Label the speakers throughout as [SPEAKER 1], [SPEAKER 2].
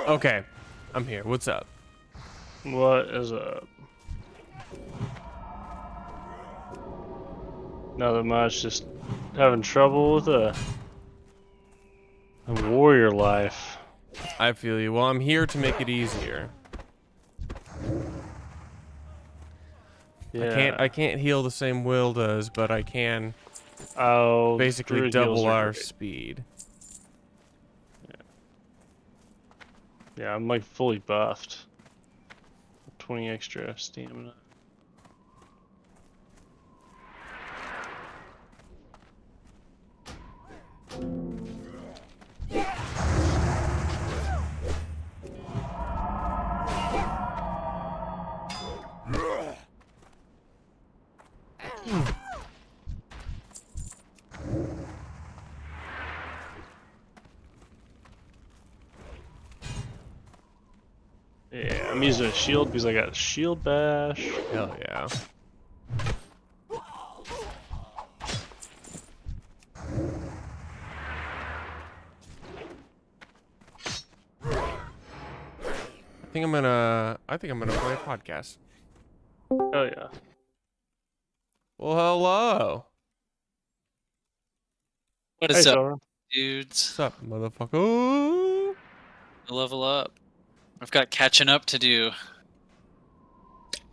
[SPEAKER 1] Okay, I'm here. What's up?
[SPEAKER 2] What is up? Nothing much, just having trouble with a warrior life.
[SPEAKER 1] I feel you. Well, I'm here to make it easier.
[SPEAKER 2] Yeah.
[SPEAKER 1] I can't heal the same Will does, but I can basically
[SPEAKER 2] Druid
[SPEAKER 1] double
[SPEAKER 2] heals are
[SPEAKER 1] our
[SPEAKER 2] great.
[SPEAKER 1] speed.
[SPEAKER 2] Yeah, I'm like fully buffed. 20 extra stamina. Yeah, I'm using a shield because I got a shield bash.
[SPEAKER 1] Hell yeah. I think I'm gonna play a podcast.
[SPEAKER 2] Oh yeah.
[SPEAKER 1] Well, hello.
[SPEAKER 3] What
[SPEAKER 2] Hey,
[SPEAKER 3] is up,
[SPEAKER 2] Tauren.
[SPEAKER 3] dudes?
[SPEAKER 1] What's up, motherfucker?
[SPEAKER 3] Level up. I've got catching up to do.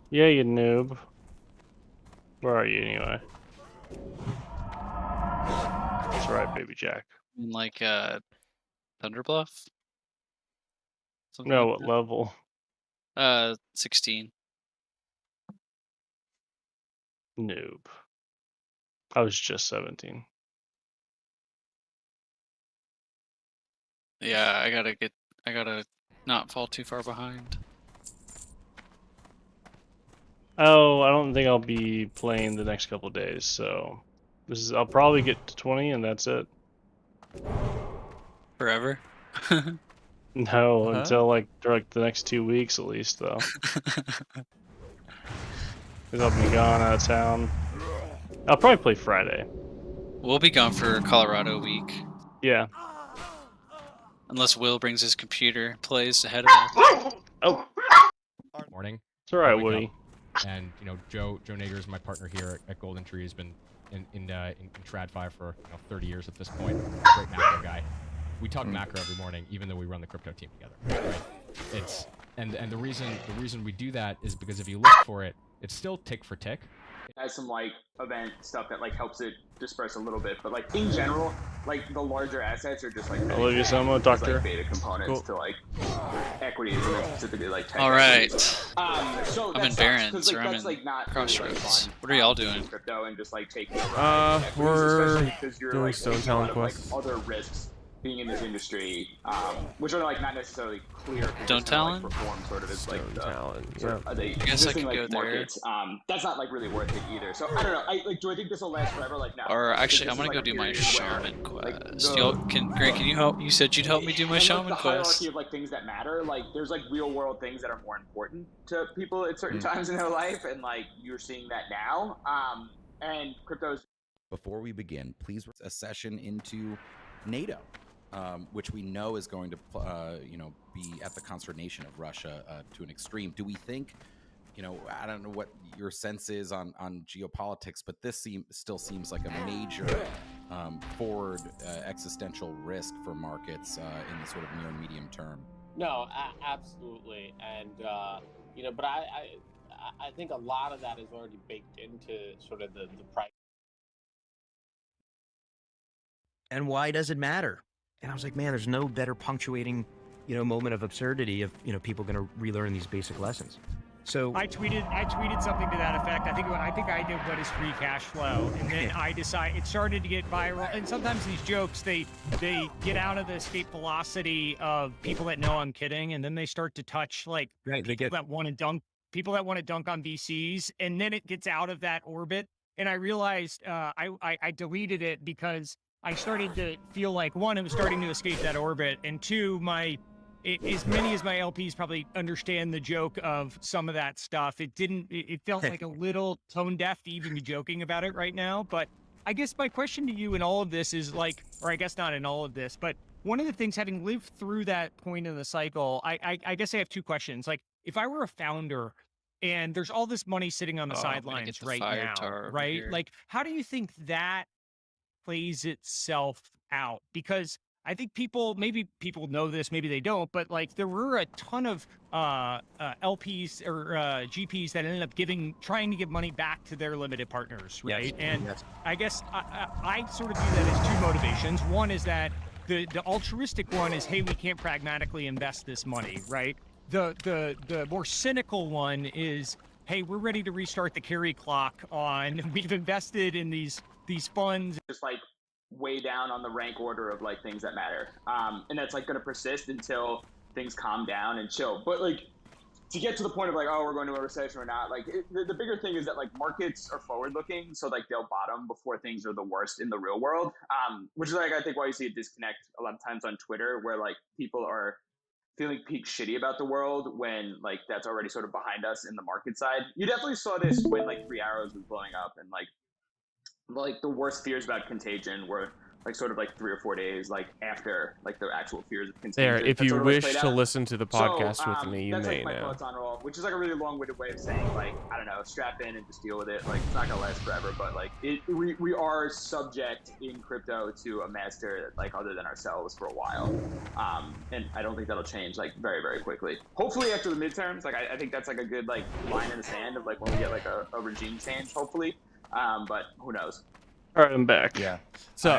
[SPEAKER 2] Yeah, you noob. Where are you anyway? That's right, baby Jack.
[SPEAKER 3] In like Thunderbluff? Something
[SPEAKER 2] No,
[SPEAKER 3] like
[SPEAKER 2] what level?
[SPEAKER 3] that. 16.
[SPEAKER 2] Noob. I was just 17.
[SPEAKER 3] Yeah, I gotta not fall too far behind.
[SPEAKER 2] Oh, I don't think I'll be playing the next couple of days, so I'll probably get to 20 and that's it.
[SPEAKER 3] Forever?
[SPEAKER 2] No,
[SPEAKER 1] Huh?
[SPEAKER 2] until like the next 2 weeks at least, though. Because I'll be gone out of town. I'll probably play Friday.
[SPEAKER 3] We'll be gone for Colorado week.
[SPEAKER 2] Yeah.
[SPEAKER 3] Unless Will brings his computer and plays ahead of us.
[SPEAKER 2] Oh,
[SPEAKER 4] Morning.
[SPEAKER 2] it's all right,
[SPEAKER 4] Waking
[SPEAKER 2] Woody.
[SPEAKER 4] And Joe Nager is my partner here at Golden Tree. Has been in TradFi for 30 years at this point. Great macro guy. We talk macro every morning, even though we run the crypto team together. Right? It's and the reason we do that is because if you look for it, it's still tick for tick.
[SPEAKER 5] It has some like event stuff that like helps it disperse a little bit, but like in general, like the larger assets are just like
[SPEAKER 2] I love you, Samo, doctor.
[SPEAKER 5] like beta components
[SPEAKER 1] Cool.
[SPEAKER 5] to like equities and then specifically like tech.
[SPEAKER 3] All right.
[SPEAKER 5] So
[SPEAKER 3] I'm in Barron's, or I'm in Crossroads. What are y'all doing?
[SPEAKER 5] Crypto and just like taking over
[SPEAKER 1] We're
[SPEAKER 5] you're
[SPEAKER 1] doing
[SPEAKER 5] like
[SPEAKER 1] Stone
[SPEAKER 5] taking a
[SPEAKER 1] Talon
[SPEAKER 5] lot of, like,
[SPEAKER 1] quests.
[SPEAKER 5] other risks being in this industry, which are like not necessarily clear.
[SPEAKER 3] Stone Talon?
[SPEAKER 5] Like, perform sort of as like
[SPEAKER 1] Stone
[SPEAKER 5] the,
[SPEAKER 1] Talon.
[SPEAKER 5] sort
[SPEAKER 1] Yeah.
[SPEAKER 5] of, they
[SPEAKER 3] I guess I
[SPEAKER 5] existing,
[SPEAKER 3] could
[SPEAKER 5] like,
[SPEAKER 3] go there.
[SPEAKER 5] markets. That's not like really worth it either. So I don't know. Do I think this will last forever? Like no.
[SPEAKER 3] Or actually,
[SPEAKER 5] This
[SPEAKER 3] I'm gonna
[SPEAKER 5] is,
[SPEAKER 3] go
[SPEAKER 5] like, a
[SPEAKER 3] do my
[SPEAKER 5] period where,
[SPEAKER 3] shaman
[SPEAKER 5] like,
[SPEAKER 3] quest.
[SPEAKER 5] the-
[SPEAKER 3] Greg, can you help? You said you'd help me do my
[SPEAKER 5] and,
[SPEAKER 3] shaman
[SPEAKER 5] the
[SPEAKER 3] quest.
[SPEAKER 5] hierarchy of like things that matter. Like there's like real world things that are more important to people at certain times in their life, and like you're seeing that now. And crypto's.
[SPEAKER 6] Before we begin, please a session into NATO, which we know is going to, be at the consternation of Russia to an extreme. Do we think, I don't know what your sense is on geopolitics, but this still seems like a major forward existential risk for markets in the sort of near and medium term.
[SPEAKER 7] No, absolutely, and but I think a lot of that is already baked into sort of the price.
[SPEAKER 8] And why does it matter? And I was like, man, there's no better punctuating, moment of absurdity of, people going to relearn these basic lessons. So
[SPEAKER 9] I tweeted something to that effect. I think I did what is free cash flow, and then it started to get viral. And sometimes these jokes they get out of the escape velocity of people that know I'm kidding, and then they start to touch like people that want to dunk on VCs, and then it gets out of that orbit. And I realized I deleted it because I started to feel like, one, it was starting to escape that orbit, and two, as many as my LPs probably understand the joke of some of that stuff, it felt like a little tone deaf to even be joking about it right now. But I guess my question to you in all of this is like, or I guess not in all of this, but one of the things, having lived through that point in the cycle, I guess I have two questions. Like, if I were a founder and there's all this money sitting on the
[SPEAKER 3] Oh, I'm gonna get
[SPEAKER 9] sidelines
[SPEAKER 3] the
[SPEAKER 9] right
[SPEAKER 3] fire
[SPEAKER 9] now,
[SPEAKER 3] tar over
[SPEAKER 9] right?
[SPEAKER 3] here.
[SPEAKER 9] Like, how do you think that plays itself out? Because I think maybe people know this, maybe they don't, but like there were a ton of LPs or GPs that ended up trying to give money back to their limited partners, right?
[SPEAKER 8] Yes.
[SPEAKER 9] And
[SPEAKER 8] Yes.
[SPEAKER 9] I guess I sort of view that as two motivations. One is that the altruistic one is, hey, we can't pragmatically invest this money, right? The more cynical one is, hey, we're ready to restart the carry clock on. We've invested in these funds.
[SPEAKER 5] Just like way down on the rank order of like things that matter, and that's like going to persist until things calm down and chill. But like to get to the point of like, oh, we're going to a recession or not, like the bigger thing is that like markets are forward looking, so like they'll bottom before things are the worst in the real world, which is like I think why you see a disconnect a lot of times on Twitter, where like people are feeling peak shitty about the world when like that's already sort of behind us in the market side. You definitely saw this when like Three Arrows was blowing up, and like the worst fears about contagion were like sort of like 3 or 4 days like after like the actual fears of contagion.
[SPEAKER 1] There, if
[SPEAKER 5] had
[SPEAKER 1] you
[SPEAKER 5] sort of, like,
[SPEAKER 1] wish
[SPEAKER 5] played
[SPEAKER 1] to
[SPEAKER 5] out.
[SPEAKER 1] listen to the podcast
[SPEAKER 5] So,
[SPEAKER 1] with me, you
[SPEAKER 5] that's
[SPEAKER 1] may
[SPEAKER 5] like my
[SPEAKER 1] now.
[SPEAKER 5] thoughts on it all, which is like a really long-winded way of saying like, I don't know, strap in and just deal with it. Like it's not gonna last forever, but like we are subject in crypto to a master like other than ourselves for a while, and I don't think that'll change like very, very quickly. Hopefully after the midterms, like I think that's like a good like line in the sand of like when we get like a regime change, hopefully, but who knows.
[SPEAKER 2] All right, I'm back.
[SPEAKER 10] Yeah.
[SPEAKER 1] So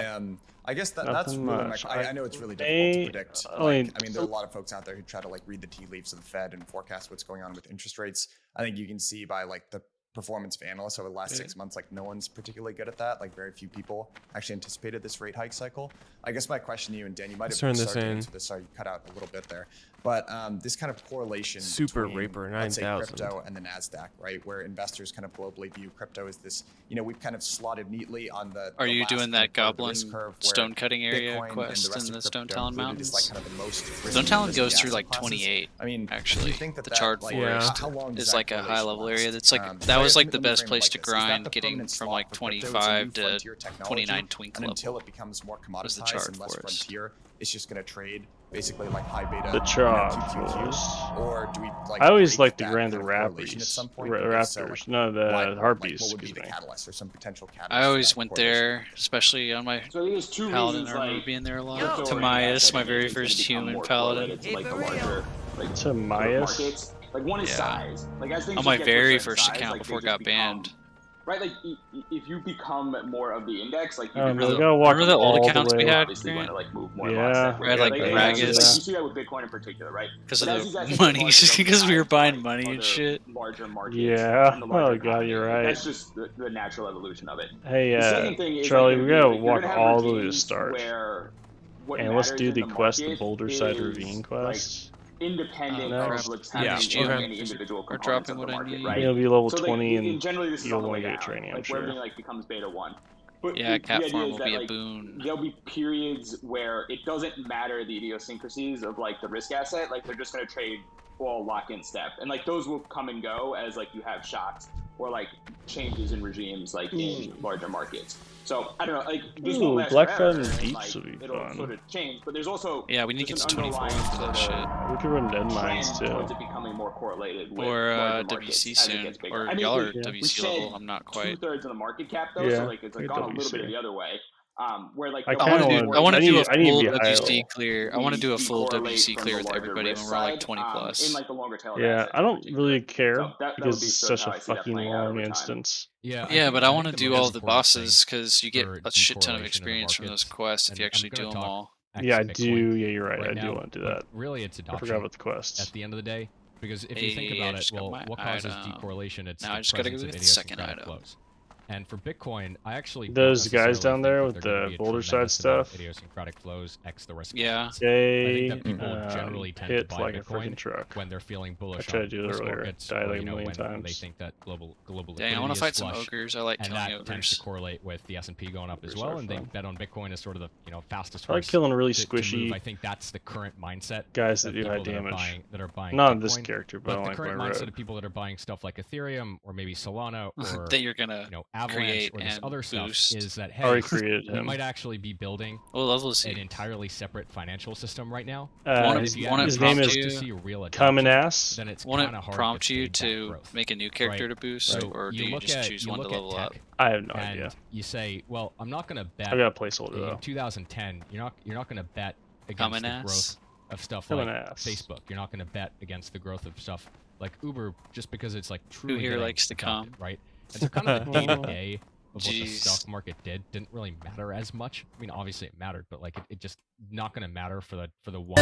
[SPEAKER 10] I guess that's
[SPEAKER 2] Nothing
[SPEAKER 10] really
[SPEAKER 2] much.
[SPEAKER 10] I know it's really difficult to predict.
[SPEAKER 2] I mean,
[SPEAKER 10] There are a lot of folks out there who try to like read the tea leaves of the Fed and forecast what's going on with interest rates. I think you can see by like the performance of analysts over the last 6 months, like no one's particularly good at that. Like very few people actually anticipated this rate hike cycle. I guess my question to you, and Dan, you might have
[SPEAKER 1] turn this
[SPEAKER 10] started to
[SPEAKER 1] in.
[SPEAKER 10] answer this. Sorry, you cut out a little bit there. But this kind of correlation
[SPEAKER 1] Super
[SPEAKER 10] between,
[SPEAKER 1] Raper
[SPEAKER 10] let's say,
[SPEAKER 1] 9000.
[SPEAKER 10] crypto and the NASDAQ, right? Where investors kind of globally view crypto as this, we've kind of slotted neatly on the
[SPEAKER 3] Are you
[SPEAKER 10] last
[SPEAKER 3] doing
[SPEAKER 10] kind
[SPEAKER 3] that
[SPEAKER 10] of part of the
[SPEAKER 3] goblin
[SPEAKER 10] risk curve where
[SPEAKER 3] stone cutting area
[SPEAKER 10] Bitcoin and
[SPEAKER 3] quest
[SPEAKER 10] rest
[SPEAKER 3] in
[SPEAKER 10] of
[SPEAKER 3] the Stone
[SPEAKER 10] crypto
[SPEAKER 3] Talon
[SPEAKER 10] included is,
[SPEAKER 3] Mountains?
[SPEAKER 10] like kind of the most
[SPEAKER 3] Stone Talon
[SPEAKER 10] risky
[SPEAKER 3] goes through
[SPEAKER 10] asset
[SPEAKER 3] like
[SPEAKER 10] classes.
[SPEAKER 3] 28.
[SPEAKER 10] I mean,
[SPEAKER 3] Actually,
[SPEAKER 10] do you think that
[SPEAKER 3] the
[SPEAKER 10] that,
[SPEAKER 3] chart
[SPEAKER 10] like,
[SPEAKER 3] forest
[SPEAKER 10] how long does
[SPEAKER 3] is
[SPEAKER 10] that
[SPEAKER 3] like a high
[SPEAKER 10] correlation
[SPEAKER 3] level area.
[SPEAKER 10] last?
[SPEAKER 3] That's like
[SPEAKER 10] So
[SPEAKER 3] that
[SPEAKER 10] I
[SPEAKER 3] was
[SPEAKER 10] guess
[SPEAKER 3] like
[SPEAKER 10] let
[SPEAKER 3] the
[SPEAKER 10] me
[SPEAKER 3] best
[SPEAKER 10] frame it
[SPEAKER 3] place
[SPEAKER 10] like
[SPEAKER 3] to
[SPEAKER 10] this. Is that
[SPEAKER 3] grind,
[SPEAKER 10] the
[SPEAKER 3] getting
[SPEAKER 10] permanent
[SPEAKER 3] from
[SPEAKER 10] slot
[SPEAKER 3] like
[SPEAKER 10] for crypto? It's a new
[SPEAKER 3] 25 to
[SPEAKER 10] frontier technology,
[SPEAKER 3] 29 twink
[SPEAKER 10] and
[SPEAKER 3] level.
[SPEAKER 10] until it becomes more
[SPEAKER 3] Was the
[SPEAKER 10] commoditized
[SPEAKER 3] chart
[SPEAKER 10] and less
[SPEAKER 3] forest.
[SPEAKER 10] frontier, it's just going to trade basically like high beta
[SPEAKER 2] The chart
[SPEAKER 10] QQQ,
[SPEAKER 2] forest.
[SPEAKER 10] or do we like
[SPEAKER 2] I always
[SPEAKER 10] break
[SPEAKER 2] like to
[SPEAKER 10] that
[SPEAKER 2] grind the
[SPEAKER 10] kind of correlation at some
[SPEAKER 2] raptors.
[SPEAKER 10] point? And if so,
[SPEAKER 2] Raptors.
[SPEAKER 10] like,
[SPEAKER 2] No, the
[SPEAKER 10] why-
[SPEAKER 2] harpies.
[SPEAKER 10] what would be
[SPEAKER 2] Excuse
[SPEAKER 10] the
[SPEAKER 2] me.
[SPEAKER 10] catalyst or some potential catalyst?
[SPEAKER 3] I
[SPEAKER 10] for
[SPEAKER 3] always
[SPEAKER 10] that
[SPEAKER 3] went
[SPEAKER 10] correlation?
[SPEAKER 3] there, especially on my
[SPEAKER 5] So I think there's two
[SPEAKER 3] paladin
[SPEAKER 5] reasons
[SPEAKER 3] armor
[SPEAKER 5] like
[SPEAKER 3] being there a lot.
[SPEAKER 5] crypto
[SPEAKER 3] To
[SPEAKER 5] or
[SPEAKER 3] Myas, my
[SPEAKER 5] asset
[SPEAKER 3] very
[SPEAKER 5] is gonna
[SPEAKER 3] first
[SPEAKER 5] become
[SPEAKER 3] human
[SPEAKER 5] more
[SPEAKER 3] paladin.
[SPEAKER 5] correlated to, like, the larger, like,
[SPEAKER 2] To
[SPEAKER 5] sort of
[SPEAKER 2] Myas?
[SPEAKER 5] markets. Like one is
[SPEAKER 3] Yeah.
[SPEAKER 5] size. Like as things
[SPEAKER 3] On
[SPEAKER 5] just
[SPEAKER 3] my
[SPEAKER 5] get to a
[SPEAKER 3] very
[SPEAKER 5] certain
[SPEAKER 3] first
[SPEAKER 5] size,
[SPEAKER 3] account
[SPEAKER 5] like,
[SPEAKER 3] before it
[SPEAKER 5] they just
[SPEAKER 3] got banned.
[SPEAKER 5] become- Right, like if you become more of the index, like you
[SPEAKER 2] Oh,
[SPEAKER 5] become
[SPEAKER 2] no, we
[SPEAKER 3] the-
[SPEAKER 2] gotta walk
[SPEAKER 3] remember the old
[SPEAKER 2] all the
[SPEAKER 3] accounts we
[SPEAKER 2] way.
[SPEAKER 3] had?
[SPEAKER 5] obviously going to like move more
[SPEAKER 2] Yeah.
[SPEAKER 5] lockstep.
[SPEAKER 3] Right, like
[SPEAKER 5] and
[SPEAKER 3] Ragus.
[SPEAKER 5] you see that with Bitcoin in particular, right?
[SPEAKER 3] Because
[SPEAKER 5] But
[SPEAKER 3] of
[SPEAKER 5] as these
[SPEAKER 3] the
[SPEAKER 5] assets
[SPEAKER 3] money,
[SPEAKER 5] get larger,
[SPEAKER 3] because we were
[SPEAKER 5] like,
[SPEAKER 3] buying money and
[SPEAKER 5] other
[SPEAKER 3] shit.
[SPEAKER 5] Larger markets.
[SPEAKER 2] Yeah.
[SPEAKER 5] and the larger
[SPEAKER 2] Oh, God, you're
[SPEAKER 5] economy.
[SPEAKER 2] right.
[SPEAKER 5] That's just the natural evolution of it.
[SPEAKER 2] Hey,
[SPEAKER 5] The second thing is
[SPEAKER 2] Charlie,
[SPEAKER 5] like,
[SPEAKER 2] we
[SPEAKER 5] gonna
[SPEAKER 2] gotta
[SPEAKER 5] be, like, you're
[SPEAKER 2] walk
[SPEAKER 5] gonna have
[SPEAKER 2] all the way to
[SPEAKER 5] regimes
[SPEAKER 2] start.
[SPEAKER 5] Where what
[SPEAKER 2] And let's
[SPEAKER 5] matters
[SPEAKER 2] do
[SPEAKER 5] in
[SPEAKER 2] the quest, the
[SPEAKER 5] market
[SPEAKER 2] Boulder Side
[SPEAKER 5] is,
[SPEAKER 2] Ravine
[SPEAKER 5] like,
[SPEAKER 2] quest.
[SPEAKER 5] independent
[SPEAKER 2] Oh,
[SPEAKER 5] of
[SPEAKER 2] crap.
[SPEAKER 5] what's
[SPEAKER 3] Yeah,
[SPEAKER 5] happening
[SPEAKER 3] June.
[SPEAKER 5] in any individual
[SPEAKER 3] We're
[SPEAKER 5] components
[SPEAKER 3] dropping
[SPEAKER 5] of
[SPEAKER 3] what
[SPEAKER 5] the
[SPEAKER 3] I
[SPEAKER 5] market,
[SPEAKER 3] need.
[SPEAKER 5] right?
[SPEAKER 2] You'll be level
[SPEAKER 5] So, like,
[SPEAKER 2] 20 and
[SPEAKER 5] generally this is
[SPEAKER 2] you'll
[SPEAKER 5] on the
[SPEAKER 2] wanna
[SPEAKER 5] way
[SPEAKER 2] get a
[SPEAKER 5] down,
[SPEAKER 2] training, I'm
[SPEAKER 5] like
[SPEAKER 2] sure.
[SPEAKER 5] where everything like becomes beta 1. But
[SPEAKER 3] Yeah,
[SPEAKER 5] the
[SPEAKER 3] cat
[SPEAKER 5] idea
[SPEAKER 3] farm
[SPEAKER 5] is
[SPEAKER 3] will
[SPEAKER 5] that,
[SPEAKER 3] be a
[SPEAKER 5] like,
[SPEAKER 3] boon.
[SPEAKER 5] there'll be periods where it doesn't matter the idiosyncrasies of like the risk asset, like they're just going to trade all lock-in step, and like those will come and go as like you have shocks or like changes in regimes like in larger markets. So I don't know, like this won't
[SPEAKER 2] Ooh,
[SPEAKER 5] last
[SPEAKER 2] Black
[SPEAKER 5] forever,
[SPEAKER 2] Friday
[SPEAKER 5] and,
[SPEAKER 2] Deeps
[SPEAKER 5] like,
[SPEAKER 2] would be
[SPEAKER 5] it'll
[SPEAKER 2] fun.
[SPEAKER 5] sort of change, but there's also
[SPEAKER 3] Yeah, we need to get
[SPEAKER 5] just
[SPEAKER 3] to
[SPEAKER 5] an
[SPEAKER 3] 24
[SPEAKER 5] underlying
[SPEAKER 3] for that
[SPEAKER 5] sort
[SPEAKER 3] shit.
[SPEAKER 5] of
[SPEAKER 2] We could run dead
[SPEAKER 5] trend
[SPEAKER 2] mines
[SPEAKER 5] towards
[SPEAKER 2] too.
[SPEAKER 5] it becoming more correlated with
[SPEAKER 3] Or
[SPEAKER 5] larger
[SPEAKER 3] WC
[SPEAKER 5] markets as it
[SPEAKER 3] soon.
[SPEAKER 5] gets bigger.
[SPEAKER 3] Or
[SPEAKER 5] I mean,
[SPEAKER 3] y'all are
[SPEAKER 5] we
[SPEAKER 3] WC
[SPEAKER 5] shed
[SPEAKER 3] level. I'm not quite.
[SPEAKER 5] 2/3 of the market cap though,
[SPEAKER 2] Yeah,
[SPEAKER 5] so like it's like
[SPEAKER 2] yeah,
[SPEAKER 5] gone a little bit
[SPEAKER 2] WC.
[SPEAKER 5] of the other way. Where like
[SPEAKER 2] I
[SPEAKER 5] there'll
[SPEAKER 2] kinda
[SPEAKER 5] be
[SPEAKER 2] wanna-
[SPEAKER 5] more
[SPEAKER 3] I want to
[SPEAKER 2] I
[SPEAKER 3] do
[SPEAKER 2] need-
[SPEAKER 3] a
[SPEAKER 2] I need to
[SPEAKER 3] full
[SPEAKER 2] be high
[SPEAKER 3] WC
[SPEAKER 2] level.
[SPEAKER 3] clear. I want to do a full
[SPEAKER 5] correlate
[SPEAKER 3] WC
[SPEAKER 5] from
[SPEAKER 3] clear
[SPEAKER 5] the
[SPEAKER 3] with
[SPEAKER 5] larger
[SPEAKER 3] everybody
[SPEAKER 5] risk
[SPEAKER 3] when we're like
[SPEAKER 5] side,
[SPEAKER 3] 20
[SPEAKER 5] in
[SPEAKER 3] plus.
[SPEAKER 5] like the longer tail
[SPEAKER 2] Yeah,
[SPEAKER 5] assets
[SPEAKER 2] I
[SPEAKER 5] in
[SPEAKER 2] don't
[SPEAKER 5] particular.
[SPEAKER 2] really care
[SPEAKER 5] So that
[SPEAKER 2] because
[SPEAKER 5] would be
[SPEAKER 2] it's
[SPEAKER 5] sort of
[SPEAKER 2] such
[SPEAKER 5] how
[SPEAKER 2] a
[SPEAKER 5] I see that
[SPEAKER 2] fucking
[SPEAKER 5] playing out
[SPEAKER 2] long
[SPEAKER 5] over time.
[SPEAKER 2] instance.
[SPEAKER 4] Yeah,
[SPEAKER 3] Yeah, but I want to
[SPEAKER 4] the
[SPEAKER 3] do
[SPEAKER 4] most
[SPEAKER 3] all the
[SPEAKER 4] important
[SPEAKER 3] bosses
[SPEAKER 4] thing
[SPEAKER 3] because you get
[SPEAKER 4] for
[SPEAKER 3] a shit ton
[SPEAKER 4] decorrelation
[SPEAKER 3] of
[SPEAKER 4] of the
[SPEAKER 3] experience from those
[SPEAKER 4] markets,
[SPEAKER 3] quests if
[SPEAKER 4] and
[SPEAKER 3] you
[SPEAKER 4] I'm
[SPEAKER 3] actually
[SPEAKER 4] gonna
[SPEAKER 3] do them
[SPEAKER 4] talk
[SPEAKER 3] all.
[SPEAKER 2] Yeah, I
[SPEAKER 4] Bitcoin
[SPEAKER 2] do. Yeah, you're right.
[SPEAKER 4] right
[SPEAKER 2] I do
[SPEAKER 4] now,
[SPEAKER 2] want to do
[SPEAKER 4] but
[SPEAKER 2] that.
[SPEAKER 4] really, it's
[SPEAKER 2] I
[SPEAKER 4] adoption
[SPEAKER 2] forgot about the quests.
[SPEAKER 4] at the end of the day. Because if you think
[SPEAKER 3] Hey,
[SPEAKER 4] about
[SPEAKER 3] I
[SPEAKER 4] it,
[SPEAKER 3] just got
[SPEAKER 4] well,
[SPEAKER 3] my
[SPEAKER 4] what causes
[SPEAKER 3] item.
[SPEAKER 4] decorrelation? It's
[SPEAKER 3] Now
[SPEAKER 4] the
[SPEAKER 3] I just gotta
[SPEAKER 4] presence
[SPEAKER 3] go
[SPEAKER 4] of
[SPEAKER 3] get the second
[SPEAKER 4] idiosyncratic
[SPEAKER 3] item.
[SPEAKER 4] flows. And for Bitcoin, I actually don't
[SPEAKER 2] Those guys
[SPEAKER 4] necessarily
[SPEAKER 2] down there
[SPEAKER 4] think
[SPEAKER 2] with
[SPEAKER 4] that they're gonna
[SPEAKER 2] the
[SPEAKER 4] be a
[SPEAKER 2] Boulder Side
[SPEAKER 4] tremendous amount of
[SPEAKER 2] stuff?
[SPEAKER 4] idiosyncratic flows x the risk.
[SPEAKER 3] Yeah.
[SPEAKER 4] I think
[SPEAKER 2] They
[SPEAKER 4] that people generally tend to
[SPEAKER 2] hit
[SPEAKER 4] buy
[SPEAKER 2] like a
[SPEAKER 4] Bitcoin
[SPEAKER 2] freaking truck.
[SPEAKER 4] when they're feeling
[SPEAKER 2] I
[SPEAKER 4] bullish
[SPEAKER 2] tried
[SPEAKER 4] on
[SPEAKER 2] to do it
[SPEAKER 4] risk
[SPEAKER 2] earlier.
[SPEAKER 4] markets,
[SPEAKER 2] Died
[SPEAKER 4] or
[SPEAKER 2] like a
[SPEAKER 4] when
[SPEAKER 2] million
[SPEAKER 4] they
[SPEAKER 2] times.
[SPEAKER 4] think that global liquidity
[SPEAKER 3] Dang, I want to
[SPEAKER 4] is
[SPEAKER 3] fight some
[SPEAKER 4] flush,
[SPEAKER 3] ogres. I like
[SPEAKER 4] and
[SPEAKER 3] killing
[SPEAKER 4] that tends
[SPEAKER 3] ogres.
[SPEAKER 4] to correlate with the S&P going up as
[SPEAKER 2] Ogres
[SPEAKER 4] well,
[SPEAKER 2] are
[SPEAKER 4] and they
[SPEAKER 2] fun.
[SPEAKER 4] bet on Bitcoin as sort of the fastest
[SPEAKER 2] I like
[SPEAKER 4] horse
[SPEAKER 2] killing really
[SPEAKER 4] to move.
[SPEAKER 2] squishy
[SPEAKER 4] I think that's the current mindset
[SPEAKER 2] guys that
[SPEAKER 4] of
[SPEAKER 2] do
[SPEAKER 4] people
[SPEAKER 2] high
[SPEAKER 4] that are
[SPEAKER 2] damage.
[SPEAKER 4] buying
[SPEAKER 2] Not this
[SPEAKER 4] Bitcoin.
[SPEAKER 2] character, but
[SPEAKER 4] But
[SPEAKER 2] on
[SPEAKER 4] the
[SPEAKER 2] like my
[SPEAKER 4] current mindset
[SPEAKER 2] road.
[SPEAKER 4] of people that are buying stuff like Ethereum or maybe Solana or
[SPEAKER 3] That you're gonna
[SPEAKER 4] you know Avalanche
[SPEAKER 3] create
[SPEAKER 4] or this
[SPEAKER 3] and
[SPEAKER 4] other
[SPEAKER 3] boost.
[SPEAKER 4] stuff is that
[SPEAKER 2] Already
[SPEAKER 4] hey,
[SPEAKER 2] created
[SPEAKER 4] we
[SPEAKER 2] him.
[SPEAKER 4] might actually be building
[SPEAKER 3] What level is
[SPEAKER 4] an
[SPEAKER 3] he?
[SPEAKER 4] entirely separate financial system right now.
[SPEAKER 3] Wanna-
[SPEAKER 2] His,
[SPEAKER 4] If you
[SPEAKER 3] wanna
[SPEAKER 4] actually
[SPEAKER 2] his name
[SPEAKER 3] prompt
[SPEAKER 2] is
[SPEAKER 4] start
[SPEAKER 3] you-
[SPEAKER 4] to see real
[SPEAKER 2] Common
[SPEAKER 4] adoption,
[SPEAKER 2] Ass.
[SPEAKER 4] then it's
[SPEAKER 3] Want
[SPEAKER 4] kind of
[SPEAKER 3] to
[SPEAKER 4] hard
[SPEAKER 3] prompt
[SPEAKER 4] to
[SPEAKER 3] you
[SPEAKER 4] fade that
[SPEAKER 3] to
[SPEAKER 4] growth.
[SPEAKER 3] make a new character
[SPEAKER 4] Right.
[SPEAKER 3] to boost,
[SPEAKER 4] So
[SPEAKER 3] or do you
[SPEAKER 4] look
[SPEAKER 3] just
[SPEAKER 4] at,
[SPEAKER 3] choose
[SPEAKER 4] you
[SPEAKER 3] one to
[SPEAKER 4] look at
[SPEAKER 3] level up?
[SPEAKER 4] tech,
[SPEAKER 2] I have no
[SPEAKER 4] and
[SPEAKER 2] idea.
[SPEAKER 4] you say, well, I'm not going to bet
[SPEAKER 2] I've got a placeholder
[SPEAKER 4] in
[SPEAKER 2] though.
[SPEAKER 4] 2010. You're not going to bet against
[SPEAKER 3] Common
[SPEAKER 4] the
[SPEAKER 3] ass.
[SPEAKER 4] growth of stuff
[SPEAKER 2] Common
[SPEAKER 4] like
[SPEAKER 2] ass.
[SPEAKER 4] Facebook. You're not going to bet against the growth of stuff like Uber just because it's like truly
[SPEAKER 3] here
[SPEAKER 4] getting
[SPEAKER 3] likes to
[SPEAKER 4] adopted,
[SPEAKER 3] come?
[SPEAKER 4] right? And so kind of the day to day of what the
[SPEAKER 3] Jeez.
[SPEAKER 4] stock market didn't really matter as much. I mean, obviously it mattered, but like it just not going to matter for the one.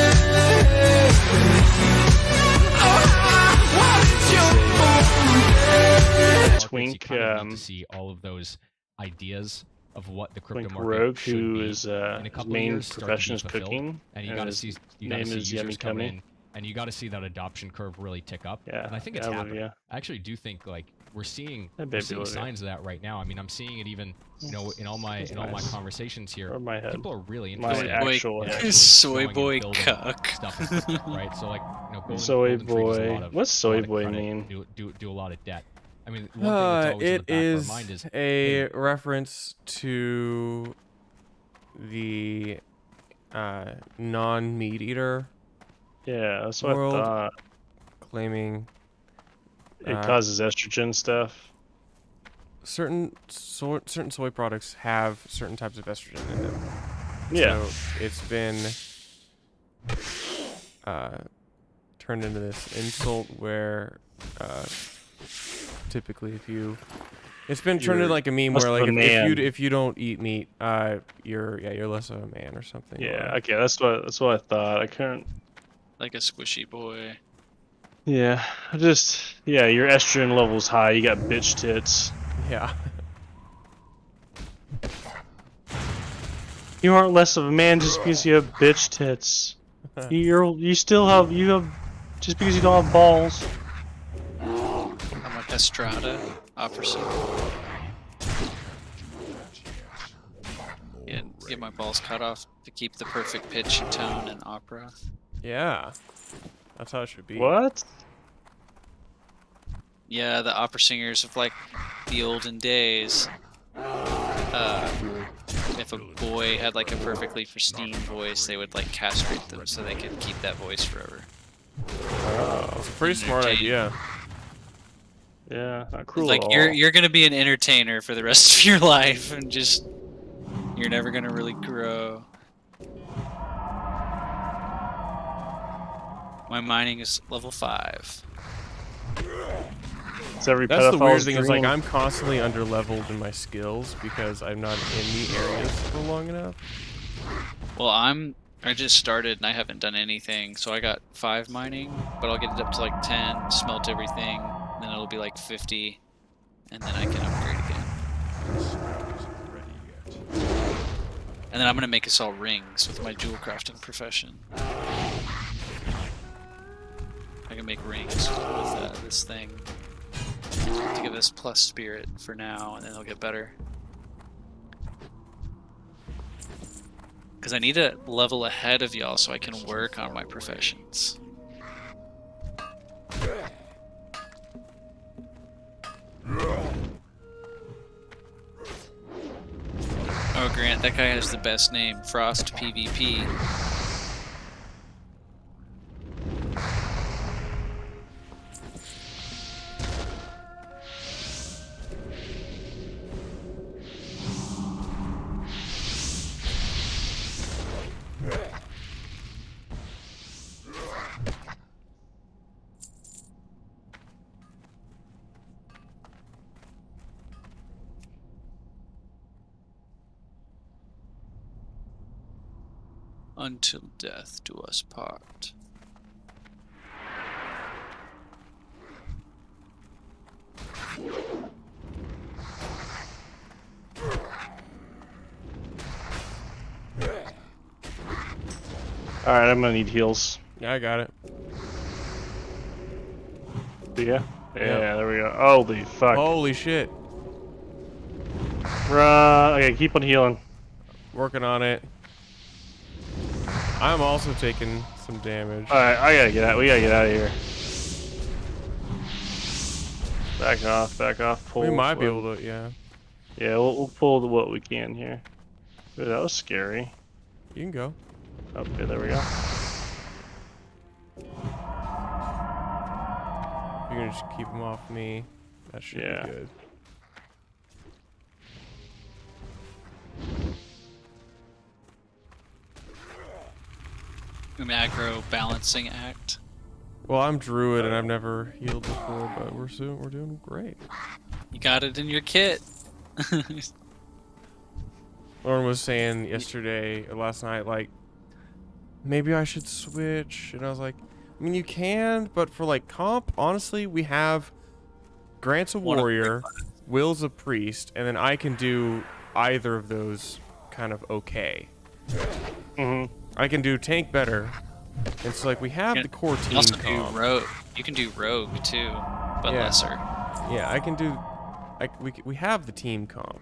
[SPEAKER 2] Twink,
[SPEAKER 4] You kind of need to see all of those ideas of what the crypto
[SPEAKER 2] Twink
[SPEAKER 4] market
[SPEAKER 2] Rogue,
[SPEAKER 4] should
[SPEAKER 2] who
[SPEAKER 4] be
[SPEAKER 2] is
[SPEAKER 4] in a
[SPEAKER 2] his
[SPEAKER 4] couple
[SPEAKER 2] main
[SPEAKER 4] years, start to be
[SPEAKER 2] profession is
[SPEAKER 4] fulfilled,
[SPEAKER 2] cooking,
[SPEAKER 4] and you
[SPEAKER 2] and
[SPEAKER 4] got to
[SPEAKER 2] his
[SPEAKER 4] see
[SPEAKER 2] name is Yummy
[SPEAKER 4] users come
[SPEAKER 2] Tummy.
[SPEAKER 4] in, and you got to see that adoption curve really tick up.
[SPEAKER 2] Yeah,
[SPEAKER 4] and I think it's
[SPEAKER 2] yeah,
[SPEAKER 4] happening.
[SPEAKER 2] Olivia.
[SPEAKER 4] I actually do think like we're seeing
[SPEAKER 2] That baby
[SPEAKER 4] seeing
[SPEAKER 2] Olivia.
[SPEAKER 4] signs of that right now. I mean, I'm seeing it even in all my
[SPEAKER 2] nice.
[SPEAKER 4] conversations here.
[SPEAKER 2] Or my head.
[SPEAKER 4] People are really
[SPEAKER 2] My
[SPEAKER 4] interested
[SPEAKER 3] Boy,
[SPEAKER 2] actual
[SPEAKER 4] in
[SPEAKER 2] head.
[SPEAKER 4] actually
[SPEAKER 3] soy
[SPEAKER 4] going and
[SPEAKER 3] boy
[SPEAKER 4] building
[SPEAKER 3] cuck.
[SPEAKER 4] stuff in crypto, right? So like Golden,
[SPEAKER 2] Soy
[SPEAKER 4] Golden Tree does a
[SPEAKER 2] boy.
[SPEAKER 4] lot of,
[SPEAKER 2] What's
[SPEAKER 4] a
[SPEAKER 2] soy
[SPEAKER 4] lot of
[SPEAKER 2] boy
[SPEAKER 4] credit,
[SPEAKER 2] mean?
[SPEAKER 4] Do a lot of debt. I mean, one thing that's always in
[SPEAKER 1] It
[SPEAKER 4] the back of
[SPEAKER 1] is
[SPEAKER 4] our mind is
[SPEAKER 1] a reference to the non-meat eater
[SPEAKER 2] Yeah, that's what
[SPEAKER 1] World.
[SPEAKER 2] I thought.
[SPEAKER 1] claiming
[SPEAKER 2] It causes estrogen stuff.
[SPEAKER 1] certain soy products have certain types of estrogen in them.
[SPEAKER 2] Yeah.
[SPEAKER 1] So it's been turned into this insult where typically it's been turned into like a meme
[SPEAKER 2] less
[SPEAKER 1] where
[SPEAKER 2] of
[SPEAKER 1] like
[SPEAKER 2] a man.
[SPEAKER 1] if you don't eat meat, you're less of a man or something.
[SPEAKER 2] Yeah.
[SPEAKER 1] or-
[SPEAKER 2] Okay, that's what I thought. I couldn't.
[SPEAKER 3] Like a squishy boy.
[SPEAKER 2] Yeah. Your estrogen level's high. You got bitch tits.
[SPEAKER 1] yeah.
[SPEAKER 2] You aren't less of a man just because you have bitch tits. You still have just because you don't have balls.
[SPEAKER 3] I'm a castrata opposite. Yeah, get my balls cut off to keep the perfect pitch and tone in opera.
[SPEAKER 1] Yeah. That's how it should be.
[SPEAKER 2] What?
[SPEAKER 3] Yeah, the opera singers of like the olden days. If a boy had like a perfectly pristine voice, they would like castrate them so they could keep that voice forever.
[SPEAKER 1] It's a pretty smart idea.
[SPEAKER 2] Yeah, not cruel
[SPEAKER 3] Like
[SPEAKER 2] at all.
[SPEAKER 3] you're gonna be an entertainer for the rest of your life, and just you're never gonna really grow. My mining is level 5.
[SPEAKER 2] It's every
[SPEAKER 1] That's the weird
[SPEAKER 2] pedophile's
[SPEAKER 1] thing is like
[SPEAKER 2] dream.
[SPEAKER 1] I'm constantly under leveled in my skills because I'm not in the areas for long enough.
[SPEAKER 3] Well, I just started and I haven't done anything, so I got 5 mining, but I'll get it up to like 10, smelt everything, then it'll be like 50, and then I can upgrade again. And then I'm gonna make us all rings with my dual crafting profession. I can make rings with this thing to give us plus spirit for now, and then it'll get better. Because I need to level ahead of y'all so I can work on my professions. Oh, Grant, that guy has the best name, Frost PvP. Until death do us part.
[SPEAKER 2] Alright, I'm gonna need heals.
[SPEAKER 1] Yeah, I got it.
[SPEAKER 2] Yeah? Yeah,
[SPEAKER 1] Yeah.
[SPEAKER 2] there we go. Holy fuck.
[SPEAKER 1] Holy shit.
[SPEAKER 2] Run. Okay, keep on healing.
[SPEAKER 1] Working on it. I'm also taking some damage.
[SPEAKER 2] Alright, I gotta get out. We gotta get out of here. Back off, pull.
[SPEAKER 1] We might be
[SPEAKER 2] slow.
[SPEAKER 1] able to, yeah.
[SPEAKER 2] Yeah, we'll pull what we can here. Ooh, that was scary.
[SPEAKER 1] You can go.
[SPEAKER 2] Okay, there we go.
[SPEAKER 1] You're gonna just keep them off me. That should
[SPEAKER 2] Yeah.
[SPEAKER 1] be good.
[SPEAKER 3] Macro balancing act.
[SPEAKER 1] Well, I'm Druid and I've never healed before, but we're doing great.
[SPEAKER 3] You got it in your kit.
[SPEAKER 1] Lauren was saying yesterday or last night, like, maybe I should switch, and I was like, I mean, you can, but for like comp, honestly, we have Grant's a warrior, Will's a priest, and then I can do either of those kind of okay. I can do tank better. It's like we have the core team
[SPEAKER 3] You also
[SPEAKER 1] comp.
[SPEAKER 3] do rogue. You can do rogue too, but
[SPEAKER 1] Yeah.
[SPEAKER 3] lesser.
[SPEAKER 1] Yeah, I can do. We have the team comp.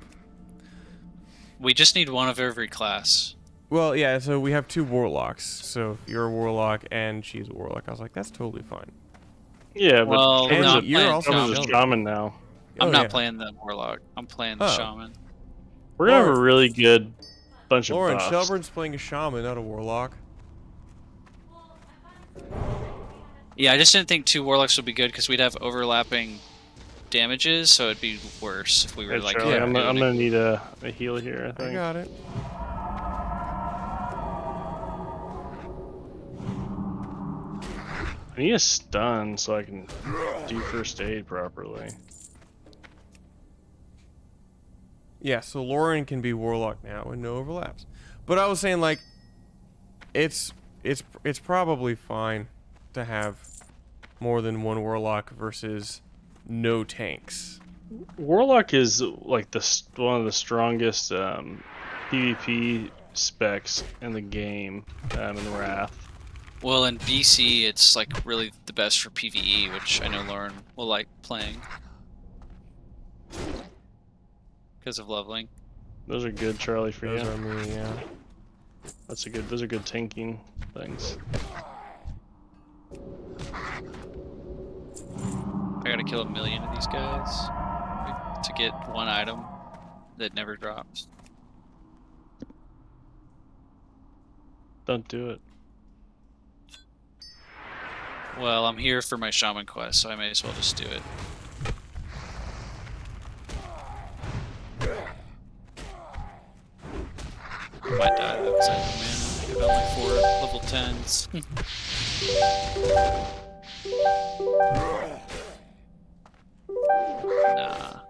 [SPEAKER 3] We just need one of every class.
[SPEAKER 1] Well, yeah. So we have 2 warlocks. So if you're a warlock and she's a warlock, I was like, that's totally fine.
[SPEAKER 2] Yeah,
[SPEAKER 3] Well,
[SPEAKER 2] but
[SPEAKER 1] and
[SPEAKER 3] no,
[SPEAKER 1] you're
[SPEAKER 3] playing
[SPEAKER 1] also
[SPEAKER 2] Shaman's a
[SPEAKER 1] Sheldon.
[SPEAKER 2] shaman now.
[SPEAKER 3] I'm
[SPEAKER 1] Oh,
[SPEAKER 3] not
[SPEAKER 1] yeah.
[SPEAKER 3] playing the warlock. I'm playing the
[SPEAKER 1] Oh.
[SPEAKER 3] shaman.
[SPEAKER 2] We're gonna have a
[SPEAKER 1] Lauren-
[SPEAKER 2] really good bunch of
[SPEAKER 1] Lauren,
[SPEAKER 2] buffs.
[SPEAKER 1] Shelburne's playing a shaman, not a warlock.
[SPEAKER 3] Yeah, I just didn't think 2 warlocks would be good because we'd have overlapping damages, so it'd be worse if we were
[SPEAKER 2] Hey,
[SPEAKER 3] like.
[SPEAKER 2] Charlie,
[SPEAKER 1] yeah,
[SPEAKER 2] I'm
[SPEAKER 3] doing
[SPEAKER 2] gonna need a heal here, I
[SPEAKER 1] I
[SPEAKER 2] think.
[SPEAKER 1] got it.
[SPEAKER 2] I need a stun so I can do first aid properly.
[SPEAKER 1] Yeah, so Lauren can be warlock now and no overlaps. But I was saying, like, it's probably fine to have more than 1 warlock versus no tanks.
[SPEAKER 2] Warlock is like one of the strongest PvP specs in the game, in Wrath.
[SPEAKER 3] Well, in BC, it's like really the best for PvE, which I know Lauren will like playing because of leveling.
[SPEAKER 2] Those are good, Charlie, for
[SPEAKER 1] Those
[SPEAKER 2] you.
[SPEAKER 1] are me, yeah.
[SPEAKER 2] Those are good tanking things.
[SPEAKER 3] I gotta kill 1 million of these guys to get 1 item that never drops.
[SPEAKER 2] Don't do it.
[SPEAKER 3] Well, I'm here for my shaman quest, so I may as well just do it. I might die though, because I have mana. I have only 4 level 10s. Nah.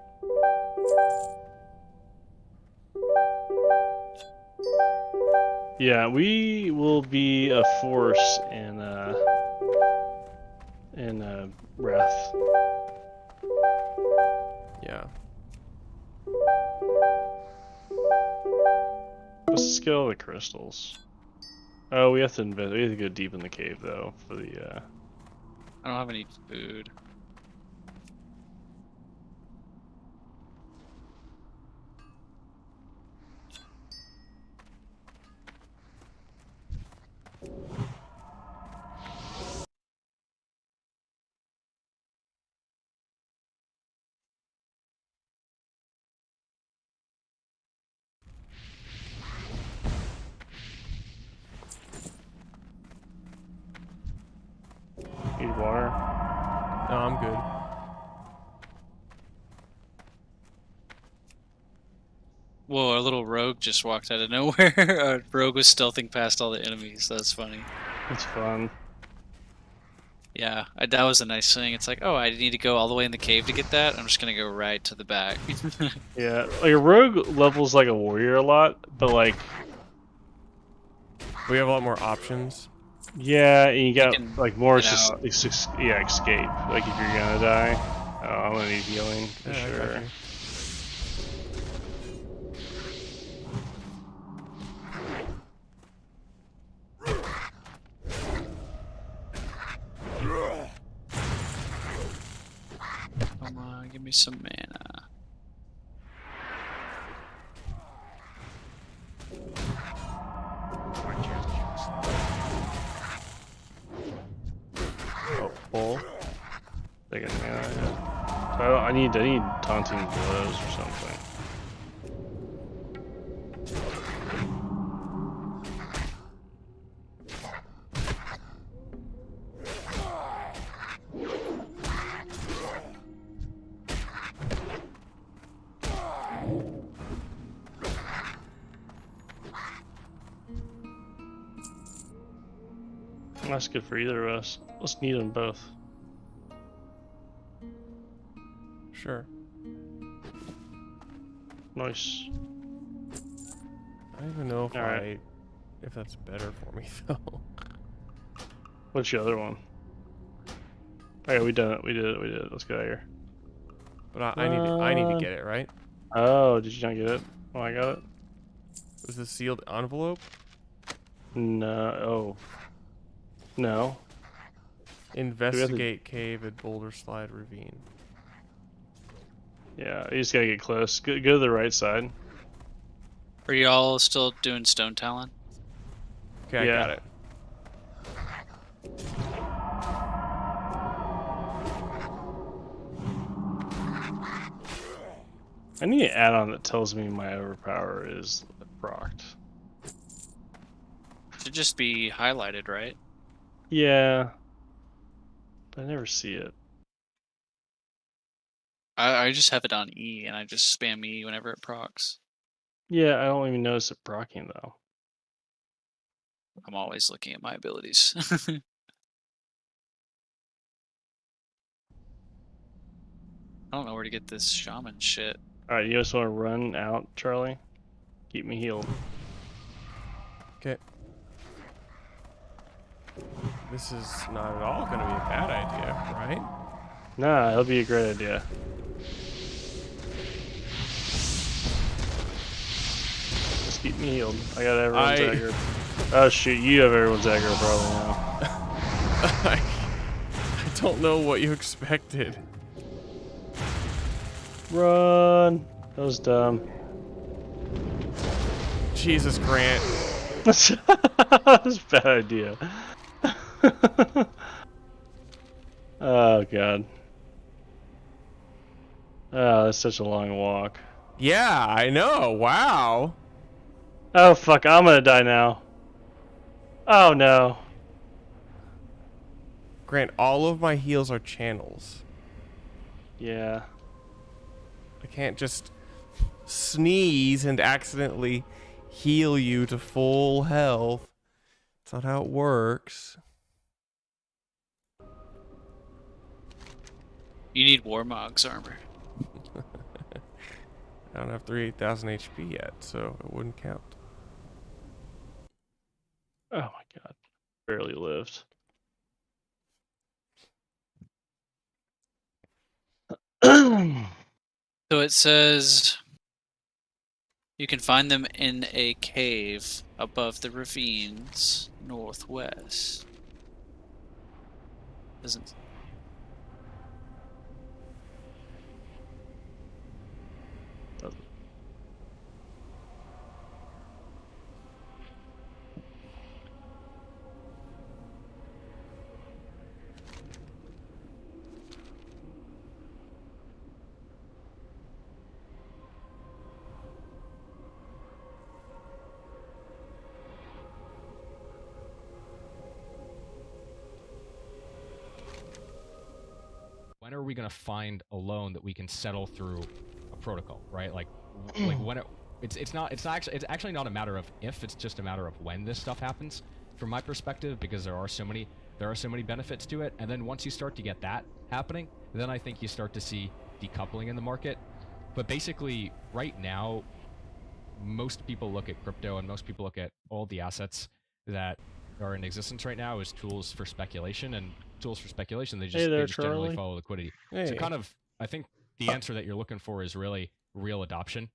[SPEAKER 2] Yeah, we will be a force in Wrath.
[SPEAKER 1] Yeah.
[SPEAKER 2] Let's just get all the crystals. Oh, we have to invest. We have to go deep in the cave though for the.
[SPEAKER 3] I don't have any food.
[SPEAKER 2] Need water.
[SPEAKER 1] No, I'm good.
[SPEAKER 3] Whoa, our little rogue just walked out of nowhere. Our rogue was stealthing past all the enemies. That's funny.
[SPEAKER 2] It's fun.
[SPEAKER 3] Yeah, that was a nice thing. It's like, oh, I need to go all the way in the cave to get that. I'm just gonna go right to the back.
[SPEAKER 2] Yeah, like a rogue levels like a warrior a lot, but like,
[SPEAKER 1] We have a lot more options.
[SPEAKER 2] yeah, and you got
[SPEAKER 3] can
[SPEAKER 2] like more
[SPEAKER 3] get
[SPEAKER 2] just
[SPEAKER 3] out.
[SPEAKER 2] escape. Like if you're gonna die, oh, I'm gonna need healing for
[SPEAKER 1] Yeah, I got
[SPEAKER 2] sure.
[SPEAKER 1] you.
[SPEAKER 3] Come on, give me some mana.
[SPEAKER 2] Oh, full. Taking mana. Yeah. So I need taunting blows or something. That's good for either of us. Let's need them both.
[SPEAKER 1] Sure.
[SPEAKER 2] Nice.
[SPEAKER 1] I don't even know if
[SPEAKER 2] Alright.
[SPEAKER 1] if that's better for me though.
[SPEAKER 2] What's your other one? Okay, we done it. We did it. Let's get out of here.
[SPEAKER 1] But I need to get it, right?
[SPEAKER 2] Oh, did you not get it? Oh, I got it.
[SPEAKER 1] Was this sealed envelope?
[SPEAKER 2] No. Oh. No.
[SPEAKER 1] Investigate cave at Boulder Slide Ravine.
[SPEAKER 2] Yeah, you just gotta get close. Go to the right side.
[SPEAKER 3] Are y'all still doing Stone Talon?
[SPEAKER 1] Okay,
[SPEAKER 2] Yeah.
[SPEAKER 1] I got it.
[SPEAKER 2] I need an add-on that tells me my overpower is procced.
[SPEAKER 3] Should just be highlighted, right?
[SPEAKER 2] Yeah. I never see it.
[SPEAKER 3] I just have it on E, and I just spam E whenever it procs.
[SPEAKER 2] Yeah, I don't even notice it proccing though.
[SPEAKER 3] I'm always looking at my abilities. I don't know where to get this shaman shit.
[SPEAKER 2] Alright, you just want to run out, Charlie? Keep me healed.
[SPEAKER 1] Okay. This is not at all going to be a bad idea, right?
[SPEAKER 2] Nah, it'll be a great idea. Just keep me healed. I got everyone's aggro. Oh shoot, you have everyone's aggro probably now.
[SPEAKER 1] I don't know what you expected.
[SPEAKER 2] Run! That was dumb.
[SPEAKER 1] Jesus, Grant.
[SPEAKER 2] That's a bad idea. Oh god. Oh, that's such a long walk.
[SPEAKER 1] Yeah, I know. Wow.
[SPEAKER 2] Oh fuck, I'm gonna die now. Oh no.
[SPEAKER 1] Grant, all of my heals are channels.
[SPEAKER 2] Yeah.
[SPEAKER 1] I can't just sneeze and accidentally heal you to full health. That's not how it works.
[SPEAKER 3] You need Warmog's armor.
[SPEAKER 1] I don't have 38,000 HP yet, so it wouldn't count.
[SPEAKER 2] Oh my god. Barely lived.
[SPEAKER 3] So it says you can find them in a cave above the ravines northwest. Doesn't.
[SPEAKER 4] When are we gonna find a loan that we can settle through a protocol, right? Like when it's actually not a matter of if, it's just a matter of when this stuff happens, from my perspective, because there are so many benefits to it. And then once you start to get that happening, then I think you start to see decoupling in the market. But basically, right now, most people look at crypto and most people look at all the assets that are in existence right now as tools for speculation, and tools for speculation, they just generally follow liquidity.
[SPEAKER 1] Hey.
[SPEAKER 4] So kind of, I think the answer that you're looking for is really real adoption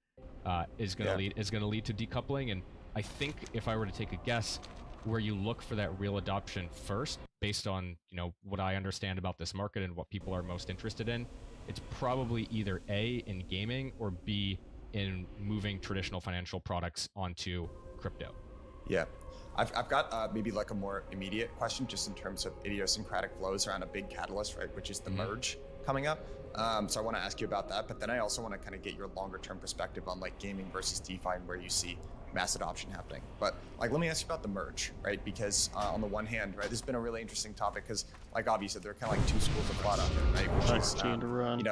[SPEAKER 4] is going to lead to decoupling. And I think if I were to take a guess, where you look for that real adoption first, based on what I understand about this market and what people are most interested in, it's probably either A, in gaming, or B, in moving traditional financial products onto crypto.
[SPEAKER 10] Yeah. I've got maybe like a more immediate question just in terms of idiosyncratic flows around a big catalyst, right, which is the merge coming up. So I want to ask you about that, but then I also want to kind of get your longer term perspective on like gaming versus DeFi and where you see mass adoption happening. But like, let me ask you about the merge, right? Because on the one hand, right, this has been a really interesting topic because like obviously there are kind of like two schools of thought out there, right? Which is,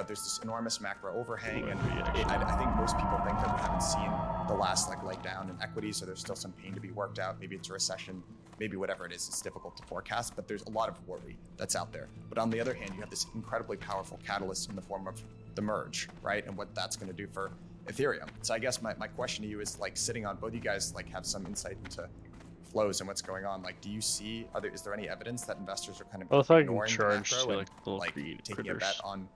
[SPEAKER 10] there's this enormous macro overhang, and I think most people think that we haven't seen the last like leg down in equity, so there's still some pain to be worked out. Maybe it's a recession maybe whatever it is difficult to forecast, but there's a lot of worry that's out there. But on the other hand, you have this incredibly powerful catalyst in the form of the merge, right? And what that's going to do for Ethereum. So I guess my question to you is, like, sitting on both you guys, like, have some insight into flows and what's going on. Like, do you see, is there any evidence that investors are kind of
[SPEAKER 2] Both I can
[SPEAKER 10] ignoring the
[SPEAKER 2] charge
[SPEAKER 10] macro
[SPEAKER 2] to,
[SPEAKER 10] and
[SPEAKER 2] like, little
[SPEAKER 10] taking
[SPEAKER 2] critters.
[SPEAKER 10] a bet on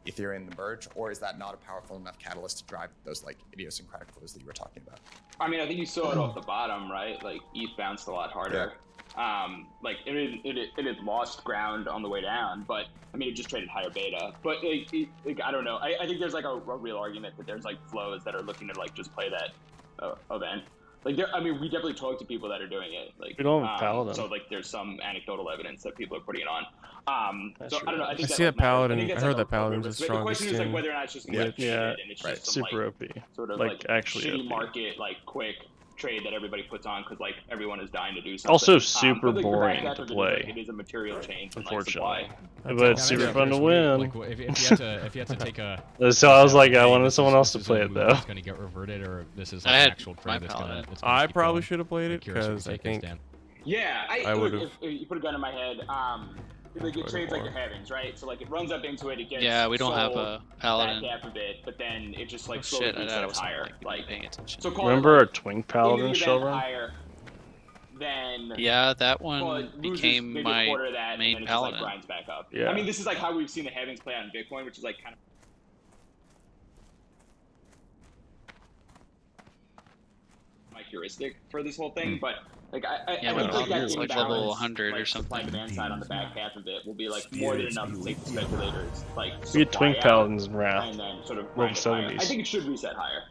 [SPEAKER 10] Ethereum and the merge, or is that not a powerful enough catalyst to drive those like idiosyncratic flows that you were talking about?
[SPEAKER 5] I mean, I think you saw it off the bottom, right? Like ETH bounced a lot harder. Like it had lost ground on the way down, but I mean, it just traded higher beta. But like I don't know. I think there's like a real argument that there's like flows that are looking to like just play that event. Like I mean, we definitely talk to people that are doing it. Like
[SPEAKER 2] We don't have a Paladin.
[SPEAKER 5] so like there's some anecdotal evidence that people are putting it on.
[SPEAKER 2] That's
[SPEAKER 5] So I don't know. I
[SPEAKER 1] I
[SPEAKER 5] think
[SPEAKER 1] see
[SPEAKER 5] that
[SPEAKER 1] that Paladin.
[SPEAKER 5] matters.
[SPEAKER 1] I
[SPEAKER 5] think
[SPEAKER 1] heard
[SPEAKER 5] that's
[SPEAKER 1] that Paladin's the
[SPEAKER 5] the
[SPEAKER 1] strongest
[SPEAKER 5] question is like
[SPEAKER 1] in
[SPEAKER 5] whether or not it's just gonna get
[SPEAKER 2] Yeah,
[SPEAKER 5] traded and it's just some
[SPEAKER 2] super
[SPEAKER 5] like
[SPEAKER 2] OP.
[SPEAKER 5] sort of
[SPEAKER 2] like actually
[SPEAKER 5] shitty
[SPEAKER 2] OP.
[SPEAKER 5] market like quick trade that everybody puts on because like everyone is dying to do something.
[SPEAKER 2] Also super
[SPEAKER 5] but, like, the back
[SPEAKER 2] boring
[SPEAKER 5] half
[SPEAKER 2] to
[SPEAKER 5] of it is,
[SPEAKER 2] play.
[SPEAKER 5] like, it is a material change in, like,
[SPEAKER 2] Unfortunately,
[SPEAKER 5] supply.
[SPEAKER 2] but it's super fun to win.
[SPEAKER 4] Like, if you had to take a.
[SPEAKER 2] So I was like, I
[SPEAKER 4] hey,
[SPEAKER 2] wanted
[SPEAKER 4] this
[SPEAKER 2] someone
[SPEAKER 4] is-
[SPEAKER 2] else to
[SPEAKER 4] this is
[SPEAKER 2] play
[SPEAKER 4] a
[SPEAKER 2] it
[SPEAKER 4] move
[SPEAKER 2] though.
[SPEAKER 4] that's going to get reverted, or this is like
[SPEAKER 3] I
[SPEAKER 4] an
[SPEAKER 3] had
[SPEAKER 4] actual
[SPEAKER 3] my
[SPEAKER 4] trade that's going
[SPEAKER 3] Paladin.
[SPEAKER 4] to.
[SPEAKER 1] I probably should have played it because I think
[SPEAKER 5] Yeah,
[SPEAKER 1] I
[SPEAKER 5] look,
[SPEAKER 1] would've-
[SPEAKER 5] if you put a gun in my head, like it
[SPEAKER 1] Enjoyed it
[SPEAKER 5] trades like the
[SPEAKER 1] more.
[SPEAKER 5] heavens, right? So like it runs up into it, it gets
[SPEAKER 3] Yeah, we don't have
[SPEAKER 5] sold
[SPEAKER 3] a Paladin.
[SPEAKER 5] back half of it, but then it just like
[SPEAKER 3] Oh
[SPEAKER 5] slowly
[SPEAKER 3] shit, I
[SPEAKER 5] resets
[SPEAKER 3] wasn't
[SPEAKER 5] higher. Like
[SPEAKER 3] paying attention.
[SPEAKER 5] so call
[SPEAKER 2] Remember
[SPEAKER 5] it,
[SPEAKER 2] our
[SPEAKER 5] like,
[SPEAKER 2] Twink
[SPEAKER 5] if
[SPEAKER 2] Paladin
[SPEAKER 5] you
[SPEAKER 2] shell
[SPEAKER 5] event
[SPEAKER 2] run?
[SPEAKER 5] higher, then
[SPEAKER 3] Yeah, that
[SPEAKER 5] well,
[SPEAKER 3] one
[SPEAKER 5] it loses
[SPEAKER 3] became
[SPEAKER 5] maybe a
[SPEAKER 3] my
[SPEAKER 5] quarter of that,
[SPEAKER 3] main
[SPEAKER 5] and then it just like
[SPEAKER 3] Paladin.
[SPEAKER 5] grinds back up.
[SPEAKER 2] Yeah.
[SPEAKER 5] I mean, this is like how we've seen the heavens play out in Bitcoin, which is like kind of my heuristic for this whole thing, but like
[SPEAKER 3] Yeah,
[SPEAKER 5] I
[SPEAKER 3] but
[SPEAKER 5] think like that
[SPEAKER 3] it's like
[SPEAKER 5] imbalance,
[SPEAKER 3] level 100 or
[SPEAKER 5] like, supply
[SPEAKER 3] something.
[SPEAKER 5] demand side on the back half of it will be like more than enough to take the speculators like
[SPEAKER 2] We had
[SPEAKER 5] supply
[SPEAKER 2] Twink
[SPEAKER 5] out
[SPEAKER 2] Paladins in Wrath.
[SPEAKER 5] and then sort of
[SPEAKER 2] Level
[SPEAKER 5] grind it higher.
[SPEAKER 2] 70s.
[SPEAKER 5] I think it should reset higher.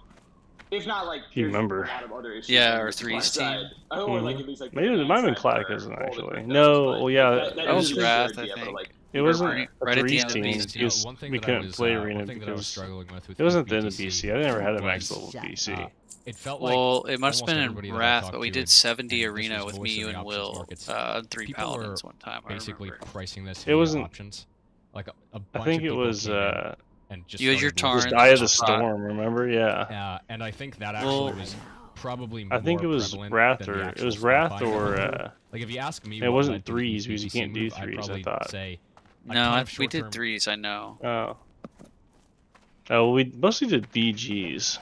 [SPEAKER 5] If not, like
[SPEAKER 2] You
[SPEAKER 5] there's
[SPEAKER 2] remember.
[SPEAKER 5] a lot of other issues.
[SPEAKER 3] Yeah,
[SPEAKER 5] on
[SPEAKER 3] or
[SPEAKER 5] the supply
[SPEAKER 3] threes team.
[SPEAKER 5] side. Or like at least like the
[SPEAKER 2] Maybe it
[SPEAKER 5] demand
[SPEAKER 2] might have been
[SPEAKER 5] side where
[SPEAKER 2] Clackism,
[SPEAKER 5] all the
[SPEAKER 2] actually.
[SPEAKER 5] cryptos,
[SPEAKER 2] No,
[SPEAKER 5] but,
[SPEAKER 2] well,
[SPEAKER 5] like,
[SPEAKER 2] yeah,
[SPEAKER 5] that
[SPEAKER 2] that was
[SPEAKER 5] really
[SPEAKER 3] Wrath,
[SPEAKER 5] should be
[SPEAKER 3] I
[SPEAKER 5] able to,
[SPEAKER 3] think.
[SPEAKER 5] like,
[SPEAKER 2] It wasn't
[SPEAKER 3] right
[SPEAKER 2] a
[SPEAKER 3] at the
[SPEAKER 2] threes
[SPEAKER 3] end of
[SPEAKER 2] team.
[SPEAKER 3] BC.
[SPEAKER 2] Because
[SPEAKER 4] one thing
[SPEAKER 2] we
[SPEAKER 4] that I
[SPEAKER 2] couldn't
[SPEAKER 4] was,
[SPEAKER 2] play
[SPEAKER 4] one
[SPEAKER 2] arena
[SPEAKER 4] thing that I was
[SPEAKER 2] because
[SPEAKER 4] struggling with
[SPEAKER 2] it wasn't the end of
[SPEAKER 4] BTC
[SPEAKER 2] BC. I never had a max
[SPEAKER 4] was,
[SPEAKER 2] level BC.
[SPEAKER 4] It felt like
[SPEAKER 3] Well, it must have
[SPEAKER 4] almost
[SPEAKER 3] been
[SPEAKER 4] everybody
[SPEAKER 3] in
[SPEAKER 4] that I
[SPEAKER 3] Wrath,
[SPEAKER 4] talked
[SPEAKER 3] but we
[SPEAKER 4] to,
[SPEAKER 3] did
[SPEAKER 4] and
[SPEAKER 3] 70
[SPEAKER 4] this
[SPEAKER 3] arena
[SPEAKER 4] was
[SPEAKER 3] with
[SPEAKER 4] voice
[SPEAKER 3] me,
[SPEAKER 4] of
[SPEAKER 3] you,
[SPEAKER 4] the
[SPEAKER 3] and
[SPEAKER 4] options
[SPEAKER 3] Will,
[SPEAKER 4] markets.
[SPEAKER 3] 3
[SPEAKER 4] People
[SPEAKER 3] Paladins
[SPEAKER 4] were
[SPEAKER 3] one time. I
[SPEAKER 4] basically
[SPEAKER 3] remember.
[SPEAKER 4] pricing this
[SPEAKER 2] It
[SPEAKER 4] via
[SPEAKER 2] wasn't-
[SPEAKER 4] options. Like a bunch
[SPEAKER 2] I think
[SPEAKER 4] of
[SPEAKER 2] it
[SPEAKER 4] people
[SPEAKER 2] was
[SPEAKER 4] came in and just
[SPEAKER 3] You had your
[SPEAKER 4] started
[SPEAKER 2] just
[SPEAKER 3] Tauren,
[SPEAKER 2] Eye of the
[SPEAKER 3] that's what I thought.
[SPEAKER 2] Storm. Remember? Yeah.
[SPEAKER 4] and I think that actually
[SPEAKER 3] Well,
[SPEAKER 4] was probably
[SPEAKER 2] I think it
[SPEAKER 4] more
[SPEAKER 2] was
[SPEAKER 4] prevalent
[SPEAKER 2] Wrath
[SPEAKER 4] than the
[SPEAKER 2] or it
[SPEAKER 4] actual
[SPEAKER 2] was
[SPEAKER 4] spot
[SPEAKER 2] Wrath
[SPEAKER 4] buying
[SPEAKER 2] or
[SPEAKER 4] element. Like if you ask me,
[SPEAKER 2] it
[SPEAKER 4] what
[SPEAKER 2] wasn't
[SPEAKER 4] led to the
[SPEAKER 2] threes because you
[SPEAKER 4] BTC
[SPEAKER 2] can't do
[SPEAKER 4] move, I'd
[SPEAKER 2] threes, I
[SPEAKER 4] probably
[SPEAKER 2] thought.
[SPEAKER 4] say a
[SPEAKER 3] No,
[SPEAKER 4] ton of
[SPEAKER 3] we did
[SPEAKER 4] short-term-
[SPEAKER 3] 3s, I know.
[SPEAKER 2] Oh, we mostly did BGs.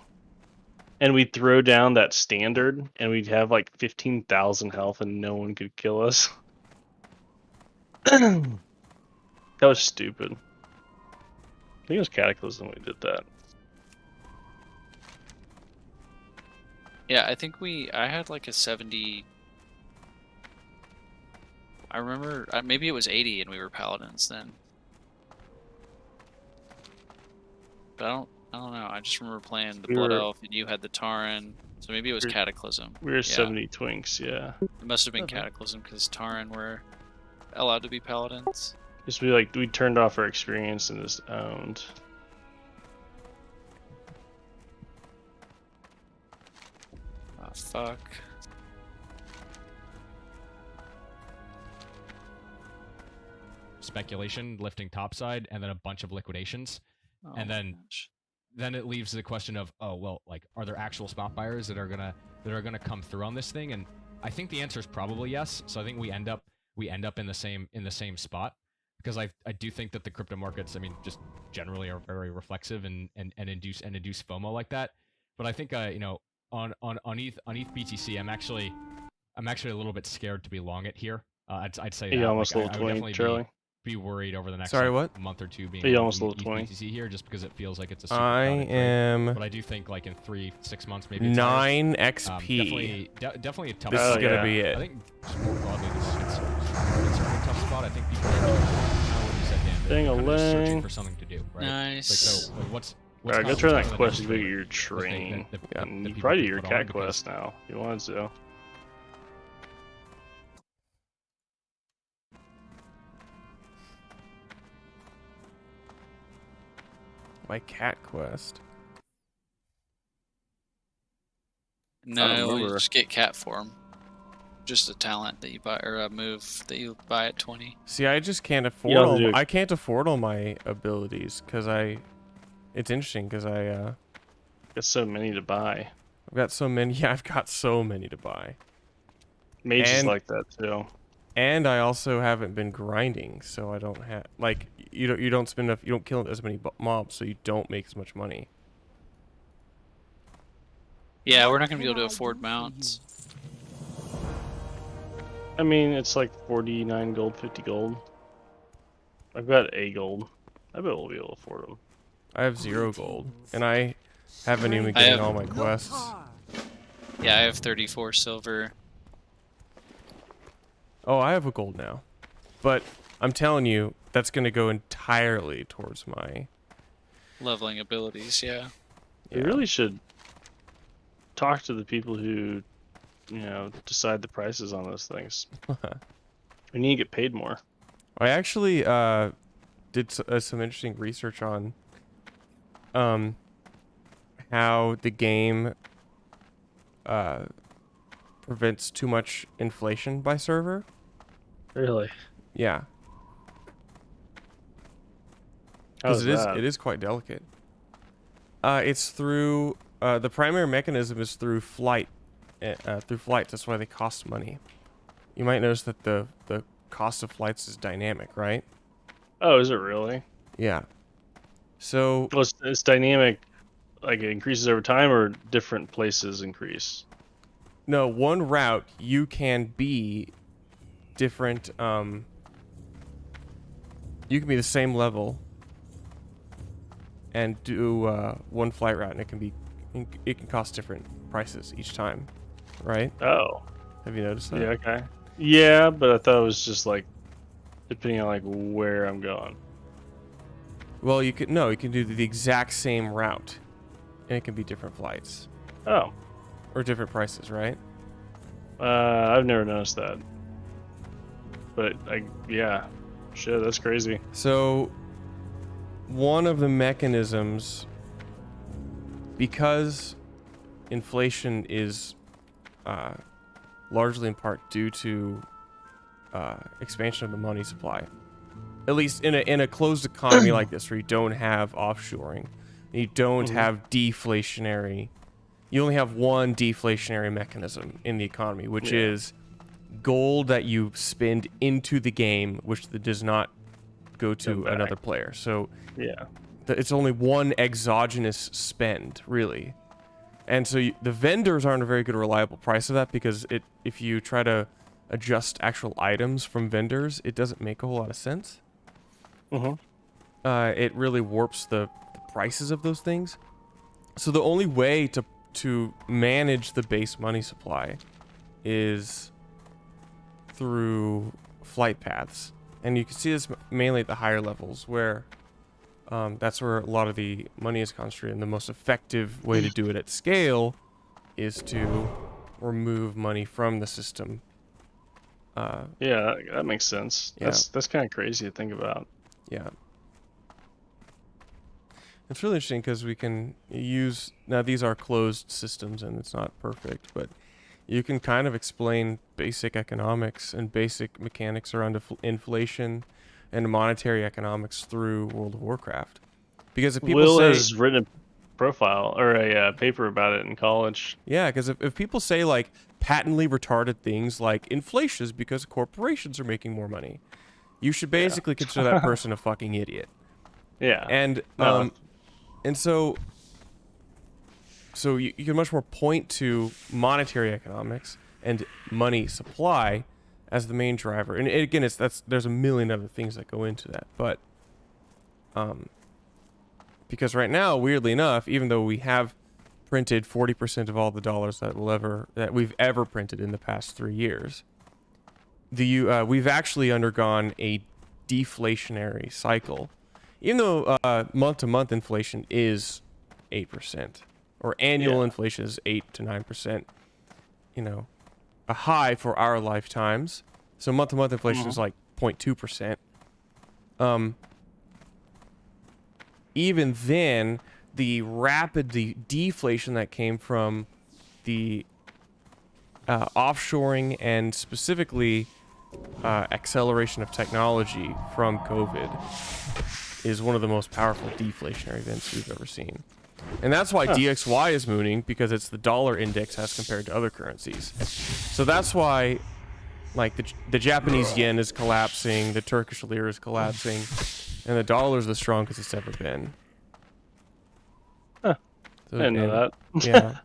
[SPEAKER 2] And we'd throw down that standard, and we'd have like 15,000 health, and no one could kill us. That was stupid. I think it was Cataclysm when we did that.
[SPEAKER 3] Yeah, I think I had like a 70. I remember, maybe it was 80 and we were Paladins then. But I don't know. I just remember playing the
[SPEAKER 2] We
[SPEAKER 3] Blood
[SPEAKER 2] were-
[SPEAKER 3] Elf and you had the Tauren. So maybe it was
[SPEAKER 2] We were-
[SPEAKER 3] Cataclysm.
[SPEAKER 2] We were
[SPEAKER 3] Yeah.
[SPEAKER 2] 70 twinks, yeah.
[SPEAKER 3] It must have been
[SPEAKER 2] Okay.
[SPEAKER 3] Cataclysm because Tauren were allowed to be Paladins.
[SPEAKER 2] Just we like we turned off our experience and just owned.
[SPEAKER 3] Oh, fuck.
[SPEAKER 4] speculation lifting topside and then a bunch of liquidations.
[SPEAKER 3] Oh
[SPEAKER 4] And
[SPEAKER 3] my
[SPEAKER 4] then-
[SPEAKER 3] gosh.
[SPEAKER 4] Then it leaves the question of, oh well, like are there actual spot buyers that are gonna come through on this thing? And I think the answer is probably yes. So I think we end up in the same spot, because I do think that the crypto markets, I mean, just generally are very reflexive and induce FOMO like that. But I think you know, on ETH BTC, I'm actually a little bit scared to be long it here. I'd say
[SPEAKER 2] You
[SPEAKER 4] that.
[SPEAKER 2] almost
[SPEAKER 4] Like,
[SPEAKER 2] level
[SPEAKER 4] I would
[SPEAKER 2] 20,
[SPEAKER 4] definitely
[SPEAKER 2] Charlie.
[SPEAKER 4] be worried over the next
[SPEAKER 1] Sorry,
[SPEAKER 4] like,
[SPEAKER 1] what?
[SPEAKER 4] month or two being
[SPEAKER 2] You
[SPEAKER 4] long
[SPEAKER 2] almost
[SPEAKER 4] ETH
[SPEAKER 2] level 20.
[SPEAKER 4] BTC here, just because it feels like it's a super
[SPEAKER 1] I
[SPEAKER 4] crowded trade.
[SPEAKER 1] am
[SPEAKER 4] But I do think like in 3-6 months, maybe it's higher.
[SPEAKER 1] 9 XP.
[SPEAKER 4] Definitely a tough.
[SPEAKER 1] This is
[SPEAKER 4] spot.
[SPEAKER 2] Oh,
[SPEAKER 1] gonna
[SPEAKER 2] yeah.
[SPEAKER 1] be
[SPEAKER 4] I
[SPEAKER 1] it.
[SPEAKER 4] think just more broadly, the market's a tough spot. I think people are kind of what you said, Dan. They're kind of just searching
[SPEAKER 2] Ding-a-ling.
[SPEAKER 4] for something to do, right?
[SPEAKER 3] Nice.
[SPEAKER 4] Like, so like, what's
[SPEAKER 2] Alright, go
[SPEAKER 4] kind of-
[SPEAKER 2] try
[SPEAKER 4] what's
[SPEAKER 2] that
[SPEAKER 4] kind of
[SPEAKER 2] quest
[SPEAKER 4] the
[SPEAKER 2] to
[SPEAKER 4] next
[SPEAKER 2] get your
[SPEAKER 4] trade
[SPEAKER 2] train.
[SPEAKER 4] that
[SPEAKER 2] And you
[SPEAKER 4] people
[SPEAKER 2] probably do
[SPEAKER 4] can
[SPEAKER 2] your
[SPEAKER 4] put on?
[SPEAKER 2] cat
[SPEAKER 4] Because
[SPEAKER 2] quest now. If you wanted to.
[SPEAKER 1] My cat quest.
[SPEAKER 3] No, we
[SPEAKER 2] remember.
[SPEAKER 3] just get cat form. Just a talent that you buy, or a move that you buy at 20.
[SPEAKER 1] See, I just can't afford
[SPEAKER 2] Yeah, I'll
[SPEAKER 1] all.
[SPEAKER 2] do it.
[SPEAKER 1] I can't afford all my abilities because It's interesting because
[SPEAKER 2] Got so many to buy.
[SPEAKER 1] I've got so many. Yeah, I've got so many to buy.
[SPEAKER 2] Mage is
[SPEAKER 1] And-
[SPEAKER 2] like that too.
[SPEAKER 1] And I also haven't been grinding, so I don't have like you don't spend enough, you don't kill as many mobs, so you don't make as much money.
[SPEAKER 3] Yeah, we're not gonna be able to afford mounts.
[SPEAKER 2] I mean, it's like 49 gold, 50 gold. I've got a gold. I bet we'll be able to afford them.
[SPEAKER 1] I have 0 gold, and I haven't even
[SPEAKER 3] I
[SPEAKER 1] getting
[SPEAKER 3] have-
[SPEAKER 1] all my quests.
[SPEAKER 3] Yeah, I have 34 silver.
[SPEAKER 1] Oh, I have a gold now, but I'm telling you, that's gonna go entirely towards my.
[SPEAKER 3] Leveling abilities, yeah.
[SPEAKER 2] We really should talk to the people who, decide the prices on those things. We need to get paid more.
[SPEAKER 1] I actually did some interesting research on how the game prevents too much inflation by server.
[SPEAKER 2] Really?
[SPEAKER 1] Yeah,
[SPEAKER 2] How's
[SPEAKER 1] because
[SPEAKER 2] that?
[SPEAKER 1] it is quite delicate. It's through the primary mechanism is through flight. Through flights, that's why they cost money. You might notice that the cost of flights is dynamic, right?
[SPEAKER 2] Oh, is it really?
[SPEAKER 1] Yeah. So
[SPEAKER 2] Well, it's dynamic, like it increases over time, or different places increase?
[SPEAKER 1] no, one route you can be different. You can be the same level and do one flight route, and it can cost different prices each time, right?
[SPEAKER 2] Oh.
[SPEAKER 1] Have you noticed that?
[SPEAKER 2] Yeah, okay. Yeah, but I thought it was just like depending on like where I'm going.
[SPEAKER 1] Well, you can do the exact same route, and it can be different flights
[SPEAKER 2] Oh.
[SPEAKER 1] or different prices, right?
[SPEAKER 2] I've never noticed that. But yeah. Shit, that's crazy.
[SPEAKER 1] So one of the mechanisms, because inflation is largely in part due to expansion of the money supply, at least in a closed economy like this where you don't have offshoring, you don't have deflationary, you only have one deflationary mechanism in the economy, which is gold that you spend into the game, which does not go to another player. So
[SPEAKER 2] Yeah.
[SPEAKER 1] it's only one exogenous spend, really. And so the vendors aren't a very good reliable price of that, because if you try to adjust actual items from vendors, it doesn't make a whole lot of sense. It really warps the prices of those things. So the only way to manage the base money supply is through flight paths. And you can see this mainly at the higher levels, where that's where a lot of the money is concentrated. And the most effective way to do it at scale is to remove money from the system.
[SPEAKER 2] Yeah, that makes sense.
[SPEAKER 1] Yeah.
[SPEAKER 2] That's kind of crazy to think about.
[SPEAKER 1] Yeah. It's really interesting because we can use, now these are closed systems and it's not perfect, but you can kind of explain basic economics and basic mechanics around inflation and monetary economics through World of Warcraft. Because if people
[SPEAKER 2] Will
[SPEAKER 1] say,
[SPEAKER 2] has written a profile or a paper about it in college.
[SPEAKER 1] yeah, because if people say like patently retarded things like inflation is because corporations are making more money, you should basically consider that person a fucking idiot.
[SPEAKER 2] Yeah.
[SPEAKER 1] And
[SPEAKER 2] No.
[SPEAKER 1] and so you can much more point to monetary economics and money supply as the main driver. And again, there's a million other things that go into that, but because right now, weirdly enough, even though we have printed 40% of all the dollars that we've ever printed in the past 3 years, we've actually undergone a deflationary cycle. Even though month-to-month inflation is 8%, or annual inflation is 8 to 9%, a high for our lifetimes. So month-to-month inflation is like 0.2%. Even then, the rapid deflation that came from the offshoring and specifically acceleration of technology from COVID is one of the most powerful deflationary events we've ever seen. And that's why DXY is mooning, because it's the dollar index as compared to other currencies. So that's why Like the Japanese yen is collapsing, the Turkish lira is collapsing, and the dollar is the strongest it's ever been.
[SPEAKER 2] Huh.
[SPEAKER 1] So,
[SPEAKER 2] I didn't know that.
[SPEAKER 1] Yeah.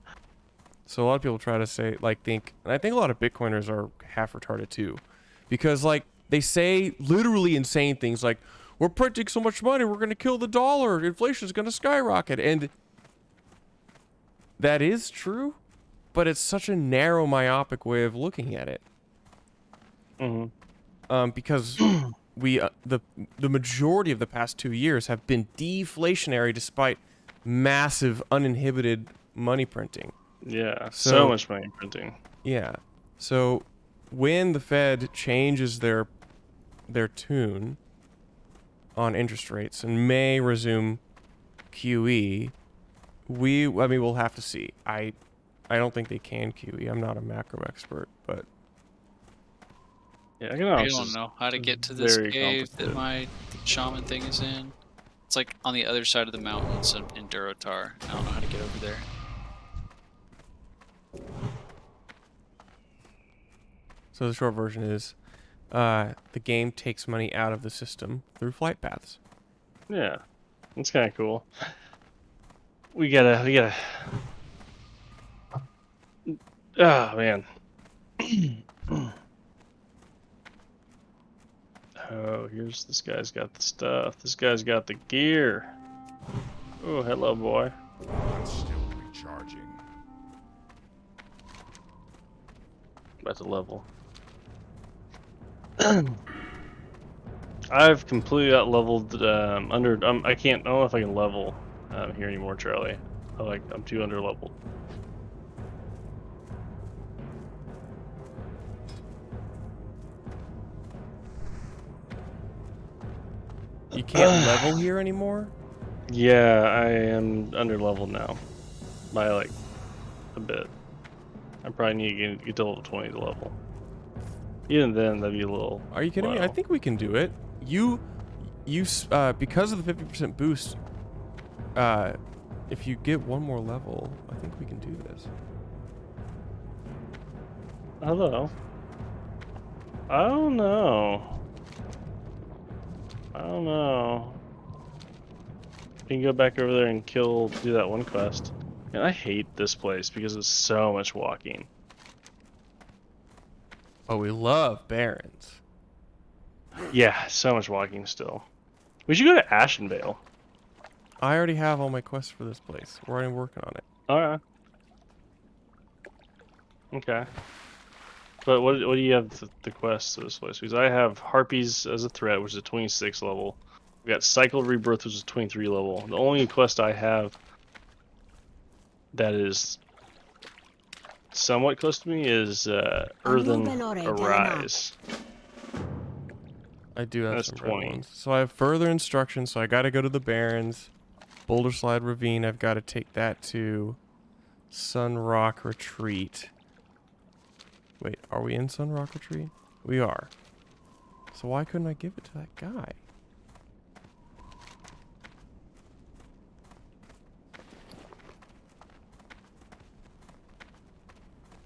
[SPEAKER 1] So a lot of people try to say, like, and I think a lot of Bitcoiners are half retarded too, because like they say literally insane things like, we're printing so much money, we're gonna kill the dollar, inflation is gonna skyrocket, and that is true, but it's such a narrow, myopic way of looking at it. Because we the majority of the past 2 years have been deflationary despite massive uninhibited money printing.
[SPEAKER 2] Yeah, so much money printing.
[SPEAKER 1] Yeah. So when the Fed changes their tune on interest rates and may resume QE, we'll have to see. I don't think they can QE. I'm not a macro expert, but
[SPEAKER 2] yeah,
[SPEAKER 3] I don't know how to get to this cave that my shaman thing is in. It's like on the other side of the mountains in Durotar. I don't know how to get over there.
[SPEAKER 1] So the short version is, the game takes money out of the system through flight paths.
[SPEAKER 2] Yeah, it's kind of cool. We gotta. Oh man. Oh, here's this guy's got the stuff. This guy's got the gear. Oh, hello, boy.
[SPEAKER 11] I'm still recharging.
[SPEAKER 2] About to level. I've completely got leveled under. I don't know if I can level here anymore, Charlie. I'm too under leveled.
[SPEAKER 1] You can't level here anymore?
[SPEAKER 2] Yeah, I am under leveled now by like a bit. I probably need to get to level 20 to level. Even then, that'd be a little.
[SPEAKER 1] Are you kidding me? I think we can do it. You because of the 50% boost, if you get one more level, I think we can do this.
[SPEAKER 2] Hello. I don't know. You can go back over there and do that one quest. And I hate this place because it's so much walking.
[SPEAKER 1] Oh, we love Barrens.
[SPEAKER 2] Yeah, so much walking still. We should go to Ashenvale.
[SPEAKER 1] I already have all my quests for this place. We're already working on it.
[SPEAKER 2] Alright. Okay. But what do you have the quests to this place? Because I have Harpies as a threat, which is a 26 level. We got Cycle of Rebirth, which is 23 level. The only quest I have that is somewhat close to me is Earthen Arise.
[SPEAKER 1] I do have
[SPEAKER 2] That's
[SPEAKER 1] some
[SPEAKER 2] 20.
[SPEAKER 1] ones. So I have further instructions, so I gotta go to the Barrens. Boulder Slide Ravine, I've got to take that to Sun Rock Retreat. Wait, are we in Sun Rock Retreat? We are. So why couldn't I give it to that guy?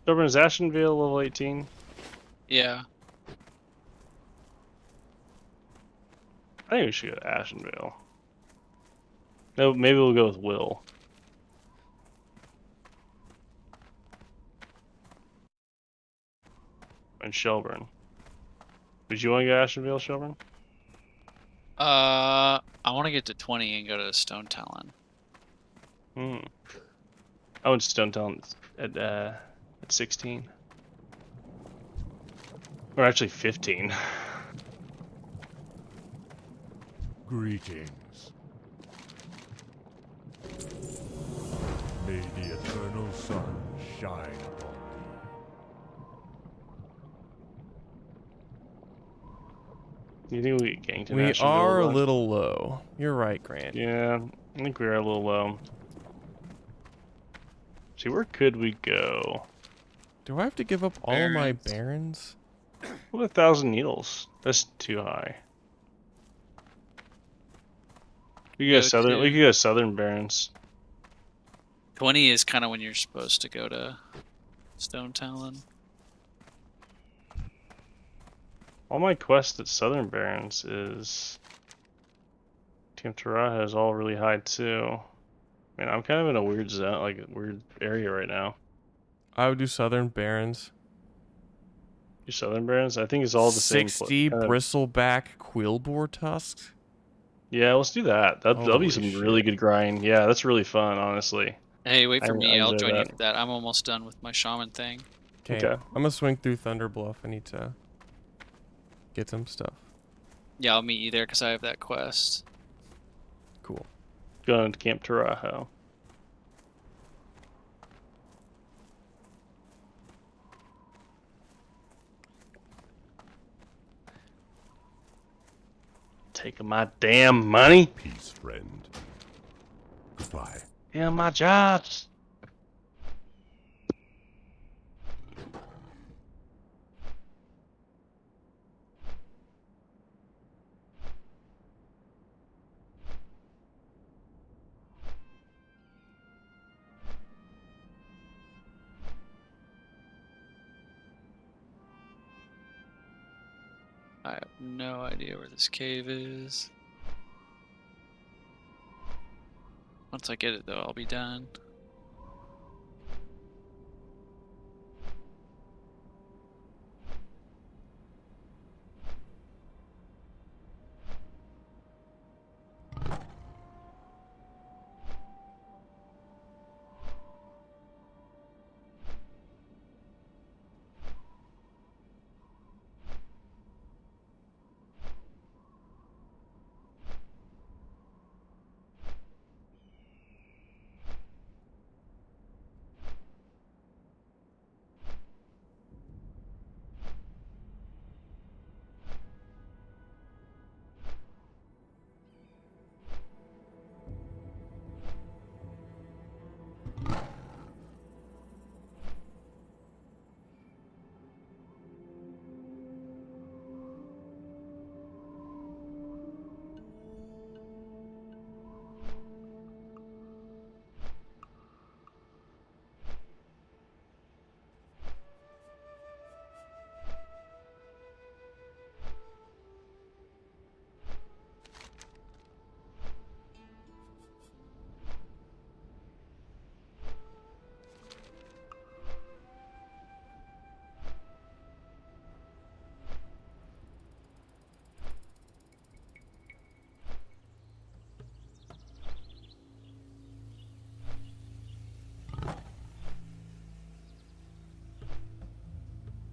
[SPEAKER 2] Dublin, is Ashenvale level 18?
[SPEAKER 3] Yeah.
[SPEAKER 2] I think we should go to Ashenvale. No, maybe we'll go with Will. And Shelburne. Would you want to go to Ashenvale, Shelburne?
[SPEAKER 3] I want to get to 20 and go to Stone Talon.
[SPEAKER 2] I went to Stone Talon at 16. Or actually 15.
[SPEAKER 11] Greetings. May the eternal sun shine upon
[SPEAKER 2] You think we get ganked in
[SPEAKER 1] We
[SPEAKER 2] Ashenvale
[SPEAKER 1] are a
[SPEAKER 2] lot?
[SPEAKER 1] little low. You're right, Grant.
[SPEAKER 2] Yeah, I think we're a little low. See, where could we go?
[SPEAKER 1] Do I have to give up all of my Barrens?
[SPEAKER 2] What 1,000 needles? That's too high. We could go southern. We could go Southern Barrens.
[SPEAKER 3] 20 is kind of when you're supposed to go to Stone Talon.
[SPEAKER 2] All my quest at Southern Barrens is Camp Taraha is all really high too. Man, I'm kind of in a weird zone, like a weird area right now.
[SPEAKER 1] I would do Southern Barrens.
[SPEAKER 2] You Southern Barrens? I think it's all the same.
[SPEAKER 1] 60
[SPEAKER 2] kind of-
[SPEAKER 1] bristleback quillboar tusks.
[SPEAKER 2] Yeah, let's do that. That'll be
[SPEAKER 1] Holy
[SPEAKER 2] some really
[SPEAKER 1] shit.
[SPEAKER 2] good grind. Yeah, that's really fun, honestly.
[SPEAKER 3] Hey, wait for
[SPEAKER 2] I
[SPEAKER 3] me. I'll
[SPEAKER 2] enjoy
[SPEAKER 3] join you
[SPEAKER 2] that.
[SPEAKER 3] for that. I'm almost done with my shaman thing.
[SPEAKER 1] Okay.
[SPEAKER 2] Okay.
[SPEAKER 1] I'm gonna swing through Thunder Bluff. I need to get some stuff.
[SPEAKER 3] Yeah, I'll meet you there because I have that quest.
[SPEAKER 1] Cool.
[SPEAKER 2] Going to Camp Taraha. Taking my damn money.
[SPEAKER 11] Peace, friend. Goodbye.
[SPEAKER 2] Yeah, my jobs.
[SPEAKER 3] I have no idea where this cave is. Once I get it, though, I'll be done.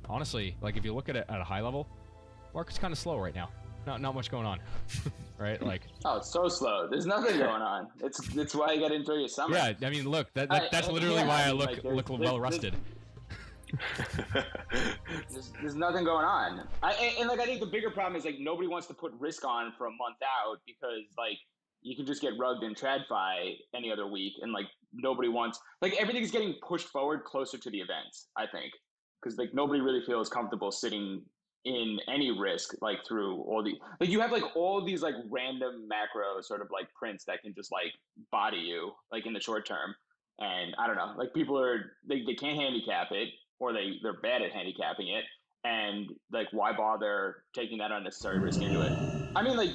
[SPEAKER 4] Honestly, like if you look at it at a high level, market's kind of slow right now. Not much going on, right? Like.
[SPEAKER 5] Oh, it's so slow. There's nothing going on. It's why you gotta enjoy your summer.
[SPEAKER 4] Yeah, I mean, look, that's literally
[SPEAKER 5] yeah,
[SPEAKER 4] why I
[SPEAKER 5] I mean,
[SPEAKER 4] look
[SPEAKER 5] like,
[SPEAKER 4] look well rested.
[SPEAKER 5] There's nothing going on. And like I think the bigger problem is like nobody wants to put risk on for a month out because like you can just get rugged in TradFi any other week, and like nobody wants like everything's getting pushed forward closer to the events. I think because like nobody really feels comfortable sitting in any risk like through all the like you have like all these like random macro sort of like prints that can just like body you like in the short term. And I don't know, like people are they can't handicap it or they're bad at handicapping it, and like why bother taking that unnecessary risk into it? I mean, like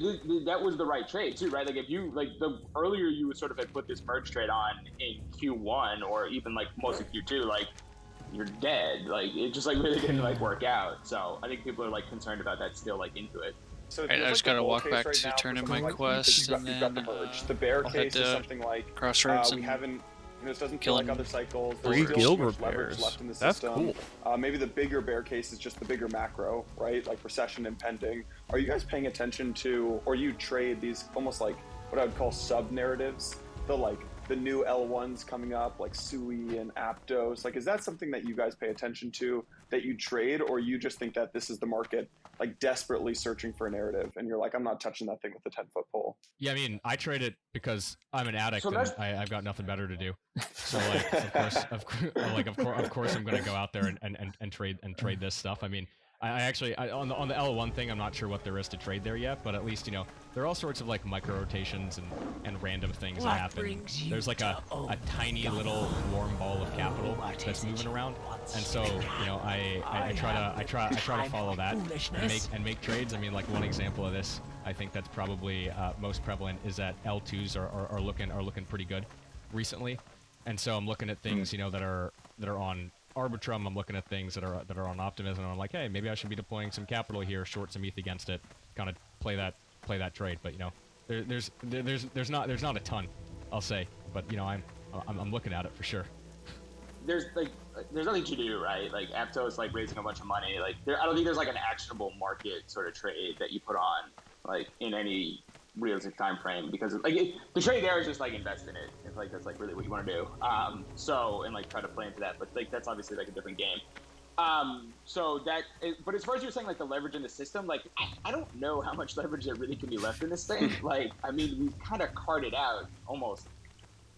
[SPEAKER 5] that was the right trade too, right? Like if you like the earlier you sort of had put this merge trade on in Q1 or even like most of Q2, like you're dead. Like it just like really didn't like work out. So I think people are like concerned about that still like into it.
[SPEAKER 12] So it
[SPEAKER 3] Alright,
[SPEAKER 12] feels
[SPEAKER 3] I just
[SPEAKER 12] the
[SPEAKER 3] gotta
[SPEAKER 12] bull
[SPEAKER 3] walk
[SPEAKER 12] case
[SPEAKER 3] back
[SPEAKER 12] right
[SPEAKER 3] to
[SPEAKER 12] now
[SPEAKER 3] turn
[SPEAKER 12] for
[SPEAKER 3] in
[SPEAKER 12] something
[SPEAKER 3] my
[SPEAKER 12] like
[SPEAKER 3] quest,
[SPEAKER 12] you've got the
[SPEAKER 3] and
[SPEAKER 12] merge. The bear
[SPEAKER 3] I'll head
[SPEAKER 12] case is
[SPEAKER 3] to
[SPEAKER 12] something like
[SPEAKER 3] Crossroads
[SPEAKER 12] we
[SPEAKER 3] and
[SPEAKER 12] haven't. This doesn't feel
[SPEAKER 3] killing
[SPEAKER 12] like other cycles. There's
[SPEAKER 1] Free
[SPEAKER 12] still
[SPEAKER 1] guild
[SPEAKER 12] too much leverage
[SPEAKER 1] repairs.
[SPEAKER 12] left in the
[SPEAKER 1] That's
[SPEAKER 12] system.
[SPEAKER 1] cool.
[SPEAKER 12] Maybe the bigger bear case is just the bigger macro, right? Like recession impending. Are you guys paying attention to, or you trade these almost like what I would call sub narratives? The new L1s coming up, like Sui and Aptos. Like, is that something that you guys pay attention to, that you trade, or you just think that this is the market like desperately searching for a narrative, and you're like, I'm not touching that thing with a 10-foot pole?
[SPEAKER 4] Yeah, I mean, I trade it because I'm an addict
[SPEAKER 5] So
[SPEAKER 4] and I've got nothing better to do. So like, of course, I'm gonna go out there and trade this stuff. I mean, I actually on the L1 thing, I'm not sure what there is to trade there yet, but at least there are all sorts of like micro rotations and random things that happen. There's like a tiny little warm ball of capital that's moving around, and so I try to follow that and make trades. I mean, like one example of this, I think that's probably most prevalent is that L2s are looking pretty good recently, and so I'm looking at things that are on Arbitrum. I'm looking at things that are on Optimism, and I'm like, hey, maybe I should be deploying some capital here, short some ETH against it, kind of play that trade. But there's not a ton, I'll say, but I'm looking at it for sure.
[SPEAKER 5] There's nothing to do, right? Like Aptos like raising a bunch of money. Like I don't think there's like an actionable market sort of trade that you put on like in any realistic time frame, because the trade there is just like invest in it. It's like that's like really what you want to do. And like try to play into that, but like that's obviously like a different game. But as far as you're saying, like the leverage in the system, like I don't know how much leverage there really can be left in this thing. Like I mean, we've kind of carted out almost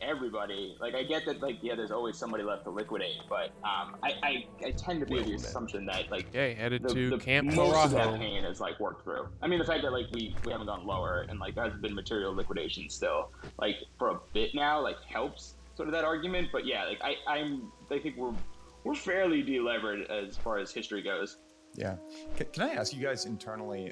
[SPEAKER 5] everybody. Like I get that, like yeah, there's always somebody left to liquidate, but I tend to be the assumption that like
[SPEAKER 1] headed to Camp
[SPEAKER 5] most of that pain is like worked through. I mean, the fact that like we haven't gone lower and like there hasn't been material liquidation still like for a bit now like helps sort of that argument. But yeah, like I think we're fairly delevered as far as history goes.
[SPEAKER 10] Yeah. Can I ask you guys internally,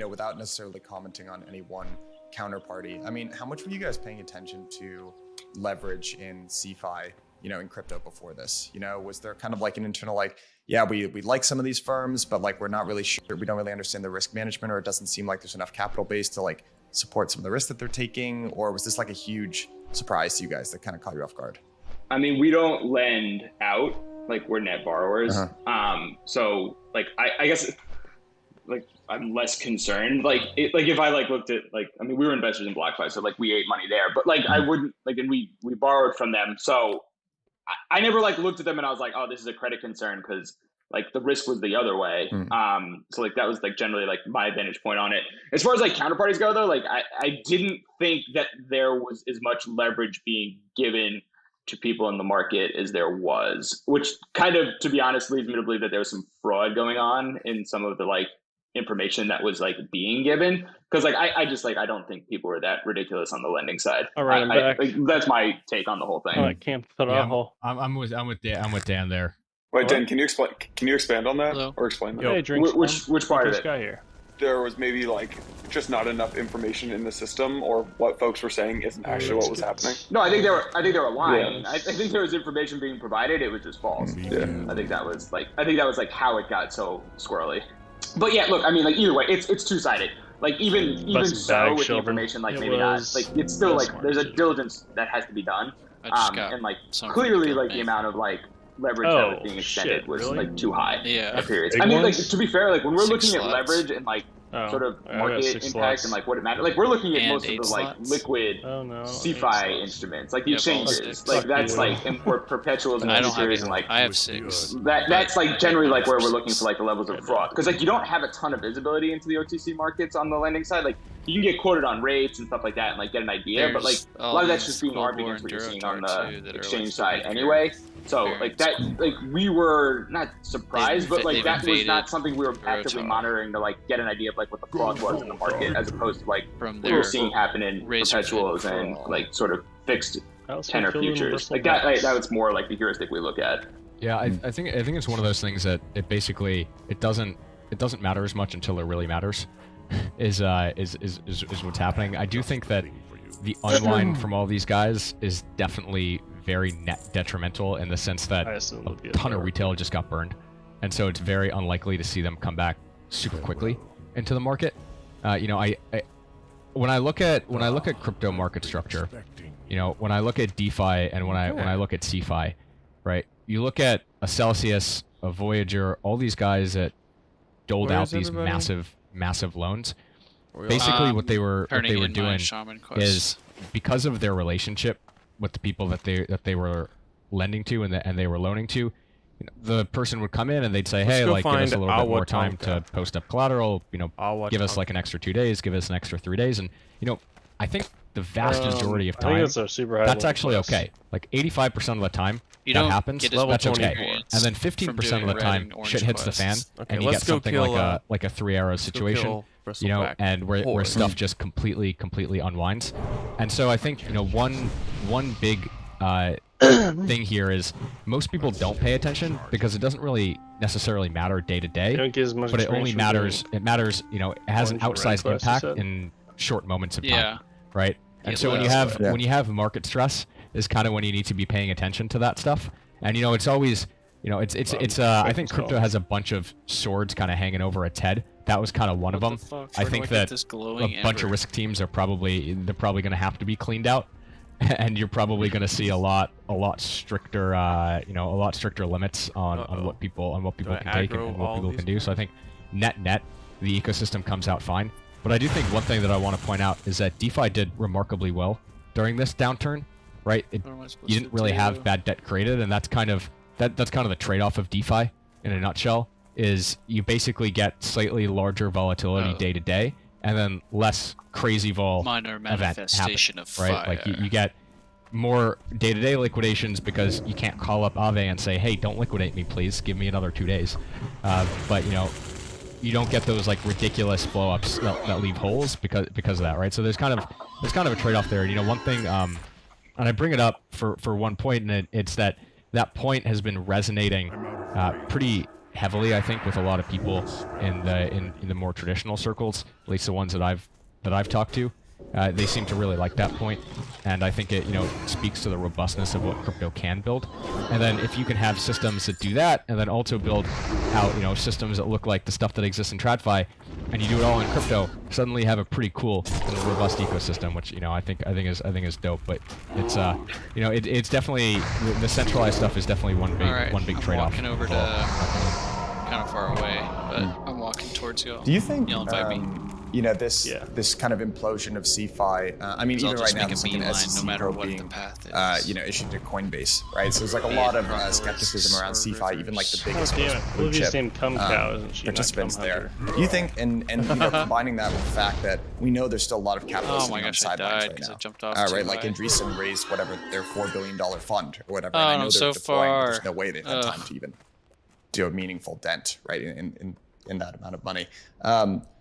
[SPEAKER 10] without necessarily commenting on any one counterparty, I mean, how much were you guys paying attention to leverage in CeFi, in crypto before this? Was there kind of like an internal like, yeah, we like some of these firms, but like we're not really sure, we don't really understand the risk management, or it doesn't seem like there's enough capital base to like support some of the risks that they're taking? Or was this like a huge surprise to you guys that kind of caught you off guard?
[SPEAKER 5] I mean, we don't lend out, like we're net borrowers. So like I guess like I'm less concerned. Like if I like looked at like, I mean, we were investors in BlockFi, so like we ate money there, but like I wouldn't like, and we borrowed from them. So I never like looked at them and I was like, oh, this is a credit concern, because like the risk was the other way. So like that was like generally like my vantage point on it. As far as like counterparties go though, like I didn't think that there was as much leverage being given to people in the market as there was, which kind of, to be honest, leads me to believe that there was some fraud going on in some of the like information that was like being given. Because like I just like I don't think people were that ridiculous on the lending side.
[SPEAKER 2] All right, I'm back.
[SPEAKER 5] Like, that's my take on the whole thing.
[SPEAKER 2] All right, Camp Tharajo.
[SPEAKER 4] I'm with Dan there.
[SPEAKER 12] Wait, Dan, can you expand on that?
[SPEAKER 3] Hello?
[SPEAKER 12] Or explain that?
[SPEAKER 2] Hey, drinks.
[SPEAKER 5] Which part of
[SPEAKER 2] This
[SPEAKER 5] it?
[SPEAKER 2] guy here.
[SPEAKER 12] There was maybe like just not enough information in the system, or what folks were saying isn't actually what was happening.
[SPEAKER 5] No, I think they were lying. Yeah. I think there was information being provided. It was just false.
[SPEAKER 12] Yeah.
[SPEAKER 5] I think that was like how it got so squirrely. But yeah, look, I mean, like either way, it's two-sided. Like even so with the information, like maybe not. Like it's still like there's a diligence that has to be done. And like clearly, like the amount of like leverage that was being extended was like too high.
[SPEAKER 3] Yeah.
[SPEAKER 5] At periods. I mean, like to be fair, like when we're looking at leverage and like sort of market impact
[SPEAKER 2] slots.
[SPEAKER 5] and like what it matters, like we're looking at
[SPEAKER 3] And
[SPEAKER 5] most of the like
[SPEAKER 3] slots.
[SPEAKER 5] liquid CeFi instruments, like the
[SPEAKER 3] Yeah,
[SPEAKER 5] exchanges,
[SPEAKER 3] well,
[SPEAKER 5] like that's like import perpetuals and
[SPEAKER 3] I don't have
[SPEAKER 5] futures
[SPEAKER 3] it.
[SPEAKER 5] and like
[SPEAKER 3] I have 6.
[SPEAKER 5] that's like generally like where we're looking for like the levels of fraud, because like you don't have a ton of visibility into the OTC markets on the lending side. Like you can get quoted on rates and stuff like that and like get an idea, but like a lot of that's just being argued against what you're seeing on the exchange side anyway. So like that, like we were not surprised, but like that was not something we were actively monitoring to like get an idea of like what the fraud was in the market, as opposed to like what we were seeing happen in perpetuals and like sort of fixed tenor futures. Like that was more like the heuristic we look at.
[SPEAKER 4] Yeah, I think it's one of those things that it basically it doesn't matter as much until it really matters. Is what's happening. I do think that the unwind from all these guys is definitely very net detrimental, in the sense that a ton of retail just got burned, and so it's very unlikely to see them come back super quickly into the market. When I look at crypto market structure, when I look at DeFi and when I look at CeFi, right? You look at a Celsius, a Voyager, all these guys that doled out these massive loans. Basically, what they were doing is, because of their relationship with the people that they were lending to and they were loaning to, the person would come in and they'd say, hey, like, give us a little bit more time to post up collateral, give us like an extra 2 days, give us an extra 3 days. And I think the vast majority of
[SPEAKER 2] I think
[SPEAKER 4] time,
[SPEAKER 2] that's a super high
[SPEAKER 4] that's
[SPEAKER 2] level
[SPEAKER 4] actually
[SPEAKER 2] quest.
[SPEAKER 4] okay. Like 85% of the time,
[SPEAKER 3] You
[SPEAKER 4] that
[SPEAKER 3] don't
[SPEAKER 4] happens.
[SPEAKER 3] get as
[SPEAKER 4] That's
[SPEAKER 3] much
[SPEAKER 4] okay.
[SPEAKER 3] experience
[SPEAKER 4] And then
[SPEAKER 3] from
[SPEAKER 4] 15%
[SPEAKER 3] doing
[SPEAKER 4] of the
[SPEAKER 3] red
[SPEAKER 4] time,
[SPEAKER 3] and orange
[SPEAKER 4] shit hits the fan,
[SPEAKER 3] quests.
[SPEAKER 1] Okay,
[SPEAKER 4] and you
[SPEAKER 1] let's
[SPEAKER 4] get
[SPEAKER 1] go
[SPEAKER 4] something
[SPEAKER 1] kill,
[SPEAKER 4] like a 3-arrow
[SPEAKER 1] let's go
[SPEAKER 4] situation.
[SPEAKER 1] kill
[SPEAKER 4] You know,
[SPEAKER 1] Bristleback.
[SPEAKER 4] and where
[SPEAKER 1] Horde.
[SPEAKER 4] stuff just completely unwinds. And so I think, you know, one big thing here is most people don't pay attention because it doesn't really necessarily matter day to
[SPEAKER 2] You
[SPEAKER 4] day,
[SPEAKER 2] don't get as much
[SPEAKER 4] but it
[SPEAKER 2] experience
[SPEAKER 4] only
[SPEAKER 2] from
[SPEAKER 4] matters.
[SPEAKER 2] doing
[SPEAKER 4] It matters, you know, it has an
[SPEAKER 2] orange and red
[SPEAKER 4] outsized
[SPEAKER 2] quests, you
[SPEAKER 4] impact
[SPEAKER 2] said?
[SPEAKER 4] in short moments of time,
[SPEAKER 3] Yeah.
[SPEAKER 4] right? And
[SPEAKER 3] Yeah,
[SPEAKER 4] so when you
[SPEAKER 3] less,
[SPEAKER 4] have
[SPEAKER 10] yeah.
[SPEAKER 4] when you have market stress is kind of when you need to be paying attention to that stuff. And you know, it's always, you know, it's I think crypto has a bunch of swords kind of hanging over its head. That was kind of one of them. I think that
[SPEAKER 3] this
[SPEAKER 4] a
[SPEAKER 3] glowing
[SPEAKER 4] bunch of
[SPEAKER 3] ember?
[SPEAKER 4] risk teams are probably going to have to be cleaned out, and you're probably going to see a lot stricter you know, a lot stricter limits on what people
[SPEAKER 1] Do I
[SPEAKER 4] can take
[SPEAKER 1] aggro
[SPEAKER 4] and
[SPEAKER 1] all
[SPEAKER 4] what people
[SPEAKER 1] these
[SPEAKER 4] can do. So I think net the ecosystem comes out fine. But I do think one thing that I want to point out is that DeFi did remarkably well during this downturn, right?
[SPEAKER 3] What am I supposed
[SPEAKER 4] You
[SPEAKER 3] to
[SPEAKER 4] didn't really
[SPEAKER 3] do?
[SPEAKER 4] have bad debt created, and that's kind of the trade-off of DeFi in a nutshell. Is you basically get slightly larger volatility day to day, and then less crazy vol
[SPEAKER 3] Minor
[SPEAKER 4] event
[SPEAKER 3] manifestation
[SPEAKER 4] happens,
[SPEAKER 3] of
[SPEAKER 4] right?
[SPEAKER 3] fire.
[SPEAKER 4] Like you get more day-to-day liquidations because you can't call up Aave and say, hey, don't liquidate me, please, give me another 2 days. But you know, you don't get those like ridiculous blow-ups that leave holes because of that, right? So there's kind of a trade-off there. You know, one thing, and I bring it up for one point, and it's that point has been resonating pretty heavily, I think, with a lot of people in the more traditional circles, at least the ones that I've talked to. They seem to really like that point, and I think it, you know, speaks to the robustness of what crypto can build. And then if you can have systems that do that, and then also build out, you know, systems that look like the stuff that exists in TradFi, and you do it all in crypto, suddenly you have a pretty cool and robust ecosystem, which, you know, I think is dope. But it's you know, it's definitely the centralized stuff is definitely one big trade-off.
[SPEAKER 3] I'm walking over to kind of far away, but I'm walking towards you.
[SPEAKER 10] Do you think,
[SPEAKER 3] You'll invite me?
[SPEAKER 10] you know, this kind of implosion of CeFi? I mean,
[SPEAKER 3] So I'll
[SPEAKER 10] even
[SPEAKER 3] just
[SPEAKER 10] right now,
[SPEAKER 3] make a
[SPEAKER 10] there's like an
[SPEAKER 3] beeline
[SPEAKER 10] SEC
[SPEAKER 3] no matter
[SPEAKER 10] probe
[SPEAKER 3] what the
[SPEAKER 10] being,
[SPEAKER 3] path is.
[SPEAKER 10] you know, issued to Coinbase, right? So there's like a lot of skepticism around CeFi, even like the biggest,
[SPEAKER 2] damn
[SPEAKER 10] most
[SPEAKER 2] it.
[SPEAKER 10] blue
[SPEAKER 2] Olivia's
[SPEAKER 10] chip
[SPEAKER 2] named Cum Cow, isn't she? Not
[SPEAKER 10] participants
[SPEAKER 2] Cum
[SPEAKER 10] there.
[SPEAKER 2] Hunter.
[SPEAKER 10] Do you think, and you know, combining that with the fact that we know there's still a lot of capital
[SPEAKER 3] Oh
[SPEAKER 10] sitting
[SPEAKER 3] my
[SPEAKER 10] on
[SPEAKER 3] gosh, I
[SPEAKER 10] sidelines
[SPEAKER 3] died
[SPEAKER 10] right
[SPEAKER 3] 'cause
[SPEAKER 10] now.
[SPEAKER 3] I jumped off
[SPEAKER 10] Right,
[SPEAKER 3] too
[SPEAKER 10] like
[SPEAKER 3] high.
[SPEAKER 10] Andreessen raised whatever their $4 billion fund or whatever.
[SPEAKER 3] Oh,
[SPEAKER 10] and I know
[SPEAKER 3] I'm
[SPEAKER 10] they're
[SPEAKER 3] so
[SPEAKER 10] deploying, but there's
[SPEAKER 3] far.
[SPEAKER 10] no way they've had time to even do a meaningful dent, right, in that amount of money.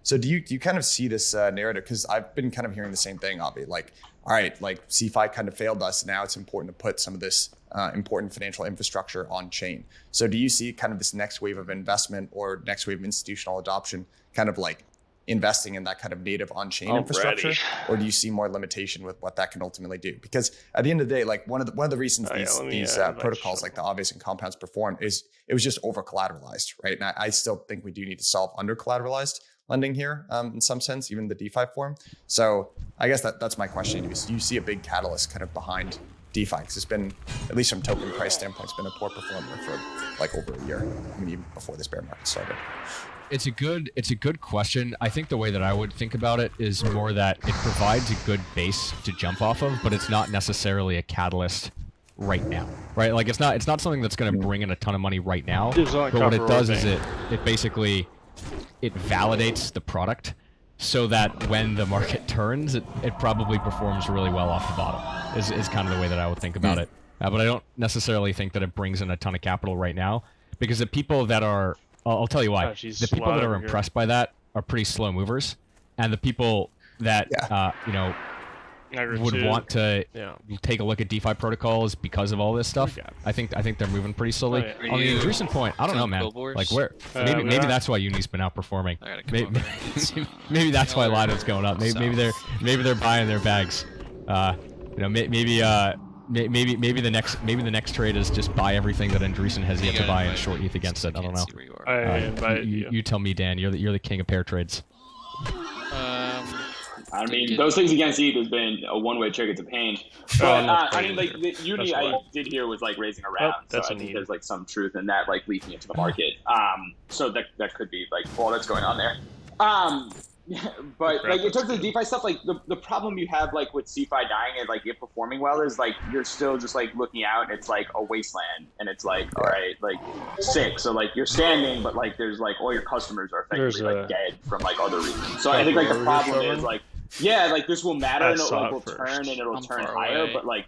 [SPEAKER 10] So do you kind of see this narrative? Because I've been kind of hearing the same thing, Avi. Like, all right, like CeFi kind of failed us. Now it's important to put some of this important financial infrastructure on chain. So do you see kind of this next wave of investment or next wave of institutional adoption kind of like investing in that kind of native on-chain infrastructure, or do you see more limitation with what that can ultimately do? Because at the end of the day, like one of the reasons these protocols like the Aves and compounds perform is it was just over collateralized, right? And I still think we do need to solve under collateralized lending here in some sense, even the DeFi form. So I guess that's my question. You see a big catalyst kind of behind DeFi, because it's been, at least from token price standpoint, it's been a poor performer for like over a year. I mean, even before this bear market started.
[SPEAKER 4] It's a good question. I think the way that I would think about it is more that it provides a good base to jump off of, but it's not necessarily a catalyst right now, right? Like it's not something that's going to bring in a ton of money right now. But what it does is it basically it validates the product so that when the market turns, it probably performs really well off the bottom. Is kind of the way that I would think about it. But I don't necessarily think that it brings in a ton of capital right now, because the people that are I'll tell you why. The people that are impressed by that are pretty slow movers, and the people that you know would want to take a look at DeFi protocols because of all this stuff. I think they're moving pretty slowly. On the Andreessen point, I don't know, man. Like where? Maybe that's why Uni's been outperforming. Maybe that's why Lido's going up. Maybe they're buying their bags. You know, maybe the next trade is just buy everything that Andreessen has yet to buy and short ETH against it. I don't know. You tell me, Dan. You're the king of pair trades.
[SPEAKER 5] I mean, those things against ETH has been a one-way trip. It's a pain. But I mean, like the Uni I did hear was like raising around, so I think there's like some truth in that, like leaking into the market. So that could be like all that's going on there. But like in terms of the DeFi stuff, like the problem you have like with CeFi dying and like it performing well is like you're still just like looking out and it's like a wasteland and it's like all right, like sick. So like you're standing, but like there's like all your customers are effectively like dead from like other reasons. So I think like the problem is like yeah, like this will matter
[SPEAKER 2] I
[SPEAKER 5] and it
[SPEAKER 2] saw
[SPEAKER 5] like,
[SPEAKER 2] it
[SPEAKER 5] will
[SPEAKER 2] first.
[SPEAKER 5] turn and it'll
[SPEAKER 3] I'm
[SPEAKER 5] turn
[SPEAKER 3] far
[SPEAKER 5] higher,
[SPEAKER 3] away.
[SPEAKER 5] but like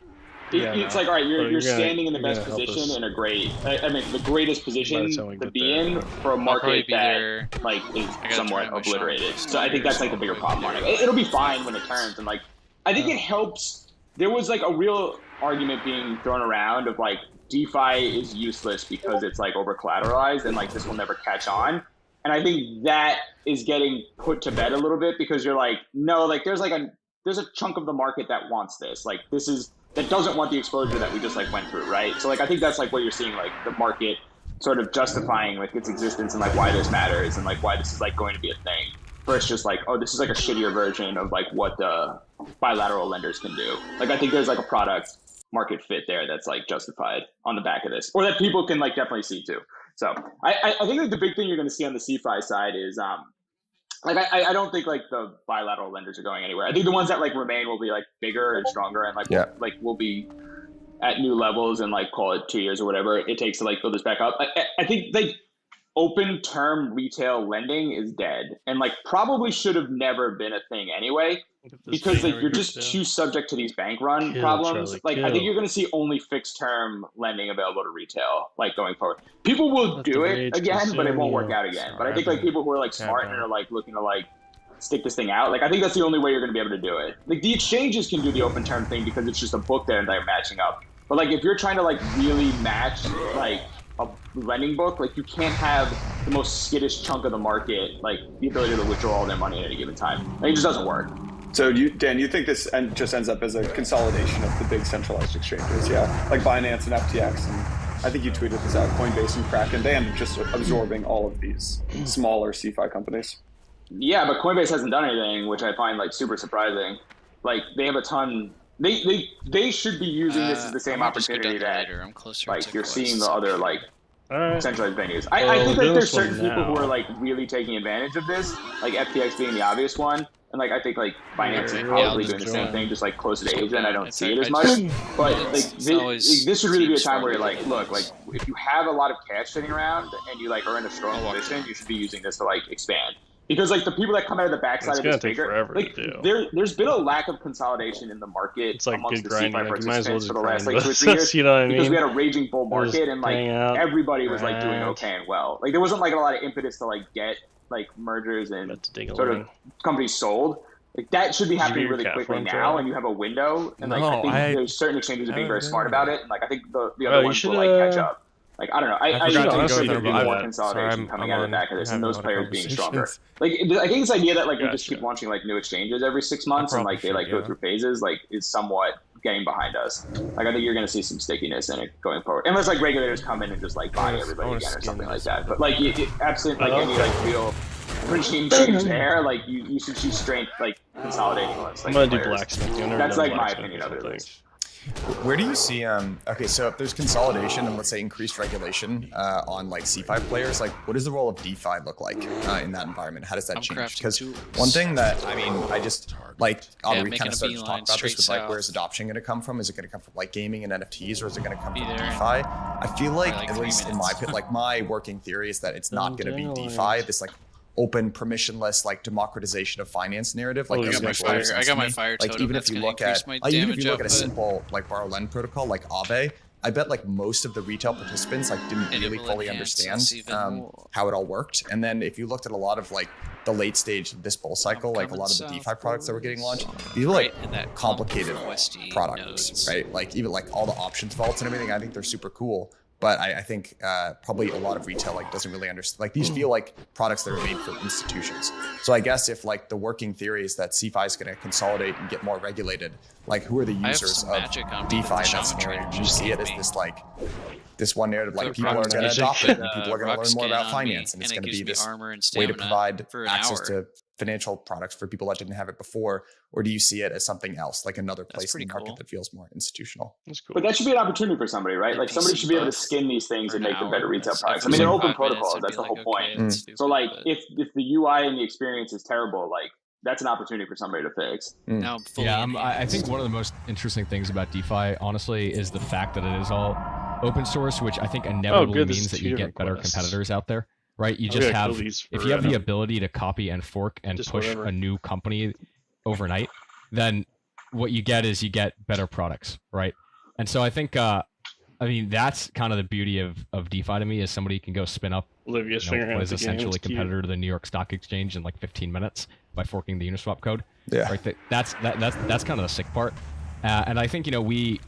[SPEAKER 2] Yeah,
[SPEAKER 5] it's
[SPEAKER 2] no.
[SPEAKER 5] like all right,
[SPEAKER 2] But
[SPEAKER 5] you're
[SPEAKER 2] you're
[SPEAKER 5] standing in the
[SPEAKER 2] gonna
[SPEAKER 5] best
[SPEAKER 2] help
[SPEAKER 5] position
[SPEAKER 2] us
[SPEAKER 5] in a great, I mean, the greatest position
[SPEAKER 2] the time we
[SPEAKER 5] to
[SPEAKER 2] get
[SPEAKER 5] be
[SPEAKER 2] there.
[SPEAKER 5] in for a
[SPEAKER 3] I'll probably
[SPEAKER 5] market
[SPEAKER 3] be
[SPEAKER 5] that
[SPEAKER 3] there.
[SPEAKER 5] like is
[SPEAKER 3] I gotta
[SPEAKER 5] somewhat
[SPEAKER 3] turn in my shaman
[SPEAKER 5] obliterated.
[SPEAKER 3] first
[SPEAKER 5] So I think
[SPEAKER 3] here,
[SPEAKER 5] that's
[SPEAKER 3] so
[SPEAKER 5] like the bigger
[SPEAKER 3] I'll
[SPEAKER 5] problem
[SPEAKER 3] probably
[SPEAKER 5] on
[SPEAKER 3] be
[SPEAKER 5] it.
[SPEAKER 3] there
[SPEAKER 5] It'll be
[SPEAKER 3] like
[SPEAKER 5] fine when it
[SPEAKER 3] 5
[SPEAKER 5] turns, and like I think it helps. There was like a real argument being thrown around of like DeFi is useless because it's like over collateralized and like this will never catch on. And I think that is getting put to bed a little bit because you're like, no, like there's a chunk of the market that wants this. Like that doesn't want the exposure that we just like went through, right? So like I think that's like what you're seeing, like the market sort of justifying like its existence and like why this matters and like why this is like going to be a thing. First, just like, oh, this is like a shittier version of like what the bilateral lenders can do. Like I think there's like a product market fit there that's like justified on the back of this, or that people can like definitely see too. So I think like the big thing you're going to see on the CFI side is like I don't think like the bilateral lenders are going anywhere. I think the ones that like remain will be like bigger and stronger and like will be at new levels and like call it 2 years or whatever it takes to like build this back up. I think like open term retail lending is dead and like probably should have never been a thing anyway because like you're just too subject to these bank run problems.
[SPEAKER 2] Charlie,
[SPEAKER 5] like I think you're going to see only fixed term lending available to retail like going forward. People will
[SPEAKER 2] Let
[SPEAKER 5] do
[SPEAKER 2] the
[SPEAKER 5] it
[SPEAKER 2] rage
[SPEAKER 5] again, but it won't work
[SPEAKER 2] consume
[SPEAKER 5] out
[SPEAKER 2] you.
[SPEAKER 5] again. But I think like people who are like smart and are like looking to like stick this thing out, like I think that's the only way you're going to be able to do it. Like the exchanges can do the open term thing because it's just a book there and they're matching up. But like if you're trying to like really match like a lending book, like you can't have the most skittish chunk of the market like the ability to withdraw all their money at any given time. Like, it just doesn't work.
[SPEAKER 12] So Dan, you think this just ends up as a consolidation of the big centralized exchanges? Yeah, like Binance and FTX, and I think you tweeted this out, Coinbase and Kraken. They end up just absorbing all of these smaller CeFi companies.
[SPEAKER 5] Yeah, but Coinbase hasn't done anything, which I find like super surprising. Like they have a ton. They should be using this as the same opportunity that
[SPEAKER 3] I'm closer
[SPEAKER 5] like
[SPEAKER 3] to
[SPEAKER 5] you're
[SPEAKER 3] Quest.
[SPEAKER 5] seeing the other like
[SPEAKER 2] Alright.
[SPEAKER 5] centralized venues.
[SPEAKER 2] Well,
[SPEAKER 5] I think like
[SPEAKER 2] do
[SPEAKER 5] there's
[SPEAKER 2] this one
[SPEAKER 5] certain people who
[SPEAKER 2] now.
[SPEAKER 5] are like really taking advantage of this, like FTX being the obvious one, and like I think like Binance is
[SPEAKER 2] Yeah,
[SPEAKER 5] probably
[SPEAKER 3] I'll
[SPEAKER 5] doing
[SPEAKER 3] just
[SPEAKER 5] the same
[SPEAKER 3] join.
[SPEAKER 5] thing, just like closer to Asia, and I don't
[SPEAKER 3] It's
[SPEAKER 5] see it
[SPEAKER 3] like-
[SPEAKER 5] as
[SPEAKER 3] I
[SPEAKER 5] much.
[SPEAKER 3] just-
[SPEAKER 5] But
[SPEAKER 3] it's-
[SPEAKER 5] like
[SPEAKER 3] it's always
[SPEAKER 5] this should really be a
[SPEAKER 3] seems
[SPEAKER 5] time where you're
[SPEAKER 3] farther
[SPEAKER 5] like,
[SPEAKER 3] than
[SPEAKER 5] look, like if you have a lot of cash sitting around and you like are in a strong
[SPEAKER 3] I'll walk
[SPEAKER 5] position,
[SPEAKER 3] down.
[SPEAKER 5] you should be using this to like expand. Because like the people that come out of the backside
[SPEAKER 2] It's
[SPEAKER 5] of
[SPEAKER 2] gonna
[SPEAKER 5] this
[SPEAKER 2] take
[SPEAKER 5] bigger,
[SPEAKER 2] forever
[SPEAKER 5] like
[SPEAKER 2] to do.
[SPEAKER 5] there's been a lack of consolidation in the market
[SPEAKER 2] It's like
[SPEAKER 5] amongst
[SPEAKER 2] good
[SPEAKER 5] the CeFi
[SPEAKER 2] grinding. Like, you might as well
[SPEAKER 5] participants
[SPEAKER 2] just
[SPEAKER 5] for the last
[SPEAKER 2] grind
[SPEAKER 5] like 2 or
[SPEAKER 2] with
[SPEAKER 5] 3 years.
[SPEAKER 2] us, you know what I
[SPEAKER 5] Because
[SPEAKER 2] mean?
[SPEAKER 5] we had a raging bull
[SPEAKER 2] Just
[SPEAKER 5] market and like
[SPEAKER 2] hang out,
[SPEAKER 5] everybody was like doing
[SPEAKER 2] grind.
[SPEAKER 5] okay and well. Like there wasn't like a lot of impetus to like get like mergers and
[SPEAKER 2] That's ding
[SPEAKER 5] sort of companies sold. Like that should be
[SPEAKER 2] Did you
[SPEAKER 5] happening
[SPEAKER 2] get your
[SPEAKER 5] really
[SPEAKER 2] cat
[SPEAKER 5] quickly
[SPEAKER 2] farm
[SPEAKER 5] now,
[SPEAKER 2] trial?
[SPEAKER 5] and you have a window. And like
[SPEAKER 1] No,
[SPEAKER 5] I think
[SPEAKER 1] I
[SPEAKER 5] there's certain exchanges are being very
[SPEAKER 1] haven't
[SPEAKER 5] smart
[SPEAKER 1] been
[SPEAKER 5] about
[SPEAKER 1] there.
[SPEAKER 5] it, and like I think the
[SPEAKER 2] Oh,
[SPEAKER 5] other
[SPEAKER 2] you
[SPEAKER 5] ones
[SPEAKER 2] should,
[SPEAKER 5] will like catch up. Like I don't know. I
[SPEAKER 1] forgot
[SPEAKER 5] think
[SPEAKER 2] to
[SPEAKER 5] honestly
[SPEAKER 2] go there,
[SPEAKER 5] there'll be
[SPEAKER 2] but
[SPEAKER 5] more
[SPEAKER 2] I-
[SPEAKER 5] consolidation coming out of the back of this, and
[SPEAKER 1] having
[SPEAKER 5] those
[SPEAKER 1] a lot of
[SPEAKER 5] players being stronger.
[SPEAKER 1] conversations.
[SPEAKER 5] Like I think this idea that like we just
[SPEAKER 2] Gotcha.
[SPEAKER 5] keep launching like new exchanges every 6 months and
[SPEAKER 1] probably
[SPEAKER 5] like they
[SPEAKER 1] should,
[SPEAKER 5] like go
[SPEAKER 1] yeah.
[SPEAKER 5] through phases like is somewhat getting behind us. Like I think you're going to see some stickiness in it going forward, unless like regulators come in and just like buy everybody
[SPEAKER 1] wanna
[SPEAKER 5] again or
[SPEAKER 1] skin
[SPEAKER 5] something like
[SPEAKER 1] this
[SPEAKER 5] that.
[SPEAKER 1] one.
[SPEAKER 5] But like absent like any like real regime change there, like you should see strength like consolidating list.
[SPEAKER 2] I'm
[SPEAKER 5] Like,
[SPEAKER 2] gonna do
[SPEAKER 5] players.
[SPEAKER 2] blacksmithing. I've never
[SPEAKER 5] That's
[SPEAKER 2] done
[SPEAKER 5] like my
[SPEAKER 2] blacksmithing
[SPEAKER 5] opinion of it, at
[SPEAKER 2] things.
[SPEAKER 5] least.
[SPEAKER 10] Where do you see okay, so if there's consolidation and let's say increased regulation on like CeFi players, like what does the role of DeFi look like in that environment? How does that
[SPEAKER 3] I'm
[SPEAKER 10] change?
[SPEAKER 3] crafting
[SPEAKER 10] Because
[SPEAKER 3] tools.
[SPEAKER 10] one thing that I mean, I just like we
[SPEAKER 3] making
[SPEAKER 10] kind
[SPEAKER 3] a
[SPEAKER 10] of started to talk
[SPEAKER 3] beeline
[SPEAKER 10] about this
[SPEAKER 3] straight
[SPEAKER 10] with like
[SPEAKER 3] south.
[SPEAKER 10] where's adoption going to come from? Is it going to come from like gaming and NFTs, or is it going to come
[SPEAKER 3] Be
[SPEAKER 10] from
[SPEAKER 3] there in
[SPEAKER 10] DeFi? I feel like,
[SPEAKER 3] like
[SPEAKER 10] at
[SPEAKER 3] 3
[SPEAKER 10] least in my
[SPEAKER 3] minutes.
[SPEAKER 10] like my working theory is that it's not going to be
[SPEAKER 2] Dandelions.
[SPEAKER 10] DeFi. This like open, permissionless, like democratization of finance narrative. Like
[SPEAKER 2] Oh, you
[SPEAKER 10] doesn't
[SPEAKER 2] got
[SPEAKER 10] make
[SPEAKER 2] my
[SPEAKER 10] a lot of
[SPEAKER 2] fire-
[SPEAKER 10] sense
[SPEAKER 3] I got
[SPEAKER 10] to
[SPEAKER 3] my
[SPEAKER 10] me.
[SPEAKER 3] fire
[SPEAKER 10] Like
[SPEAKER 3] totem,
[SPEAKER 10] even
[SPEAKER 3] that's
[SPEAKER 10] if you
[SPEAKER 3] gonna
[SPEAKER 10] look at
[SPEAKER 3] increase my
[SPEAKER 10] even if
[SPEAKER 3] damage
[SPEAKER 10] you look at a
[SPEAKER 3] output.
[SPEAKER 10] simple like borrow lend protocol like Aave, I bet like most of the retail participants like didn't
[SPEAKER 3] And it
[SPEAKER 10] really
[SPEAKER 3] will
[SPEAKER 10] fully
[SPEAKER 3] enhance
[SPEAKER 10] understand
[SPEAKER 3] us even more.
[SPEAKER 10] how it all worked. And then if you looked at a lot of like the late stage of this bull cycle, like a
[SPEAKER 3] coming
[SPEAKER 10] lot of the DeFi
[SPEAKER 3] south,
[SPEAKER 10] products that were getting launched,
[SPEAKER 3] boys.
[SPEAKER 10] these were like
[SPEAKER 3] Right in that
[SPEAKER 10] complicated
[SPEAKER 3] Westy
[SPEAKER 10] products,
[SPEAKER 3] nodes.
[SPEAKER 10] right? Like even like all the options vaults and everything. I think they're super cool. But I think probably a lot of retail like doesn't really understand. Like these feel like products that are made for institutions. So I guess if like the working theory is that CeFi is going to consolidate and get more regulated, like who are the
[SPEAKER 3] I have
[SPEAKER 10] users
[SPEAKER 3] some
[SPEAKER 10] of
[SPEAKER 3] magic on me
[SPEAKER 10] DeFi
[SPEAKER 3] that the
[SPEAKER 10] in that
[SPEAKER 3] shaman
[SPEAKER 10] scenario?
[SPEAKER 3] trader
[SPEAKER 10] Do you
[SPEAKER 3] just
[SPEAKER 10] see it
[SPEAKER 3] gave
[SPEAKER 10] as
[SPEAKER 3] me.
[SPEAKER 10] this like this one narrative, like
[SPEAKER 3] Put
[SPEAKER 10] people are
[SPEAKER 3] rock
[SPEAKER 10] going to
[SPEAKER 3] magic
[SPEAKER 10] adopt it and
[SPEAKER 3] and,
[SPEAKER 10] people are going to
[SPEAKER 3] rock
[SPEAKER 10] learn more
[SPEAKER 3] skin
[SPEAKER 10] about
[SPEAKER 3] on
[SPEAKER 10] finance,
[SPEAKER 3] me,
[SPEAKER 10] and it's
[SPEAKER 3] and it
[SPEAKER 10] going to
[SPEAKER 3] gives
[SPEAKER 10] be
[SPEAKER 3] me
[SPEAKER 10] this
[SPEAKER 3] armor and
[SPEAKER 10] way to
[SPEAKER 3] stamina
[SPEAKER 10] provide
[SPEAKER 3] for an
[SPEAKER 10] access
[SPEAKER 3] hour.
[SPEAKER 10] to financial products for people that didn't have it before? Or do you see it as something else, like another place in
[SPEAKER 3] pretty
[SPEAKER 10] the market
[SPEAKER 3] cool.
[SPEAKER 10] that feels more institutional?
[SPEAKER 2] That's cool.
[SPEAKER 5] But that should be an opportunity for somebody, right?
[SPEAKER 3] The
[SPEAKER 5] Like somebody
[SPEAKER 3] PC
[SPEAKER 5] should be able to
[SPEAKER 3] buff
[SPEAKER 5] skin these things
[SPEAKER 3] for
[SPEAKER 5] and
[SPEAKER 3] an
[SPEAKER 5] make them better
[SPEAKER 3] hour.
[SPEAKER 5] retail
[SPEAKER 3] That's-
[SPEAKER 5] products. I
[SPEAKER 3] if
[SPEAKER 5] mean,
[SPEAKER 3] it
[SPEAKER 5] they're
[SPEAKER 3] was
[SPEAKER 5] open
[SPEAKER 3] 5 minutes,
[SPEAKER 5] protocols.
[SPEAKER 3] I'd
[SPEAKER 5] That's
[SPEAKER 3] be
[SPEAKER 5] the whole
[SPEAKER 3] like,
[SPEAKER 5] point.
[SPEAKER 3] okay, that's
[SPEAKER 5] So
[SPEAKER 3] stupid,
[SPEAKER 5] like,
[SPEAKER 3] but
[SPEAKER 5] if the UI and the experience is terrible, like that's an opportunity for somebody to fix.
[SPEAKER 3] now I'm fully
[SPEAKER 4] Yeah,
[SPEAKER 3] in
[SPEAKER 4] I think one of the most interesting things about DeFi, honestly, is the fact that it is all open source, which I think inevitably
[SPEAKER 2] good, this
[SPEAKER 4] means
[SPEAKER 2] is
[SPEAKER 4] that
[SPEAKER 2] 2
[SPEAKER 4] you
[SPEAKER 2] different
[SPEAKER 4] get better
[SPEAKER 2] quests.
[SPEAKER 4] competitors out there, right? You
[SPEAKER 2] I'm
[SPEAKER 4] just
[SPEAKER 2] gonna
[SPEAKER 4] have,
[SPEAKER 2] kill these
[SPEAKER 4] if you have the
[SPEAKER 2] forever.
[SPEAKER 4] ability to copy and fork and
[SPEAKER 2] Just
[SPEAKER 4] push
[SPEAKER 2] whatever.
[SPEAKER 4] a new company overnight, then what you get is you get better products, right? And so I think, I mean, that's kind of the beauty of DeFi to me, is somebody can go spin up
[SPEAKER 2] Olivia's
[SPEAKER 4] what
[SPEAKER 2] figuring out
[SPEAKER 4] is
[SPEAKER 2] the game.
[SPEAKER 4] essentially
[SPEAKER 2] It's cute.
[SPEAKER 4] competitor to the New York Stock Exchange in like 15 minutes by forking the Uniswap code.
[SPEAKER 10] Yeah.
[SPEAKER 4] Right. That's kind of the sick part. And I think, we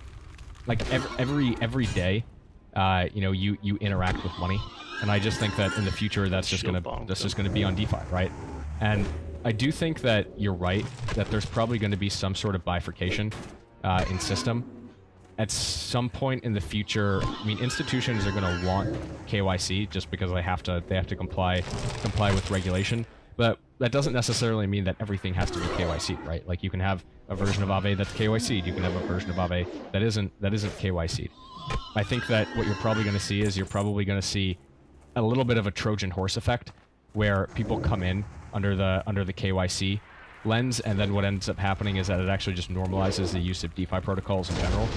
[SPEAKER 4] like every day, you interact with money, and I just think that in the future that's just gonna be on DeFi, right? And I do think that you're right that there's probably going to be some sort of bifurcation in system at some point in the future. I mean, institutions are going to want KYC just because they have to comply with regulation, but that doesn't necessarily mean that everything has to be KYC, right? Like, you can have a version of Aave that's KYC'd, you can have a version of Aave that isn't KYC'd. I think that what you're probably going to see is a little bit of a Trojan horse effect, where people come in under the KYC lens, and then what ends up happening is that it actually just normalizes the use of DeFi protocols in general,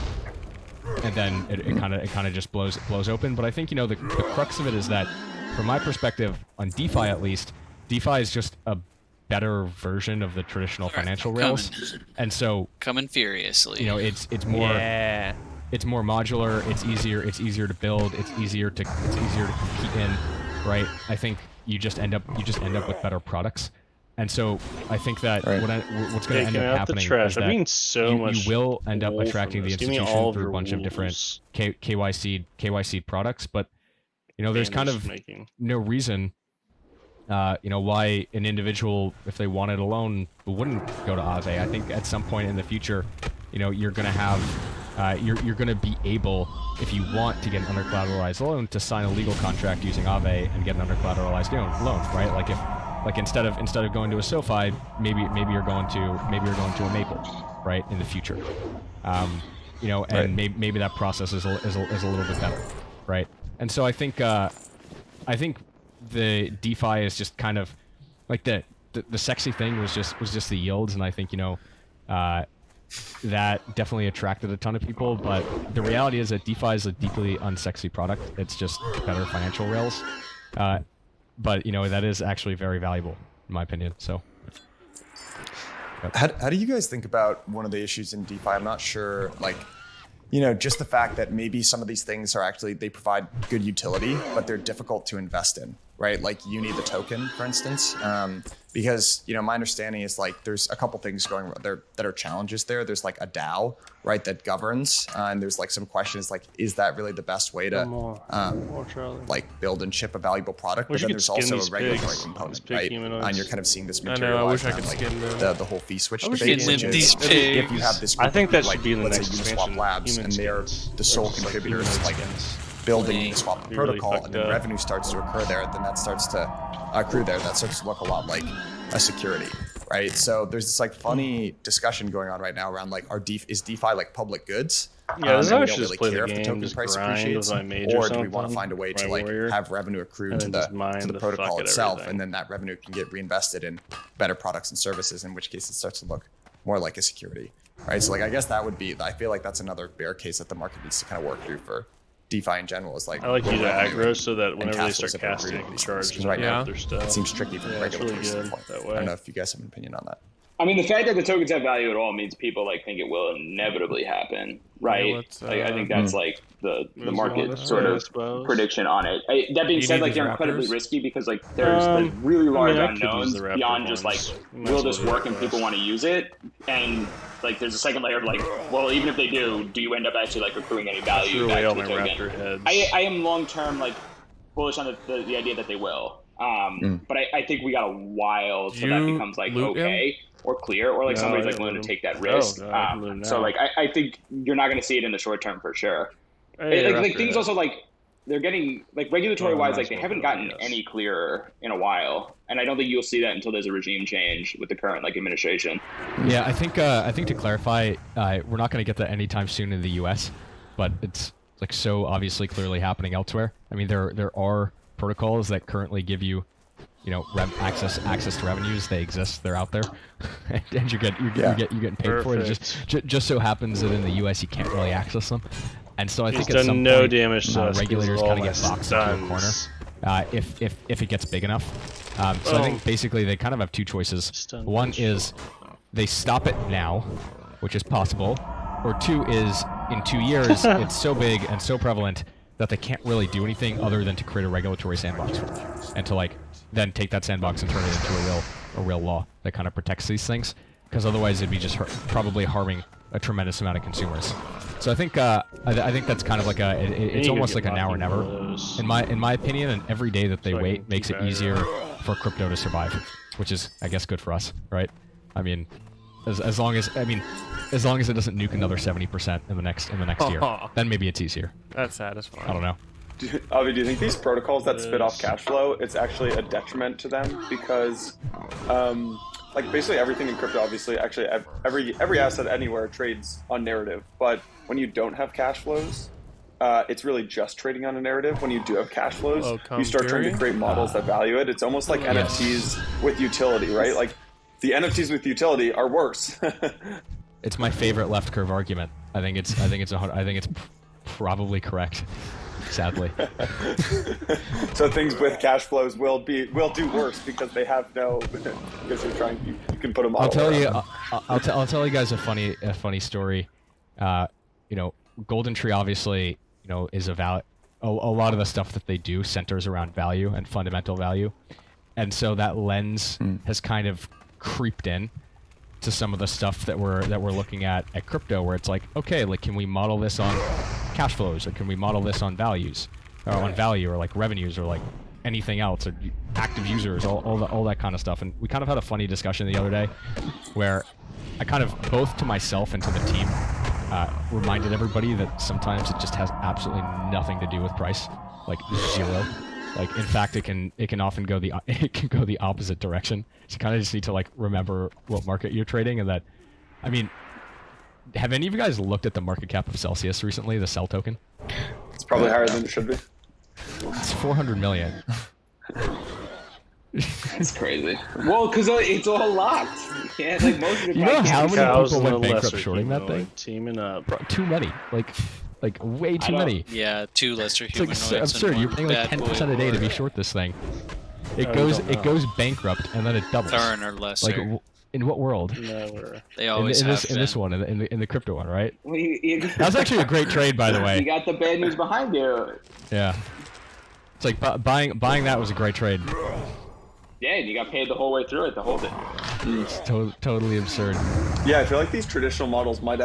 [SPEAKER 4] and then it kind of just blows open. But I think the crux of it is that, from my perspective, on DeFi at least, DeFi is just a better version of the traditional financial rails, and so
[SPEAKER 3] coming furiously.
[SPEAKER 4] It's more it's more modular. It's easier to build. It's easier to compete in, right? I think you just end up with better products. And so I think that what's going to end up happening is that you will end up attracting the institution through a bunch of different KYC products, but there's kind of no reason why an individual, if they wanted a loan, wouldn't go to Aave. I think at some point in the future, you're going to have you're going to be able, if you want to get an under-collateralized loan, to sign a legal contract using Aave and get an under-collateralized loan, right? Like instead of going to a SoFi, maybe you're going to a Maple, right, in the future, and maybe that process is a little bit better, right? And so I think the DeFi is just kind of like the sexy thing was just the yields, and I think that definitely attracted a ton of people. But the reality is that DeFi is a deeply unsexy product. It's just better financial rails. But that is actually very valuable in my opinion. So
[SPEAKER 10] how do you guys think about one of the issues in DeFi? I'm not sure, just the fact that maybe some of these things are actually, they provide good utility, but they're difficult to invest in, right? Like Uni the token, for instance, because my understanding is there's a couple things going there that are challenges there. There's a DAO, right, that governs, and there's some questions is that really the best way to build and ship a valuable product? But then there's also a regulatory component, right? And you're kind of seeing this materialize around the whole fee switch debate, which is if you have this group,
[SPEAKER 2] I think that should be in the
[SPEAKER 10] let's
[SPEAKER 2] next
[SPEAKER 10] say
[SPEAKER 2] expansion.
[SPEAKER 10] Uniswap Labs, and they're the sole contributors building Uniswap the protocol, and then revenue starts to occur there, then that starts to accrue there. That starts to look a lot like a security, right? So there's this funny discussion going on right now around is DeFi public goods?
[SPEAKER 2] Yeah,
[SPEAKER 10] and we don't
[SPEAKER 2] just
[SPEAKER 10] really
[SPEAKER 2] play
[SPEAKER 10] care
[SPEAKER 2] the
[SPEAKER 10] if the
[SPEAKER 2] game,
[SPEAKER 10] token
[SPEAKER 2] just
[SPEAKER 10] price
[SPEAKER 2] grind
[SPEAKER 10] appreciates, or do we want to find a way to have revenue accrue to the protocol itself, and then that revenue can get reinvested in better products and services, in which case it starts to look more like a security, right? So I guess that would be, I feel that's another bear case that the market needs to kind of work through for DeFi in general. Is
[SPEAKER 2] I like you to aggro so that whenever they start casting, it charges
[SPEAKER 10] right now
[SPEAKER 2] their stuff.
[SPEAKER 10] It seems tricky from a regulatory
[SPEAKER 2] really
[SPEAKER 10] standpoint.
[SPEAKER 2] that
[SPEAKER 10] I
[SPEAKER 2] way.
[SPEAKER 10] don't know if you guys have an opinion on that.
[SPEAKER 5] I mean, the fact that the tokens have value at all means people think it will inevitably happen, right? I think that's the market sort of prediction on it. That being said, they're incredibly risky because there's really large unknowns beyond just will this work and people want to use it, and there's a second layer of well, even if they do you end up actually accruing any value back to the token? I am long term bullish on the idea that they will. But I think we got a while till that becomes okay or clear, or somebody's willing to take that risk. So I think you're not going to see it in the short term for sure. Things also they're getting regulatory wise they haven't gotten any clearer in a while, and I don't think you'll see that until there's a regime change with the current administration.
[SPEAKER 4] Yeah, I think to clarify, we're not going to get that anytime soon in the U.S., but it's so obviously clearly happening elsewhere. I mean, there are protocols that currently give you, access to revenues. They exist. They're out there, and you're getting paid for it. It just so happens that in the U.S. you can't really access them, and so I think at some point regulators kind of get boxed into a corner if it gets big enough. So I think basically they kind of have two choices. One is they stop it now, which is possible, or 2 is in 2 years it's so big and so prevalent that they can't really do anything other than to create a regulatory sandbox for it, and to like then take that sandbox and turn it into a real law that kind of protects these things, because otherwise it'd be just probably harming a tremendous amount of consumers. So I think I think that's kind of like it's almost like a now or never in my opinion, and every day that they wait makes it easier for crypto to survive, which is I guess good for us, right? I mean, as long as it doesn't nuke another 70% in the next year, then maybe it's easier.
[SPEAKER 1] That's satisfying.
[SPEAKER 4] I don't know.
[SPEAKER 12] Avi, do you think these protocols that spit off cash flow, it's actually a detriment to them? Because, like, basically everything in crypto, obviously, actually, every asset anywhere trades on narrative. But when you don't have cash flows, it's really just trading on a narrative. When you do have cash flows, you start trying to create models that value it. It's almost like NFTs with utility, right? Like, the NFTs with utility are worse.
[SPEAKER 4] It's my favorite left curve argument. I think it's probably correct. Sadly.
[SPEAKER 12] So things with cash flows will do worse because they have no. Because you can put a model.
[SPEAKER 4] I'll tell you guys a funny story. You know, Golden Tree obviously, you know, is a lot of the stuff that they do centers around value and fundamental value, and so that lens has kind of creeped in to some of the stuff that we're looking at crypto, where it's like, okay, like, can we model this on cash flows, or can we model this on values, or on value, or like revenues, or like anything else, or active users, all that kind of stuff. And we kind of had a funny discussion the other day where I kind of, both to myself and to the team, reminded everybody that sometimes it just has absolutely nothing to do with price, like zero. Like, in fact, it can often go the opposite direction. So you kind of just need to like remember what market you're trading, and that, I mean, have any of you guys looked at the market cap of Celsius recently, the Cell token?
[SPEAKER 12] It's probably higher than it should be.
[SPEAKER 4] It's 400 million.
[SPEAKER 5] That's crazy. Well, because it's all locked. You can't, like, most of the
[SPEAKER 4] You know how many people went bankrupt
[SPEAKER 2] lesser
[SPEAKER 4] shorting that thing?
[SPEAKER 2] Teaming up.
[SPEAKER 4] Bro, too many. Like way too many.
[SPEAKER 3] Yeah, 2 lesser
[SPEAKER 4] It's
[SPEAKER 3] humanoids.
[SPEAKER 4] like absurd.
[SPEAKER 3] and
[SPEAKER 4] You're
[SPEAKER 3] one
[SPEAKER 4] paying like
[SPEAKER 3] bad
[SPEAKER 4] 10%
[SPEAKER 3] boy
[SPEAKER 4] a day to be
[SPEAKER 3] war.
[SPEAKER 4] short this thing. It goes bankrupt and then it doubles.
[SPEAKER 3] Tauren or lesser.
[SPEAKER 4] Like, in what world?
[SPEAKER 2] Never.
[SPEAKER 3] They always
[SPEAKER 4] in
[SPEAKER 3] have
[SPEAKER 4] this
[SPEAKER 3] been.
[SPEAKER 4] one, in the crypto one, right?
[SPEAKER 5] Well,
[SPEAKER 4] That was actually a great trade, by the way.
[SPEAKER 5] You got the bad news behind you.
[SPEAKER 4] Yeah. It's like buying that was a great trade.
[SPEAKER 5] Yeah, and you got paid the whole way through it to hold it.
[SPEAKER 4] It's totally absurd.
[SPEAKER 12] Yeah, I feel like these traditional models might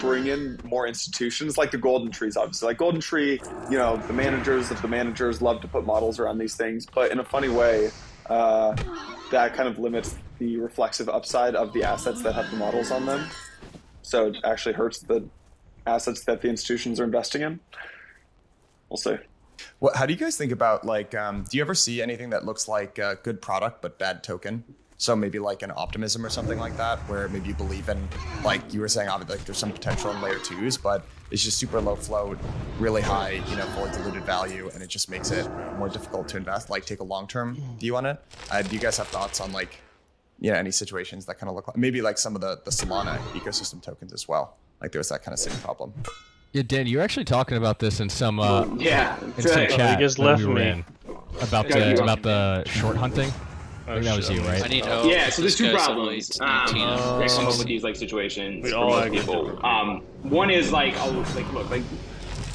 [SPEAKER 12] bring in more institutions, like the Golden Trees, obviously. Like Golden Tree, you know, the managers of the managers love to put models around these things, but in a funny way, that kind of limits the reflexive upside of the assets that have the models on them. So it actually hurts the assets that the institutions are investing in. We'll see.
[SPEAKER 10] Well, how do you guys think about, like, do you ever see anything that looks like a good product but bad token? So maybe like an optimism or something like that, where maybe you believe in, like you were saying, obviously, like there's some potential in layer 2s, but it's just super low float, really high, you know, fully diluted value, and it just makes it more difficult to invest, like take a long-term view on it. Do you guys have thoughts on, like, you know, any situations that kind of look like, maybe like some of the Solana ecosystem tokens as well? Like there's that kind of same problem.
[SPEAKER 4] Yeah, Dan, you were actually talking about this in some in some
[SPEAKER 5] right.
[SPEAKER 4] chat
[SPEAKER 2] You just
[SPEAKER 4] that
[SPEAKER 2] left
[SPEAKER 4] we were
[SPEAKER 2] me.
[SPEAKER 4] in about the short hunting. I think that was you, right?
[SPEAKER 3] I need help.
[SPEAKER 5] Yeah, so there's
[SPEAKER 3] This
[SPEAKER 5] two
[SPEAKER 3] guy's
[SPEAKER 5] problems
[SPEAKER 3] only 18
[SPEAKER 5] that come up with these like situations
[SPEAKER 2] We
[SPEAKER 5] for
[SPEAKER 2] all
[SPEAKER 5] most
[SPEAKER 2] agree.
[SPEAKER 5] people. One is like, look, like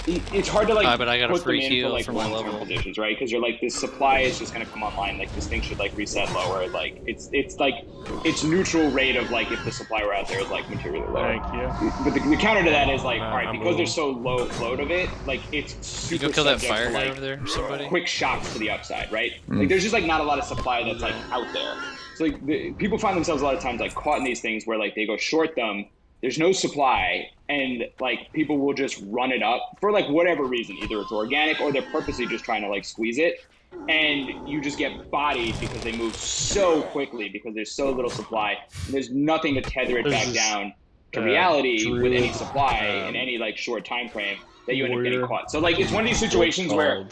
[SPEAKER 5] it's hard to like
[SPEAKER 3] but I got a
[SPEAKER 5] put them
[SPEAKER 3] free
[SPEAKER 5] in
[SPEAKER 3] heal
[SPEAKER 5] for like
[SPEAKER 3] for my
[SPEAKER 5] long-term
[SPEAKER 3] level.
[SPEAKER 5] positions, right? Because you're like, this supply is just gonna come online. Like this thing should like reset lower. Like it's like its neutral rate of like if the supply were out there is like materially lower.
[SPEAKER 2] Thank you.
[SPEAKER 5] But the counter to that is like, all right,
[SPEAKER 1] I'm
[SPEAKER 5] because
[SPEAKER 1] a
[SPEAKER 5] there's so low float of it, like it's
[SPEAKER 3] You
[SPEAKER 5] super
[SPEAKER 3] go kill that
[SPEAKER 5] subject
[SPEAKER 3] fire
[SPEAKER 5] to,
[SPEAKER 3] guy
[SPEAKER 5] like,
[SPEAKER 3] over there, somebody.
[SPEAKER 5] quick shocks to the upside, right? Like there's just like not a lot of supply that's like out there. So like people find themselves a lot of times like caught in these things where like they go short them, there's no supply, and like people will just run it up for like whatever reason. Either it's organic or they're purposely just trying to like squeeze it. And you just get bodied because they move so quickly because there's so little supply. And there's nothing to tether it back down to reality with any supply in any like short time frame that you end up getting caught. So like it's one of these situations where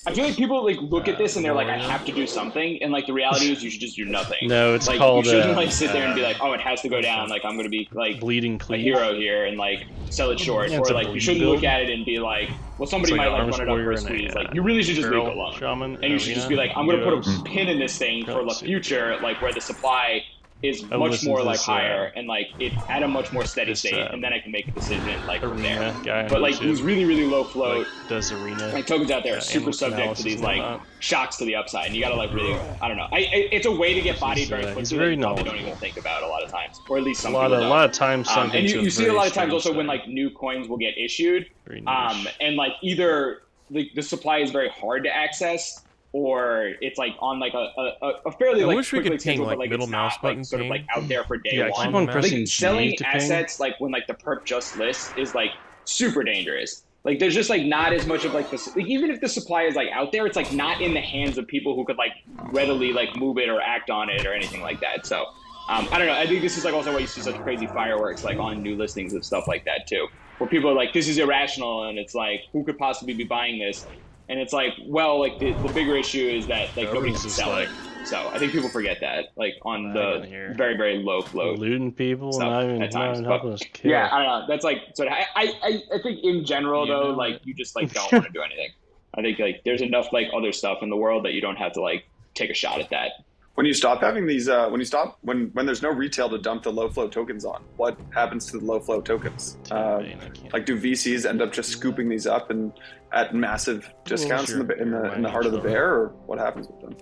[SPEAKER 5] I feel like people like look at this and they're like, I have to do something, and like the reality is you should just do nothing.
[SPEAKER 2] No, it's
[SPEAKER 5] like
[SPEAKER 2] called,
[SPEAKER 5] you shouldn't like sit there and be like, oh, it has to go down. Like I'm gonna be like
[SPEAKER 2] Bleeding
[SPEAKER 5] a
[SPEAKER 2] please.
[SPEAKER 5] hero here and like sell it short,
[SPEAKER 2] Yeah, it's
[SPEAKER 5] or
[SPEAKER 2] a
[SPEAKER 5] like you
[SPEAKER 2] bleed
[SPEAKER 5] shouldn't
[SPEAKER 2] build.
[SPEAKER 5] look at it and be like, well, somebody
[SPEAKER 2] It's like
[SPEAKER 5] might like
[SPEAKER 2] Arms
[SPEAKER 5] run it up for
[SPEAKER 2] Warrior
[SPEAKER 5] a
[SPEAKER 2] and
[SPEAKER 5] squeeze.
[SPEAKER 2] a,
[SPEAKER 5] Like you really should just leave it
[SPEAKER 2] Feral
[SPEAKER 5] alone.
[SPEAKER 2] Shaman,
[SPEAKER 5] And you should just be like, I'm gonna put a pin in this thing for the
[SPEAKER 2] Currency.
[SPEAKER 5] future, like where the supply is
[SPEAKER 2] I
[SPEAKER 5] much
[SPEAKER 2] listened
[SPEAKER 5] more
[SPEAKER 2] to
[SPEAKER 5] like
[SPEAKER 2] this,
[SPEAKER 5] higher and like it at a much more steady
[SPEAKER 2] this,
[SPEAKER 5] state, and then I can make a decision like from
[SPEAKER 2] arena
[SPEAKER 5] there.
[SPEAKER 2] guy on
[SPEAKER 5] But like
[SPEAKER 2] YouTube,
[SPEAKER 5] who's really low float,
[SPEAKER 2] like, does arena
[SPEAKER 5] like tokens out there are super subject to
[SPEAKER 2] analysis
[SPEAKER 5] these
[SPEAKER 2] and
[SPEAKER 5] like
[SPEAKER 2] whatnot.
[SPEAKER 5] shocks to the upside, and you gotta like really, I don't know. It's a way to get bodied very quickly
[SPEAKER 2] he's
[SPEAKER 5] that
[SPEAKER 2] very
[SPEAKER 5] you probably don't
[SPEAKER 2] knowledgeable.
[SPEAKER 5] even think about a lot of times, or at least some
[SPEAKER 2] a
[SPEAKER 5] people don't.
[SPEAKER 2] lot of times,
[SPEAKER 5] And you see a lot of times also when like new coins will get issued, and like either the supply is very hard to access, or it's like on like a fairly
[SPEAKER 1] I
[SPEAKER 5] like
[SPEAKER 1] wish we
[SPEAKER 5] quickly
[SPEAKER 1] could ping
[SPEAKER 5] schedule, but
[SPEAKER 1] like
[SPEAKER 5] like
[SPEAKER 1] middle
[SPEAKER 5] it's
[SPEAKER 1] mouse
[SPEAKER 5] not
[SPEAKER 1] button
[SPEAKER 5] like sort of
[SPEAKER 1] ping.
[SPEAKER 5] like out there for day
[SPEAKER 2] Yeah, I
[SPEAKER 5] one.
[SPEAKER 2] keep on pressing
[SPEAKER 5] Like
[SPEAKER 2] G
[SPEAKER 5] selling
[SPEAKER 2] to ping.
[SPEAKER 5] assets like when like the perp just lists is like super dangerous. Like there's just like not as much of like this, like, even if the supply is like out there, it's like not in the hands of people who could like readily like move it or act on it or anything like that. So I don't know. I think this is like also why you see such crazy fireworks like on new listings and stuff like that too, where people are like, this is irrational, and it's like, who could possibly be buying this? And it's like, well, like the bigger issue is that like nobody can sell it. So I think people forget that, like on the very low float,
[SPEAKER 2] looting people,
[SPEAKER 5] stuff
[SPEAKER 2] not even
[SPEAKER 5] at times.
[SPEAKER 2] helping us kill.
[SPEAKER 5] Yeah, I don't know. That's like sort of. I think in general though, like you just like don't want to do anything. I think like there's enough like other stuff in the world that you don't have to like take a shot at that.
[SPEAKER 12] When you stop having these, when there's no retail to dump the low flow tokens on, what happens to the low flow tokens? Like, do VCs end up just scooping these up and at massive discounts in the heart of the bear, or what happens with them?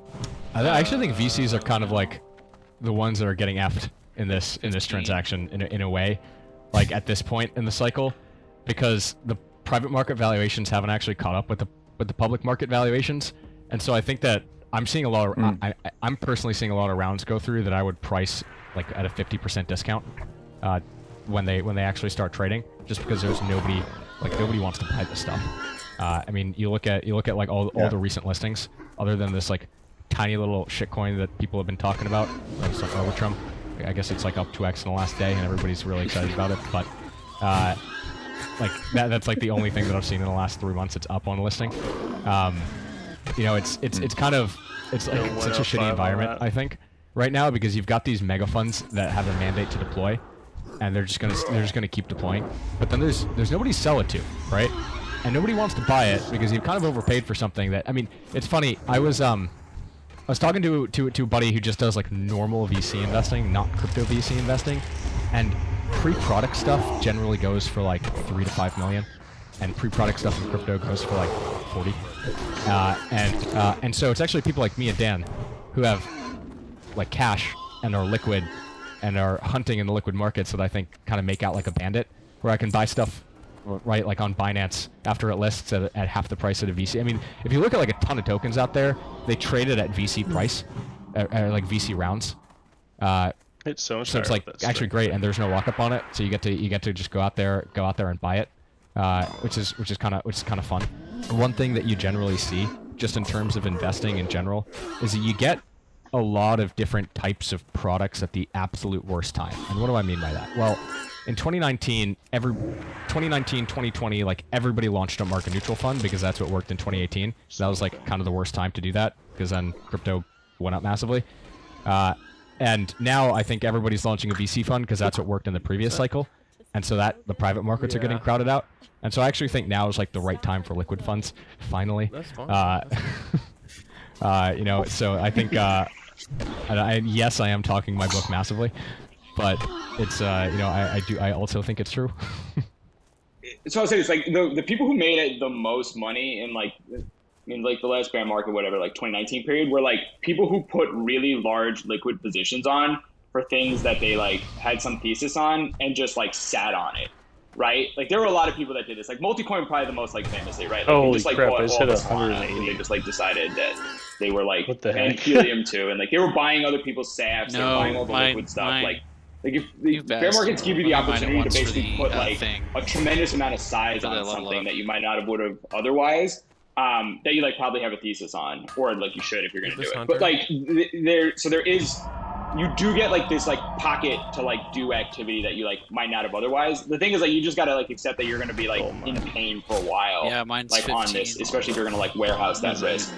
[SPEAKER 4] I actually think VCs are kind of like the ones that are getting effed in this transaction in a way, like at this point in the cycle, because the private market valuations haven't actually caught up with the public market valuations, and so I think that I'm seeing a lot of I'm personally seeing a lot of rounds go through that I would price like at a 50% discount when they actually start trading, just because there's nobody wants to buy this stuff. I mean, you look at like all the recent listings, other than this like tiny little shitcoin that people have been talking about, like Arbitrum. I guess it's like up 2x in the last day, and everybody's really excited about it. But like that's like the only thing that I've seen in the last 3 months that's up on a listing. You know, it's kind of it's like such a shitty environment, I think, right now, because you've got these mega funds that have a mandate to deploy, and they're just gonna keep deploying. But then there's nobody to sell it to, right? And nobody wants to buy it because you've kind of overpaid for something that, I mean, it's funny. I was talking to a buddy who just does like normal VC investing, not crypto VC investing, and pre-product stuff generally goes for like 3 to 5 million, and pre-product stuff in crypto goes for like 40. And so it's actually people like me and Dan who have like cash and are liquid and are hunting in the liquid markets that I think kind of make out like a bandit, where I can buy stuff right like on Binance after it lists at half the price of a VC. I mean, if you look at like a ton of tokens out there, they trade it at VC price, like VC rounds.
[SPEAKER 2] It's so much
[SPEAKER 4] so it's like actually great, and there's no lockup on it, so you get to just go out there and buy it, which is kind of fun. One thing that you generally see, just in terms of investing in general, is that you get a lot of different types of products at the absolute worst time. And what do I mean by that? Well, in 2019, 2020, like everybody launched a market neutral fund because that's what worked in 2018. So that was like kind of the worst time to do that, because then crypto went up massively. And now I think everybody's launching a VC fund because that's what worked in the previous cycle. And so that the private markets are getting crowded out. And so I actually think now is like the right time for liquid funds, finally.
[SPEAKER 1] That's fine.
[SPEAKER 4] You know, so I think, yes, I am talking my book massively, but it's, you know, I also think it's true.
[SPEAKER 5] So I'll say it's like the people who made it the most money in like the last bear market, whatever, like 2019 period, were like people who put really large liquid positions on for things that they like had some thesis on and just like sat on it, right? Like there were a lot of people that did this. Like Multicoin probably the most like famously, right? Like,
[SPEAKER 2] Holy
[SPEAKER 5] they just like
[SPEAKER 2] crap!
[SPEAKER 5] bought
[SPEAKER 2] I just
[SPEAKER 5] all
[SPEAKER 2] hit
[SPEAKER 5] this on,
[SPEAKER 2] 180.
[SPEAKER 5] and they just like decided that they were like
[SPEAKER 2] What the
[SPEAKER 5] and
[SPEAKER 2] heck?
[SPEAKER 5] helium too, and like they were buying other people's safs, they were buying all the liquid stuff, like if the bear markets give you the opportunity to basically put like a tremendous amount of size on something that you might not would have otherwise, that you like probably have a thesis on, or like you should if you're gonna do it. But like there is, you do get like this like pocket to like do activity that you like might not have otherwise. The thing is like you just gotta like accept that you're gonna be like in pain for a while.
[SPEAKER 3] Yeah, mine's
[SPEAKER 5] like
[SPEAKER 3] 15.
[SPEAKER 5] on this, especially if you're gonna like warehouse that risk.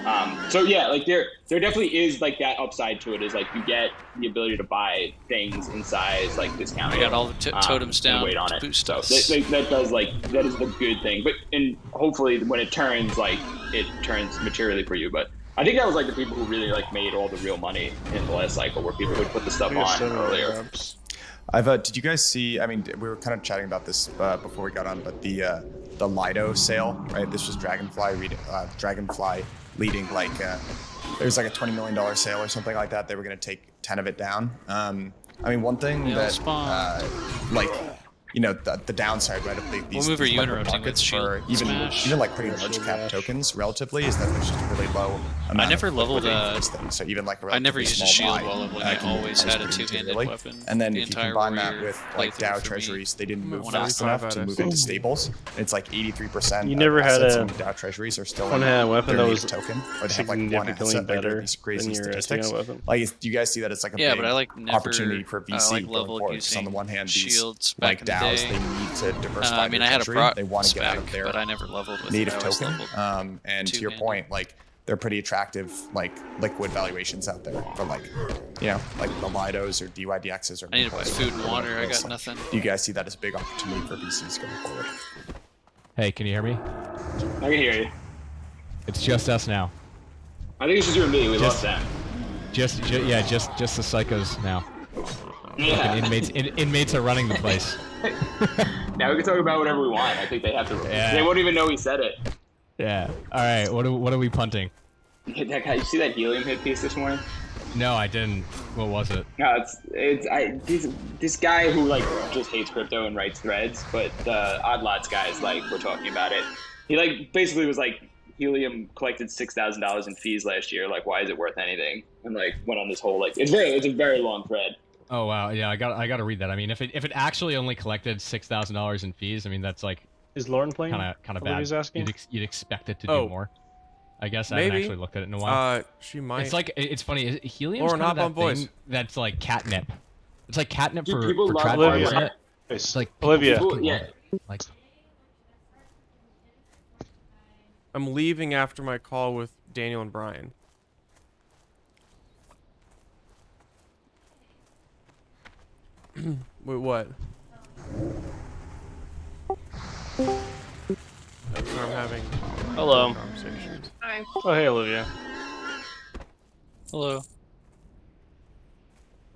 [SPEAKER 5] So yeah, like there definitely is like that upside to it, is like you get the ability to buy things in size like discounted.
[SPEAKER 3] I got all the totems down
[SPEAKER 5] and wait on
[SPEAKER 3] to
[SPEAKER 5] it.
[SPEAKER 3] boost
[SPEAKER 5] So
[SPEAKER 3] us.
[SPEAKER 5] that does like that is the good thing. But and hopefully when it turns, like it turns materially for you. But I think that was like the people who really like made all the real money in the last cycle, where people would put the stuff on earlier.
[SPEAKER 10] Did you guys see? I mean, we were kind of chatting about this before we got on, but the Lido sale, right? This was Dragonfly leading like there was like a $20 million sale or something like that. They were going to take 10 of it down. I mean, one thing that like, you know, the downside, right, of these
[SPEAKER 3] What move are you
[SPEAKER 10] liquid
[SPEAKER 3] interrupting with?
[SPEAKER 10] markets
[SPEAKER 3] Shield
[SPEAKER 10] for
[SPEAKER 3] Smash?
[SPEAKER 10] even like pretty large cap tokens relatively is that there's just a really low amount
[SPEAKER 3] I never
[SPEAKER 10] of
[SPEAKER 3] leveled
[SPEAKER 10] liquidity for this thing. So even like a
[SPEAKER 3] I never
[SPEAKER 10] relatively
[SPEAKER 3] used a
[SPEAKER 10] small
[SPEAKER 3] shield
[SPEAKER 10] buy,
[SPEAKER 3] while leveling. I
[SPEAKER 10] can
[SPEAKER 3] always
[SPEAKER 10] price
[SPEAKER 3] had a
[SPEAKER 10] pretty
[SPEAKER 3] two-handed
[SPEAKER 10] materially.
[SPEAKER 3] weapon.
[SPEAKER 10] And then
[SPEAKER 3] the
[SPEAKER 10] if you
[SPEAKER 3] entire
[SPEAKER 10] combine that
[SPEAKER 3] warrior
[SPEAKER 10] with like
[SPEAKER 3] playthrough
[SPEAKER 10] Dow
[SPEAKER 3] for me
[SPEAKER 10] treasuries, they didn't move
[SPEAKER 3] when I was
[SPEAKER 10] fast enough to
[SPEAKER 1] talking
[SPEAKER 10] move
[SPEAKER 1] about
[SPEAKER 10] into
[SPEAKER 1] it.
[SPEAKER 10] stables. It's like 83%.
[SPEAKER 2] You never had
[SPEAKER 10] assets
[SPEAKER 2] a
[SPEAKER 10] in Dow treasuries are still
[SPEAKER 2] one-handed
[SPEAKER 10] in
[SPEAKER 2] weapon
[SPEAKER 10] their
[SPEAKER 2] that
[SPEAKER 10] native
[SPEAKER 2] was
[SPEAKER 10] token, or they have like one
[SPEAKER 2] significantly
[SPEAKER 10] asset. Like
[SPEAKER 2] better
[SPEAKER 10] these
[SPEAKER 2] than
[SPEAKER 10] crazy
[SPEAKER 2] your
[SPEAKER 10] statistics.
[SPEAKER 2] two-handed weapon.
[SPEAKER 10] Like, do you guys see that it's like a
[SPEAKER 3] Yeah,
[SPEAKER 10] big
[SPEAKER 3] but I like never,
[SPEAKER 10] opportunity for VC
[SPEAKER 3] like
[SPEAKER 10] going
[SPEAKER 3] leveled
[SPEAKER 10] forward? Because on the
[SPEAKER 3] using
[SPEAKER 10] one hand, these
[SPEAKER 3] shields
[SPEAKER 10] like
[SPEAKER 3] back in the
[SPEAKER 10] DAOs,
[SPEAKER 3] day.
[SPEAKER 10] they need to diversify
[SPEAKER 3] I mean,
[SPEAKER 10] their
[SPEAKER 3] I had a
[SPEAKER 10] treasury. They want to get out
[SPEAKER 3] spec,
[SPEAKER 10] of their
[SPEAKER 3] but I never leveled with
[SPEAKER 10] native
[SPEAKER 3] it. I always
[SPEAKER 10] token.
[SPEAKER 3] leveled
[SPEAKER 10] And to your
[SPEAKER 3] two-handed.
[SPEAKER 10] point, like they're pretty attractive, like liquid valuations out there for like, you know, like the Lidos or DYDXs or.
[SPEAKER 3] I need to buy food and water. I got
[SPEAKER 10] Like,
[SPEAKER 3] nothing.
[SPEAKER 10] do you guys see that as a big opportunity for VCs going forward?
[SPEAKER 4] Hey, can you hear me?
[SPEAKER 5] I can hear you.
[SPEAKER 4] It's just us now.
[SPEAKER 5] I think it's just you and me. We love
[SPEAKER 4] Just-
[SPEAKER 5] Sam.
[SPEAKER 4] Just the psychos now.
[SPEAKER 5] Yeah.
[SPEAKER 4] Inmates are running the place.
[SPEAKER 5] Now we can talk about whatever we want. I think they have to.
[SPEAKER 4] Yeah.
[SPEAKER 5] They won't even know we said it.
[SPEAKER 4] Yeah. All right. What are we punting?
[SPEAKER 5] That guy, you see that helium hit piece this morning?
[SPEAKER 4] No, I didn't. What was it?
[SPEAKER 5] No, this guy who like just hates crypto and writes threads, but the Odd Lots guys like were talking about it. He like basically was like, helium collected $6,000 in fees last year. Like, why is it worth anything? And like went on this whole like it's a very long thread.
[SPEAKER 4] Oh wow. Yeah, I got to read that. I mean, if it actually only collected $6,000 in fees, I mean that's like
[SPEAKER 2] Is Lauren playing?
[SPEAKER 4] kind of bad.
[SPEAKER 2] Olivia's asking?
[SPEAKER 4] You'd expect it to
[SPEAKER 1] Oh.
[SPEAKER 4] do more. I guess I haven't
[SPEAKER 1] Maybe.
[SPEAKER 4] actually looked at it in a while.
[SPEAKER 1] She might.
[SPEAKER 4] It's like it's funny. Helium's
[SPEAKER 1] Lauren,
[SPEAKER 4] kind of
[SPEAKER 1] hop
[SPEAKER 4] that
[SPEAKER 1] on
[SPEAKER 4] thing
[SPEAKER 1] voice.
[SPEAKER 4] that's like catnip. It's like catnip
[SPEAKER 5] Dude,
[SPEAKER 4] for
[SPEAKER 5] people love
[SPEAKER 4] trad
[SPEAKER 2] Olivia.
[SPEAKER 4] isn't it?
[SPEAKER 2] It's
[SPEAKER 4] It's like
[SPEAKER 2] Olivia.
[SPEAKER 4] people
[SPEAKER 5] yeah.
[SPEAKER 4] love it. Like
[SPEAKER 1] I'm leaving after my call with Daniel and Brian. Wait, what? That's where I'm having
[SPEAKER 2] Hello.
[SPEAKER 1] conversations.
[SPEAKER 13] Hi.
[SPEAKER 2] Oh, hey, Olivia.
[SPEAKER 3] Hello.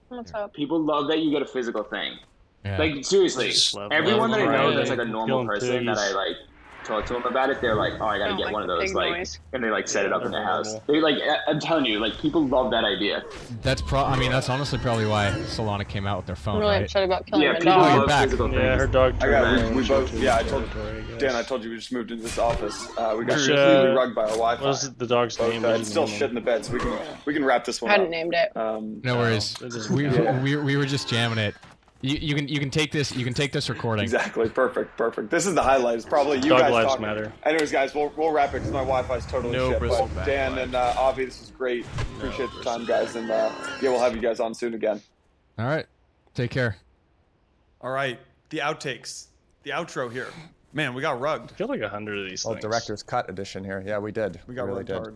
[SPEAKER 13] What's up?
[SPEAKER 5] People love that you get a physical thing.
[SPEAKER 4] yeah.
[SPEAKER 5] Like seriously,
[SPEAKER 3] Just
[SPEAKER 2] love
[SPEAKER 5] everyone that I know
[SPEAKER 2] Right.
[SPEAKER 5] that's like a normal
[SPEAKER 2] Feeling
[SPEAKER 5] person that I
[SPEAKER 2] titties.
[SPEAKER 5] like talk to them about it, they're like, oh, I gotta
[SPEAKER 13] Don't
[SPEAKER 5] get
[SPEAKER 13] like
[SPEAKER 5] one of
[SPEAKER 13] the
[SPEAKER 5] those,
[SPEAKER 13] pig
[SPEAKER 5] like,
[SPEAKER 13] noise.
[SPEAKER 5] and they like set it up in their
[SPEAKER 2] they're
[SPEAKER 5] house.
[SPEAKER 2] normal.
[SPEAKER 5] They like, I'm telling you, like people love that idea.
[SPEAKER 4] I mean, that's honestly probably why Solana came out with their phone,
[SPEAKER 13] I'm really
[SPEAKER 4] right?
[SPEAKER 13] upset about killing
[SPEAKER 5] Yeah,
[SPEAKER 13] my
[SPEAKER 5] people
[SPEAKER 4] Oh, you're
[SPEAKER 5] love
[SPEAKER 4] back.
[SPEAKER 5] physical things.
[SPEAKER 2] Yeah, her dog.
[SPEAKER 12] I got.
[SPEAKER 2] turned
[SPEAKER 12] We
[SPEAKER 2] around
[SPEAKER 12] both.
[SPEAKER 2] and
[SPEAKER 12] Yeah, I
[SPEAKER 2] showed
[SPEAKER 12] told
[SPEAKER 2] the territory, I guess.
[SPEAKER 12] Dan. I told you we just moved into this office. We got
[SPEAKER 2] Which,
[SPEAKER 12] completely rugged by our Wi-Fi.
[SPEAKER 2] What was the dog's
[SPEAKER 12] Both,
[SPEAKER 2] name?
[SPEAKER 12] it's still shit in the bed, so we can wrap this
[SPEAKER 13] I
[SPEAKER 12] one
[SPEAKER 13] hadn't
[SPEAKER 12] up.
[SPEAKER 13] named it.
[SPEAKER 4] No worries.
[SPEAKER 2] it doesn't
[SPEAKER 4] We,
[SPEAKER 2] count.
[SPEAKER 4] we were just jamming it. You can take this recording.
[SPEAKER 12] Exactly. Perfect. This is the highlight. It's probably you
[SPEAKER 2] Dog
[SPEAKER 12] guys
[SPEAKER 2] lives
[SPEAKER 12] talking.
[SPEAKER 2] matter.
[SPEAKER 12] Anyways, guys, we'll wrap it because my Wi-Fi is totally
[SPEAKER 1] No
[SPEAKER 12] shit.
[SPEAKER 1] bristle
[SPEAKER 12] But
[SPEAKER 1] back
[SPEAKER 12] Dan
[SPEAKER 1] life.
[SPEAKER 12] and Avi, this was great. Appreciate the time, guys, and yeah, we'll have you guys on soon again.
[SPEAKER 4] All right. Take care.
[SPEAKER 14] All right, the outtakes, the outro here. Man, we got rugged.
[SPEAKER 2] I feel like 100 of these
[SPEAKER 10] Well,
[SPEAKER 2] things.
[SPEAKER 10] director's cut edition here. Yeah, we did.
[SPEAKER 14] We got
[SPEAKER 10] really
[SPEAKER 14] rugged
[SPEAKER 10] did.
[SPEAKER 14] hard.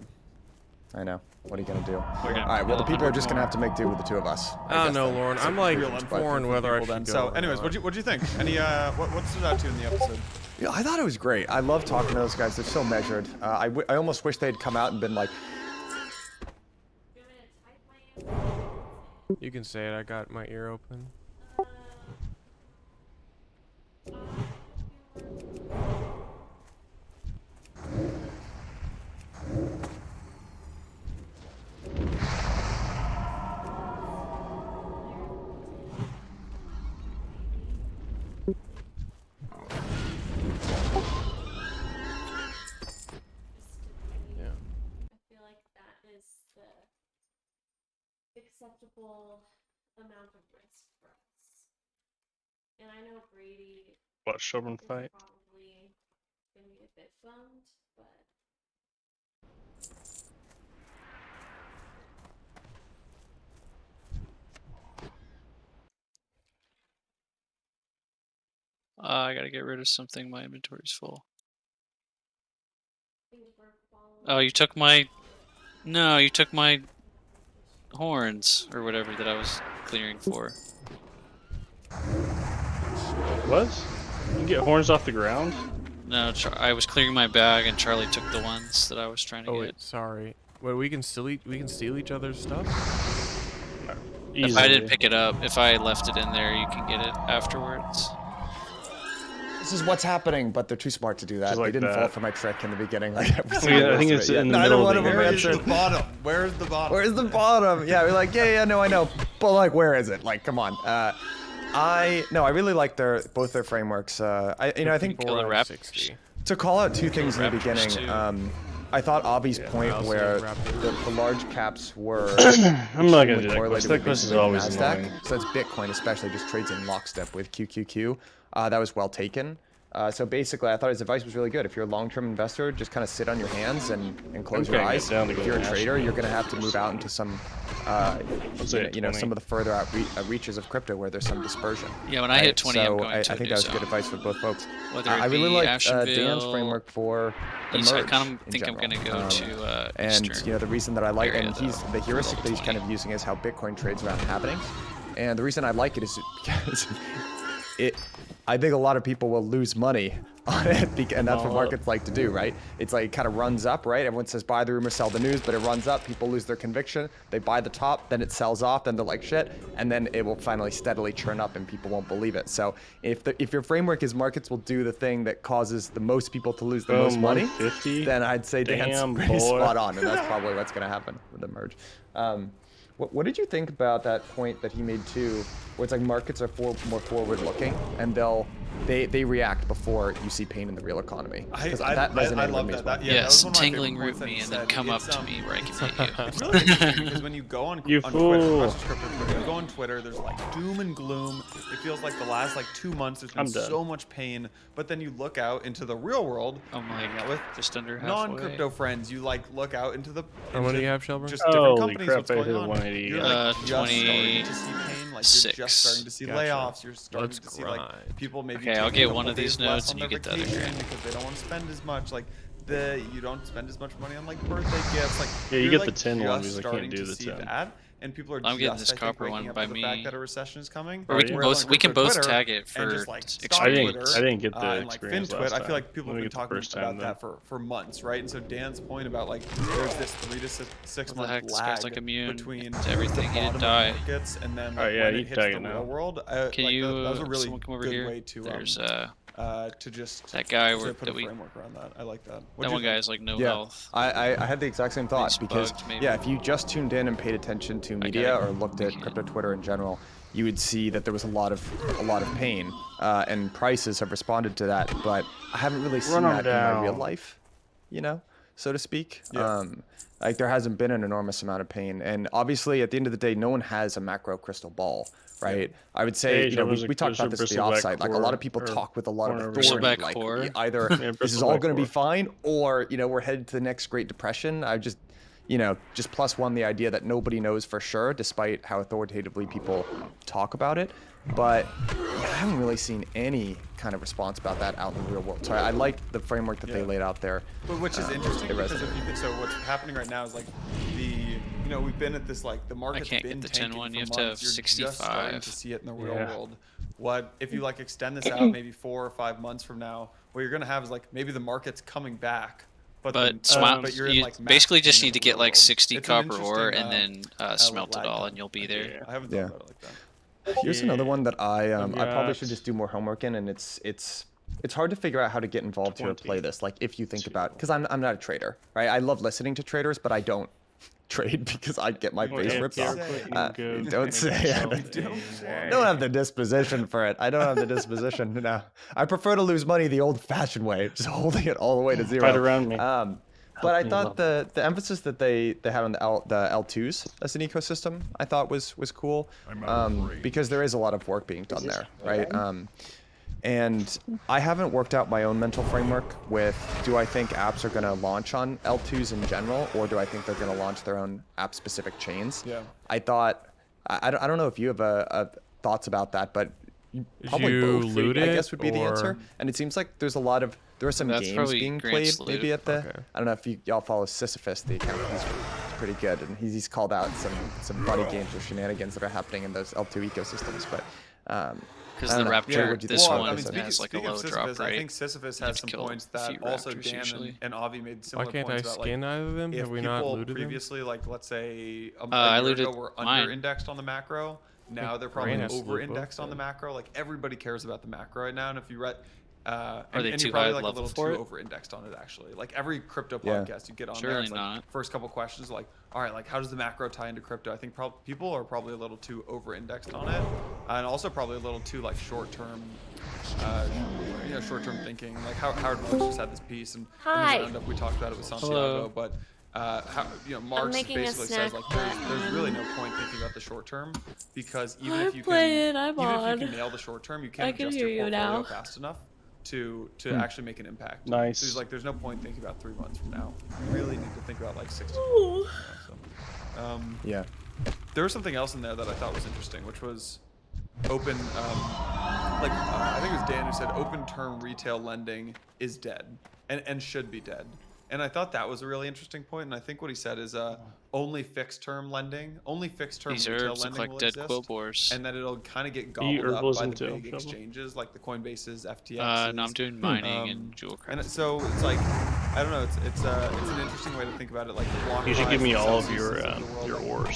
[SPEAKER 10] I know. What are you gonna do?
[SPEAKER 3] We're gonna
[SPEAKER 10] All right. Well, the
[SPEAKER 3] build
[SPEAKER 10] people are
[SPEAKER 3] 100
[SPEAKER 10] just gonna
[SPEAKER 3] more.
[SPEAKER 10] have to make do with the two of us.
[SPEAKER 1] I don't know,
[SPEAKER 10] then.
[SPEAKER 1] Lauren. I'm like
[SPEAKER 14] Real
[SPEAKER 1] torn
[SPEAKER 14] unfortunate
[SPEAKER 1] whether I
[SPEAKER 14] people
[SPEAKER 1] should
[SPEAKER 14] then.
[SPEAKER 1] go.
[SPEAKER 14] So,
[SPEAKER 1] or
[SPEAKER 14] anyways,
[SPEAKER 1] not.
[SPEAKER 14] what'd you think? Any what stood out to you in the episode?
[SPEAKER 10] Yeah, I thought it was great. I love talking to those guys. They're so measured. I almost wish they'd come out and been like,
[SPEAKER 1] You can say it. I got my ear open. Yeah.
[SPEAKER 15] I feel like that is the acceptable amount of risk for us. And I know Brady
[SPEAKER 2] What, Showman
[SPEAKER 15] is
[SPEAKER 2] fight?
[SPEAKER 15] probably gonna be a bit bummed, but
[SPEAKER 3] I gotta get rid of something. My inventory's full.
[SPEAKER 15] things were falling.
[SPEAKER 3] Oh, you took my. No, you took my horns or whatever that I was clearing for.
[SPEAKER 2] What? You can get horns off the ground?
[SPEAKER 3] No, I was clearing my bag and Charlie took the ones that I was trying to
[SPEAKER 1] Oh
[SPEAKER 3] get.
[SPEAKER 1] wait, sorry. What, we can steal each other's stuff?
[SPEAKER 3] If I didn't pick it up, if I left it in there, you can get it afterwards.
[SPEAKER 10] This is what's happening, but they're too smart to do that.
[SPEAKER 2] Just like
[SPEAKER 10] they didn't
[SPEAKER 2] that.
[SPEAKER 10] fall for my trick in the beginning. Like every
[SPEAKER 2] I
[SPEAKER 10] single
[SPEAKER 2] think
[SPEAKER 10] rest
[SPEAKER 2] it's
[SPEAKER 10] of it.
[SPEAKER 2] in the
[SPEAKER 10] Neither
[SPEAKER 2] middle
[SPEAKER 10] one
[SPEAKER 2] of
[SPEAKER 10] of
[SPEAKER 2] the
[SPEAKER 10] them
[SPEAKER 2] game.
[SPEAKER 10] answered.
[SPEAKER 14] The bottom. Where's the bottom?
[SPEAKER 10] Where's the bottom? Yeah, we're like, yeah, no, I know, but like, where is it? Like, come on. I really like both their frameworks. I think
[SPEAKER 3] Kill the raptors.
[SPEAKER 10] to call out two things in the
[SPEAKER 3] Raptors
[SPEAKER 10] beginning. I thought Avi's point where the large caps were
[SPEAKER 2] I'm not gonna do that
[SPEAKER 10] correlated
[SPEAKER 2] quest. That
[SPEAKER 10] with
[SPEAKER 2] quest is
[SPEAKER 10] basically
[SPEAKER 2] always
[SPEAKER 10] NASDAQ.
[SPEAKER 2] annoying.
[SPEAKER 10] So that's Bitcoin, especially, just trades in lockstep with QQQ. That was well taken. So basically, I thought his advice was really good. If you're a long-term investor, just kind of sit on your hands and close your eyes. If you're a trader, you're going to have to move out into some, some of the further out reaches of crypto where there's some dispersion.
[SPEAKER 3] Yeah, when I hit 20, I'm going
[SPEAKER 10] I
[SPEAKER 3] to
[SPEAKER 10] think
[SPEAKER 3] do
[SPEAKER 10] that was
[SPEAKER 3] so.
[SPEAKER 10] good advice for both folks.
[SPEAKER 3] Whether
[SPEAKER 10] I
[SPEAKER 3] it
[SPEAKER 10] really
[SPEAKER 3] be
[SPEAKER 10] like
[SPEAKER 3] Ashenville,
[SPEAKER 10] Dan's framework for the merge.
[SPEAKER 3] I kind of
[SPEAKER 10] in
[SPEAKER 3] think I'm
[SPEAKER 10] general.
[SPEAKER 3] going to go to
[SPEAKER 10] and
[SPEAKER 3] Eastern
[SPEAKER 10] the reason that I like,
[SPEAKER 3] area,
[SPEAKER 10] and the heuristic that he's kind of using is how Bitcoin trades around happenings. And the reason I like it is because I think a lot of people will lose money on it, and that's what markets like to do, right? It's like it kind of runs up, right? Everyone says buy the rumor, sell the news, but it runs up. People lose their conviction. They buy the top, then it sells off, then they're like shit, and then it will finally steadily churn up, and people won't believe it. So if your framework is markets will do the thing that causes the most people to lose the most money, then I'd say Dan's pretty spot on, and that's probably what's going to happen with the merge. What did you think about that point that he made too, where it's like markets are more forward-looking, and they react before you see pain in the real economy? Because that resonated
[SPEAKER 14] I love
[SPEAKER 10] with me
[SPEAKER 14] that.
[SPEAKER 10] as well.
[SPEAKER 3] Yes, tingling root me and then come up to me where I can hit you.
[SPEAKER 14] It's really interesting because when you go on Twitter, not just crypto Twitter, when you go on Twitter, there's like doom and gloom. It feels like the last 2 months there's been so much pain, but then you look out into the real world.
[SPEAKER 3] I'm like
[SPEAKER 14] with
[SPEAKER 3] just under halfway.
[SPEAKER 14] non-crypto friends, you look out into the.
[SPEAKER 1] How many do you have, Shelburne?
[SPEAKER 14] Just different
[SPEAKER 2] Holy
[SPEAKER 14] companies.
[SPEAKER 2] crap,
[SPEAKER 14] What's
[SPEAKER 2] I
[SPEAKER 14] going
[SPEAKER 2] hit
[SPEAKER 14] on?
[SPEAKER 2] 180.
[SPEAKER 14] You're like just starting to see pain. Like you're just starting to see layoffs. You're starting to see like people maybe.
[SPEAKER 3] Okay, I'll
[SPEAKER 14] taking a
[SPEAKER 3] get one
[SPEAKER 14] couple
[SPEAKER 3] of these
[SPEAKER 14] days less
[SPEAKER 3] notes
[SPEAKER 14] on
[SPEAKER 3] and you
[SPEAKER 14] their
[SPEAKER 3] get the other
[SPEAKER 14] vacation
[SPEAKER 3] grand.
[SPEAKER 14] because they don't want to spend as much. Like you don't spend as much money on like birthday gifts. Like
[SPEAKER 2] Yeah, you
[SPEAKER 14] you're,
[SPEAKER 2] get the 10 one
[SPEAKER 14] just
[SPEAKER 2] because I can't
[SPEAKER 14] starting
[SPEAKER 2] do
[SPEAKER 14] to
[SPEAKER 2] the
[SPEAKER 14] see
[SPEAKER 2] 10.
[SPEAKER 14] that, and people are
[SPEAKER 3] I'm getting
[SPEAKER 14] just,
[SPEAKER 3] this
[SPEAKER 14] I think,
[SPEAKER 3] copper
[SPEAKER 14] waking
[SPEAKER 3] one
[SPEAKER 14] up
[SPEAKER 3] by
[SPEAKER 14] to the
[SPEAKER 3] me.
[SPEAKER 14] fact that a recession is coming.
[SPEAKER 3] Or we can both
[SPEAKER 14] Twitter
[SPEAKER 3] tag it for
[SPEAKER 14] and just like
[SPEAKER 2] I didn't get the
[SPEAKER 14] and like
[SPEAKER 2] experience
[SPEAKER 14] FinTwit.
[SPEAKER 2] last
[SPEAKER 14] I feel like
[SPEAKER 2] time.
[SPEAKER 14] people
[SPEAKER 2] Let
[SPEAKER 14] have
[SPEAKER 2] me
[SPEAKER 14] been
[SPEAKER 2] get the
[SPEAKER 14] talking
[SPEAKER 2] first time
[SPEAKER 14] about
[SPEAKER 2] then.
[SPEAKER 14] that for months, right? And so Dan's point about like there's this 3 to 6
[SPEAKER 3] What the heck?
[SPEAKER 14] month
[SPEAKER 3] This guy's
[SPEAKER 14] lag
[SPEAKER 3] like immune
[SPEAKER 14] between
[SPEAKER 3] to everything.
[SPEAKER 14] the
[SPEAKER 3] He didn't
[SPEAKER 14] bottom
[SPEAKER 3] die.
[SPEAKER 14] of markets and then
[SPEAKER 2] Alright,
[SPEAKER 14] like,
[SPEAKER 2] yeah,
[SPEAKER 14] when
[SPEAKER 2] you
[SPEAKER 14] it
[SPEAKER 2] can
[SPEAKER 14] hits
[SPEAKER 2] tag
[SPEAKER 14] the
[SPEAKER 2] it now.
[SPEAKER 14] real world.
[SPEAKER 3] Can
[SPEAKER 14] like,
[SPEAKER 3] you
[SPEAKER 14] that was a really
[SPEAKER 3] someone come over
[SPEAKER 14] good
[SPEAKER 3] here?
[SPEAKER 14] way to
[SPEAKER 3] There's
[SPEAKER 14] to just
[SPEAKER 3] that guy
[SPEAKER 14] to
[SPEAKER 3] where
[SPEAKER 14] put
[SPEAKER 3] that
[SPEAKER 14] a
[SPEAKER 3] we
[SPEAKER 14] framework around that. I like that.
[SPEAKER 3] that one guy has like no
[SPEAKER 10] Yeah,
[SPEAKER 3] health.
[SPEAKER 10] I had the exact same thought
[SPEAKER 3] He's
[SPEAKER 10] because
[SPEAKER 3] bugged, maybe.
[SPEAKER 10] yeah, if you just tuned in and paid attention to media or looked at crypto Twitter in general, you would see that there was a lot of pain, and prices have responded to that. But I haven't really seen that in my real life, so to speak.
[SPEAKER 14] Yeah.
[SPEAKER 10] Like there hasn't been an enormous amount of pain, and obviously at the end of the day, no one has a macro crystal ball, right? I would say,
[SPEAKER 2] Hey,
[SPEAKER 10] we talked about this at the offsite. Like a lot of people talk with a lot of authority, like either this is all going to be fine, or we're headed to the next Great Depression. I just +1 the idea that nobody knows for sure, despite how authoritatively people talk about it. But I haven't really seen any kind of response about that out in the real world. So I like the framework that they laid out there.
[SPEAKER 14] But which is interesting because so what's happening right now is like we've been at this like the market's
[SPEAKER 3] can't
[SPEAKER 14] been
[SPEAKER 3] get the 10
[SPEAKER 14] tanking
[SPEAKER 3] one.
[SPEAKER 14] for
[SPEAKER 3] You have to have
[SPEAKER 14] months. You're just starting
[SPEAKER 3] 65.
[SPEAKER 14] to see it in the real world. What if you like extend this out maybe 4 or 5 months from now? What you're gonna have is like maybe the market's coming back. But you're in, like,
[SPEAKER 3] basically just
[SPEAKER 14] max
[SPEAKER 3] need to get like 60
[SPEAKER 14] It's an
[SPEAKER 3] copper ore
[SPEAKER 14] interesting,
[SPEAKER 3] and then smelt it
[SPEAKER 14] lag
[SPEAKER 3] all,
[SPEAKER 14] time.
[SPEAKER 3] and you'll be there.
[SPEAKER 14] I haven't thought about it like that.
[SPEAKER 10] Here's another one that I probably should just do more homework in, and it's hard to figure out how to get involved to play this. Like if you think about, because I'm not a trader, right? I love listening to traders, but I don't trade because I get my face ripped off. Don't say I don't have the disposition for it. I don't have the disposition. No, I prefer to lose money the old-fashioned way, just holding it all the way to zero.
[SPEAKER 2] Fight around me.
[SPEAKER 10] But I thought the emphasis that they had on the L2s as an ecosystem, I thought was cool, because there is a lot of work being done there, right? And I haven't worked out my own mental framework with, do I think apps are going to launch on L2s in general, or do I think they're going to launch their own app-specific chains?
[SPEAKER 14] Yeah.
[SPEAKER 10] I thought, I don't know if you have thoughts about that, but probably
[SPEAKER 1] you
[SPEAKER 10] both,
[SPEAKER 1] loot
[SPEAKER 10] I
[SPEAKER 1] it,
[SPEAKER 10] guess would be the answer.
[SPEAKER 1] or-
[SPEAKER 10] And it seems like there are some
[SPEAKER 3] That's
[SPEAKER 10] games
[SPEAKER 3] probably
[SPEAKER 10] being
[SPEAKER 3] Grant's
[SPEAKER 10] played maybe
[SPEAKER 3] loot.
[SPEAKER 10] at the,
[SPEAKER 1] Okay.
[SPEAKER 10] I don't know if y'all follow Sisyphus, the account. He's pretty good, and he's called out some funny games or shenanigans that are happening in those L2 ecosystems. But
[SPEAKER 3] Because
[SPEAKER 10] I
[SPEAKER 3] the
[SPEAKER 10] don't know.
[SPEAKER 3] Raptor,
[SPEAKER 10] what'd you
[SPEAKER 3] this
[SPEAKER 10] think?
[SPEAKER 14] Well, I
[SPEAKER 3] one
[SPEAKER 14] mean,
[SPEAKER 3] has like a
[SPEAKER 14] speaking
[SPEAKER 3] low
[SPEAKER 14] of
[SPEAKER 3] drop
[SPEAKER 14] Sisyphus, I
[SPEAKER 3] rate.
[SPEAKER 14] think Sisyphus
[SPEAKER 3] You have
[SPEAKER 14] has
[SPEAKER 3] to
[SPEAKER 14] some
[SPEAKER 3] kill
[SPEAKER 14] points
[SPEAKER 3] a
[SPEAKER 14] that
[SPEAKER 3] few
[SPEAKER 14] also
[SPEAKER 3] Raptors
[SPEAKER 14] Dan
[SPEAKER 3] usually.
[SPEAKER 14] and Avi made
[SPEAKER 1] Why
[SPEAKER 14] similar
[SPEAKER 1] can't I
[SPEAKER 14] points about, like,
[SPEAKER 1] skin either of them?
[SPEAKER 14] if
[SPEAKER 1] Have we not
[SPEAKER 14] people
[SPEAKER 1] looted them?
[SPEAKER 14] previously, like, let's say a
[SPEAKER 3] I
[SPEAKER 14] year
[SPEAKER 3] looted
[SPEAKER 14] ago were
[SPEAKER 3] mine.
[SPEAKER 14] under-indexed on the macro, now they're
[SPEAKER 1] Brain
[SPEAKER 14] probably
[SPEAKER 1] has to loot both
[SPEAKER 14] over-indexed on the
[SPEAKER 1] then.
[SPEAKER 14] macro. Like, everybody cares about the macro right now, and if you read...
[SPEAKER 3] Are
[SPEAKER 14] and
[SPEAKER 3] they
[SPEAKER 14] you're
[SPEAKER 3] too
[SPEAKER 14] probably
[SPEAKER 3] high
[SPEAKER 14] like a
[SPEAKER 3] level
[SPEAKER 14] little
[SPEAKER 3] for
[SPEAKER 14] too
[SPEAKER 3] it?
[SPEAKER 14] over-indexed on it, actually. Like, every crypto
[SPEAKER 10] Yeah.
[SPEAKER 14] podcast you get on there,
[SPEAKER 3] Surely
[SPEAKER 14] it's like,
[SPEAKER 3] not.
[SPEAKER 14] first couple questions like, all right, like, how does the macro tie into crypto? I think people are probably a little too over-indexed on it, and also probably a little too, like, short-term short-term thinking. Like, Howard Marks just had this piece, and in
[SPEAKER 15] Hi.
[SPEAKER 14] the roundup we talked about it with Santiago,
[SPEAKER 3] Hello.
[SPEAKER 14] but Marx
[SPEAKER 15] making a
[SPEAKER 14] basically says,
[SPEAKER 15] snack,
[SPEAKER 14] like, there's really no point thinking about the short term, because even if you can nail the short term, you can't adjust your portfolio fast enough to actually make an impact.
[SPEAKER 2] Nice.
[SPEAKER 14] So he's like, there's no point thinking about 3 months from now. You really need to think about like 6 to 12 months from now. So,
[SPEAKER 10] Yeah.
[SPEAKER 14] there was something else in there that I thought was interesting, which was open. I think it was Dan who said open term retail lending is dead and should be dead. And I thought that was a really interesting point. And I think what he said is only fixed term lending, only fixed term
[SPEAKER 3] These
[SPEAKER 14] retail
[SPEAKER 3] herbs look
[SPEAKER 14] lending
[SPEAKER 3] like
[SPEAKER 14] will
[SPEAKER 3] dead
[SPEAKER 14] exist.
[SPEAKER 3] quill boars.
[SPEAKER 14] And that it'll kind of get
[SPEAKER 2] You
[SPEAKER 14] gobbled up by
[SPEAKER 2] herbalism
[SPEAKER 14] the
[SPEAKER 2] too,
[SPEAKER 14] big
[SPEAKER 2] Trouble?
[SPEAKER 14] exchanges like the Coinbases, FTXs.
[SPEAKER 3] No, I'm doing mining and jewel
[SPEAKER 14] And
[SPEAKER 3] craft.
[SPEAKER 14] so it's like, I don't know, it's an interesting way to think about it. Like the block
[SPEAKER 2] You should give
[SPEAKER 14] size
[SPEAKER 2] me
[SPEAKER 14] and
[SPEAKER 2] all of
[SPEAKER 14] subspecies
[SPEAKER 2] your
[SPEAKER 14] the world,
[SPEAKER 2] your
[SPEAKER 14] like,
[SPEAKER 2] ores.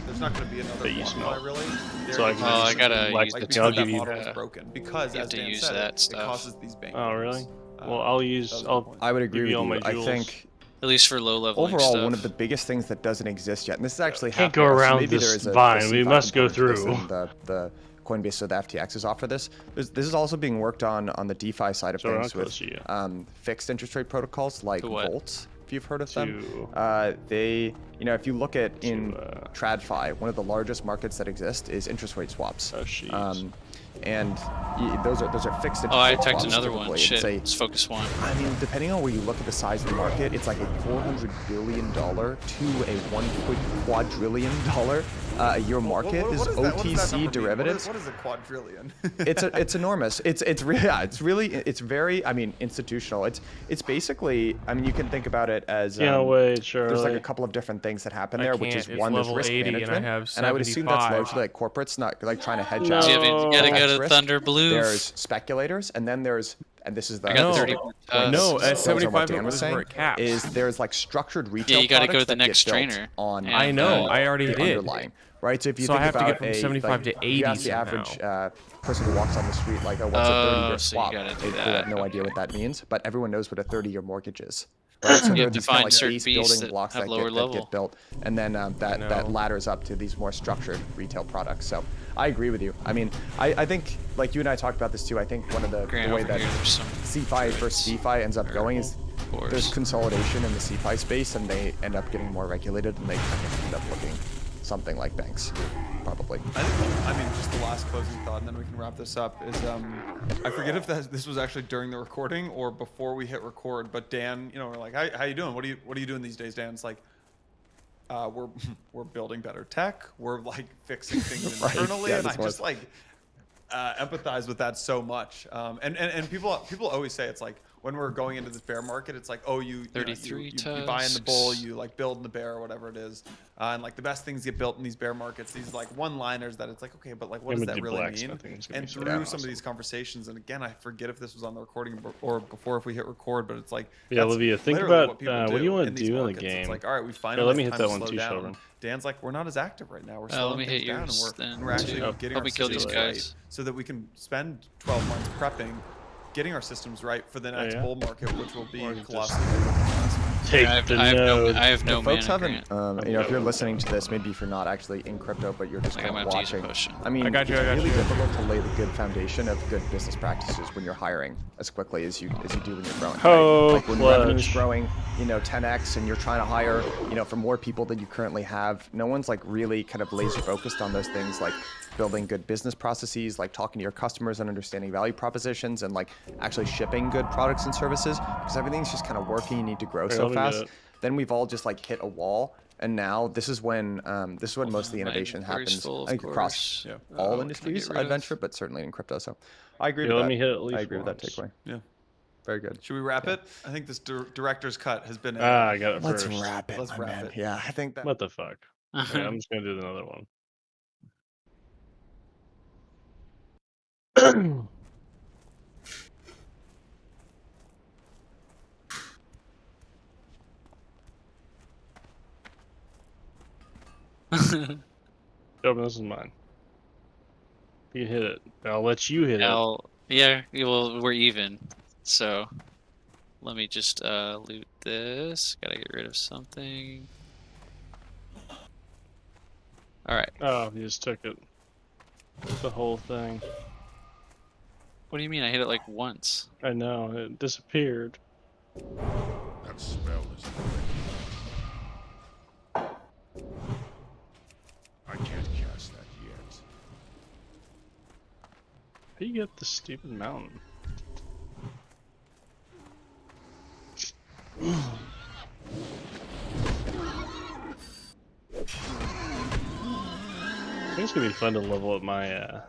[SPEAKER 14] there's not going to be another
[SPEAKER 2] that you
[SPEAKER 14] BlockFi
[SPEAKER 2] smell.
[SPEAKER 14] really.
[SPEAKER 2] So I
[SPEAKER 14] There
[SPEAKER 2] can
[SPEAKER 14] is
[SPEAKER 3] I gotta
[SPEAKER 14] like,
[SPEAKER 3] use the
[SPEAKER 14] because
[SPEAKER 2] I'll
[SPEAKER 14] that
[SPEAKER 2] give you
[SPEAKER 14] model is
[SPEAKER 3] the-
[SPEAKER 14] broken. Because
[SPEAKER 3] you have
[SPEAKER 14] as
[SPEAKER 3] to
[SPEAKER 14] Dan
[SPEAKER 3] use
[SPEAKER 14] said,
[SPEAKER 3] that
[SPEAKER 14] it
[SPEAKER 3] stuff.
[SPEAKER 14] causes these bank
[SPEAKER 2] Oh, really?
[SPEAKER 14] runs.
[SPEAKER 2] Well, I'll use.
[SPEAKER 14] that was the
[SPEAKER 2] I'll
[SPEAKER 14] point.
[SPEAKER 10] I would
[SPEAKER 2] give
[SPEAKER 10] agree
[SPEAKER 2] you all
[SPEAKER 10] with
[SPEAKER 2] my
[SPEAKER 10] you. I
[SPEAKER 2] jewels.
[SPEAKER 10] think
[SPEAKER 3] At least for low level
[SPEAKER 10] overall,
[SPEAKER 3] stuff.
[SPEAKER 10] one of the biggest things that doesn't exist yet, and this is actually
[SPEAKER 2] Can't
[SPEAKER 10] happening.
[SPEAKER 2] go
[SPEAKER 10] so
[SPEAKER 2] around
[SPEAKER 10] maybe
[SPEAKER 2] this
[SPEAKER 10] there is a
[SPEAKER 2] vine.
[SPEAKER 10] the
[SPEAKER 2] We
[SPEAKER 10] CeFi
[SPEAKER 2] must go
[SPEAKER 10] component to this,
[SPEAKER 2] through.
[SPEAKER 10] and the Coinbase or the FTXs offer this. This is also being worked on the DeFi side of
[SPEAKER 2] So we're
[SPEAKER 10] things
[SPEAKER 2] not
[SPEAKER 10] with
[SPEAKER 2] close to you.
[SPEAKER 10] fixed interest rate protocols like
[SPEAKER 3] To what?
[SPEAKER 10] Volt, if you've heard of them.
[SPEAKER 2] To
[SPEAKER 10] They, if you look at in
[SPEAKER 2] To,
[SPEAKER 10] TradFi, one of the largest markets that exist is interest rate swaps.
[SPEAKER 2] oh, jeez.
[SPEAKER 10] And those are fixed interest
[SPEAKER 3] Oh, I
[SPEAKER 10] rate
[SPEAKER 3] attacked
[SPEAKER 10] swaps
[SPEAKER 3] another one.
[SPEAKER 10] typically.
[SPEAKER 3] Shit.
[SPEAKER 10] It's
[SPEAKER 3] Let's focus one.
[SPEAKER 10] I mean, depending on where you look at the size of the market, it's like a $400 billion to a $1 quadrillion a year market.
[SPEAKER 14] What
[SPEAKER 10] This
[SPEAKER 14] does that- what does that
[SPEAKER 10] OTC
[SPEAKER 14] number mean?
[SPEAKER 10] derivatives.
[SPEAKER 14] What is a quadrillion?
[SPEAKER 10] It's enormous. It's very institutional. It's basically, you can think about it as
[SPEAKER 2] Can't wait, Charlie.
[SPEAKER 10] there's like a couple of different things that happen
[SPEAKER 1] I
[SPEAKER 10] there, which is
[SPEAKER 1] can't. It's
[SPEAKER 10] one, there's
[SPEAKER 1] level
[SPEAKER 10] risk
[SPEAKER 1] 80 and I
[SPEAKER 10] management,
[SPEAKER 1] have
[SPEAKER 10] and I would assume that's
[SPEAKER 1] 75.
[SPEAKER 10] largely like corporates not like trying to hedge
[SPEAKER 2] No.
[SPEAKER 10] out.
[SPEAKER 3] You gotta go to
[SPEAKER 10] risk.
[SPEAKER 3] Thunder Blue.
[SPEAKER 10] There's speculators, and then there's, and this is the
[SPEAKER 3] I got
[SPEAKER 10] this
[SPEAKER 3] 30
[SPEAKER 10] this
[SPEAKER 1] no,
[SPEAKER 10] is
[SPEAKER 1] at
[SPEAKER 10] builds on what
[SPEAKER 1] 75
[SPEAKER 10] Dan was
[SPEAKER 1] is where
[SPEAKER 10] saying,
[SPEAKER 1] it caps.
[SPEAKER 10] is there's like structured retail
[SPEAKER 3] you gotta go
[SPEAKER 10] products
[SPEAKER 3] to the
[SPEAKER 10] that
[SPEAKER 3] next
[SPEAKER 10] get built
[SPEAKER 3] trainer.
[SPEAKER 10] on.
[SPEAKER 3] And,
[SPEAKER 1] I know. I already
[SPEAKER 10] the
[SPEAKER 1] did.
[SPEAKER 10] underlying, right? So if you
[SPEAKER 1] So I
[SPEAKER 10] think
[SPEAKER 1] have to get
[SPEAKER 10] about
[SPEAKER 1] from 75 to
[SPEAKER 10] you
[SPEAKER 1] 80
[SPEAKER 10] ask the
[SPEAKER 1] somehow.
[SPEAKER 10] average person who walks on the street, like, what's a 30-year
[SPEAKER 3] so you
[SPEAKER 10] swap?
[SPEAKER 3] gotta do
[SPEAKER 10] They have
[SPEAKER 3] that.
[SPEAKER 10] no idea what that means, but everyone knows what a 30-year mortgage is. Right? So
[SPEAKER 3] You
[SPEAKER 10] there are
[SPEAKER 3] have to
[SPEAKER 10] these kind
[SPEAKER 3] find
[SPEAKER 10] of like
[SPEAKER 3] certain
[SPEAKER 10] base
[SPEAKER 3] beasts
[SPEAKER 10] building
[SPEAKER 3] that
[SPEAKER 10] blocks
[SPEAKER 3] have
[SPEAKER 10] that
[SPEAKER 3] lower
[SPEAKER 10] get
[SPEAKER 3] level.
[SPEAKER 10] built, and then that ladders up to these more structured retail products. So I agree with you. I think, like you and I talked about this too, I think one of the
[SPEAKER 3] Grant,
[SPEAKER 10] way
[SPEAKER 3] over
[SPEAKER 10] that
[SPEAKER 3] here, there's some
[SPEAKER 10] CeFi versus DeFi ends up going is
[SPEAKER 3] course.
[SPEAKER 10] there's consolidation in the CeFi space, and they end up getting more regulated, and they kind of end up looking something like banks, probably.
[SPEAKER 14] I think, just the last closing thought, and then we can wrap this up, is I forget if this was actually during the recording or before we hit record, but Dan, we're like, how you doing? What are you doing these days, Dan? It's like, we're building better tech. We're like fixing things
[SPEAKER 10] Right.
[SPEAKER 14] internally,
[SPEAKER 10] Yeah,
[SPEAKER 14] and I
[SPEAKER 10] this was-
[SPEAKER 14] just like empathize with that so much. And people always say it's like when we're going into this bear market, it's like, oh, you
[SPEAKER 3] 33
[SPEAKER 14] you buy in the bull,
[SPEAKER 3] tusks.
[SPEAKER 14] you like build in the bear or whatever it is, and like the best things get built in these bear markets. These like one-liners that it's like, okay, but like what does that
[SPEAKER 2] Image
[SPEAKER 14] really mean?
[SPEAKER 2] blacksmithing is gonna
[SPEAKER 14] And
[SPEAKER 2] be so
[SPEAKER 14] through some
[SPEAKER 2] awesome.
[SPEAKER 14] of these conversations, and again, I forget if this was on the recording or before if we hit record, but it's like,
[SPEAKER 2] Yeah,
[SPEAKER 14] that's
[SPEAKER 2] Olivia, think
[SPEAKER 14] literally
[SPEAKER 2] about,
[SPEAKER 14] what people
[SPEAKER 2] what do you wanna
[SPEAKER 14] in these
[SPEAKER 2] do in the
[SPEAKER 14] markets.
[SPEAKER 2] game?
[SPEAKER 14] It's like, all right, we
[SPEAKER 2] Here,
[SPEAKER 14] finally
[SPEAKER 2] let me
[SPEAKER 14] have
[SPEAKER 2] hit
[SPEAKER 14] time
[SPEAKER 2] that
[SPEAKER 14] to
[SPEAKER 2] one
[SPEAKER 14] slow
[SPEAKER 2] too,
[SPEAKER 14] down.
[SPEAKER 2] Sheldon.
[SPEAKER 14] Dan's like, we're not as active right now. We're
[SPEAKER 3] Let
[SPEAKER 14] slowing
[SPEAKER 3] me
[SPEAKER 14] things
[SPEAKER 3] hit
[SPEAKER 14] down,
[SPEAKER 3] yours
[SPEAKER 14] and
[SPEAKER 3] then,
[SPEAKER 14] we're actually
[SPEAKER 3] too.
[SPEAKER 14] getting
[SPEAKER 3] Help
[SPEAKER 14] our
[SPEAKER 3] me kill these
[SPEAKER 14] systems
[SPEAKER 3] guys.
[SPEAKER 14] right so that we can spend 12 months prepping, getting our systems right for the next
[SPEAKER 2] yeah?
[SPEAKER 14] bull market, which will be
[SPEAKER 2] Or just
[SPEAKER 14] colossally bigger than the last one.
[SPEAKER 2] Take
[SPEAKER 3] I have,
[SPEAKER 2] the
[SPEAKER 3] I have no,
[SPEAKER 2] node.
[SPEAKER 3] I have no
[SPEAKER 10] If folks
[SPEAKER 3] mana,
[SPEAKER 10] haven't,
[SPEAKER 3] Grant.
[SPEAKER 10] if you're listening to this, maybe if you're not actually in crypto, but you're just
[SPEAKER 3] Like,
[SPEAKER 10] kind
[SPEAKER 3] I'm
[SPEAKER 10] of
[SPEAKER 3] gonna have to use a
[SPEAKER 10] watching.
[SPEAKER 3] potion.
[SPEAKER 1] I got you,
[SPEAKER 10] It's
[SPEAKER 1] I got
[SPEAKER 10] really
[SPEAKER 1] you.
[SPEAKER 10] difficult to lay the good foundation of good business practices when you're hiring as quickly as you do when you're growing.
[SPEAKER 2] Oh,
[SPEAKER 10] Right? Like when revenue's
[SPEAKER 2] clutch.
[SPEAKER 10] growing, 10x, and you're trying to hire, for more people than you currently have. No one's like really kind of laser focused on those things, like building good business processes, like talking to your customers and understanding value propositions, and like actually shipping good products and services, because everything's just kind of working. You need to grow
[SPEAKER 2] Here,
[SPEAKER 10] so
[SPEAKER 2] let me get
[SPEAKER 10] fast.
[SPEAKER 2] it.
[SPEAKER 10] Then we've all just like hit a wall, and now this is when most of the
[SPEAKER 3] My
[SPEAKER 10] innovation
[SPEAKER 3] inventory's
[SPEAKER 10] happens.
[SPEAKER 3] full, of
[SPEAKER 10] I think across
[SPEAKER 3] course.
[SPEAKER 10] all
[SPEAKER 3] What can I
[SPEAKER 10] industries,
[SPEAKER 3] get rid
[SPEAKER 10] I'd
[SPEAKER 3] of?
[SPEAKER 10] venture, but certainly in crypto. So I agree
[SPEAKER 2] Here,
[SPEAKER 10] with
[SPEAKER 2] let
[SPEAKER 10] that.
[SPEAKER 2] me hit at least
[SPEAKER 10] I agree with that
[SPEAKER 2] once.
[SPEAKER 10] takeaway.
[SPEAKER 14] Yeah.
[SPEAKER 10] Very good.
[SPEAKER 14] Should we wrap it? I think this director's cut has been.
[SPEAKER 2] I got it
[SPEAKER 10] Let's
[SPEAKER 2] first.
[SPEAKER 10] wrap it.
[SPEAKER 14] Let's
[SPEAKER 10] my
[SPEAKER 14] wrap
[SPEAKER 10] man.
[SPEAKER 14] it.
[SPEAKER 10] Yeah, I think that.
[SPEAKER 2] What the fuck? Yeah, I'm just gonna do another one. Open, this is mine. You can hit it. I'll let you hit it.
[SPEAKER 3] Yeah, well, we're even. So, let me just loot this. Gotta get rid of something. Alright.
[SPEAKER 2] Oh, you just took it. The whole thing.
[SPEAKER 3] What do you mean? I hit it like once.
[SPEAKER 2] I know, it disappeared.
[SPEAKER 11] That spell is I can't cast that yet.
[SPEAKER 2] How do you get the stupid mountain? I think it's gonna be fun to level up my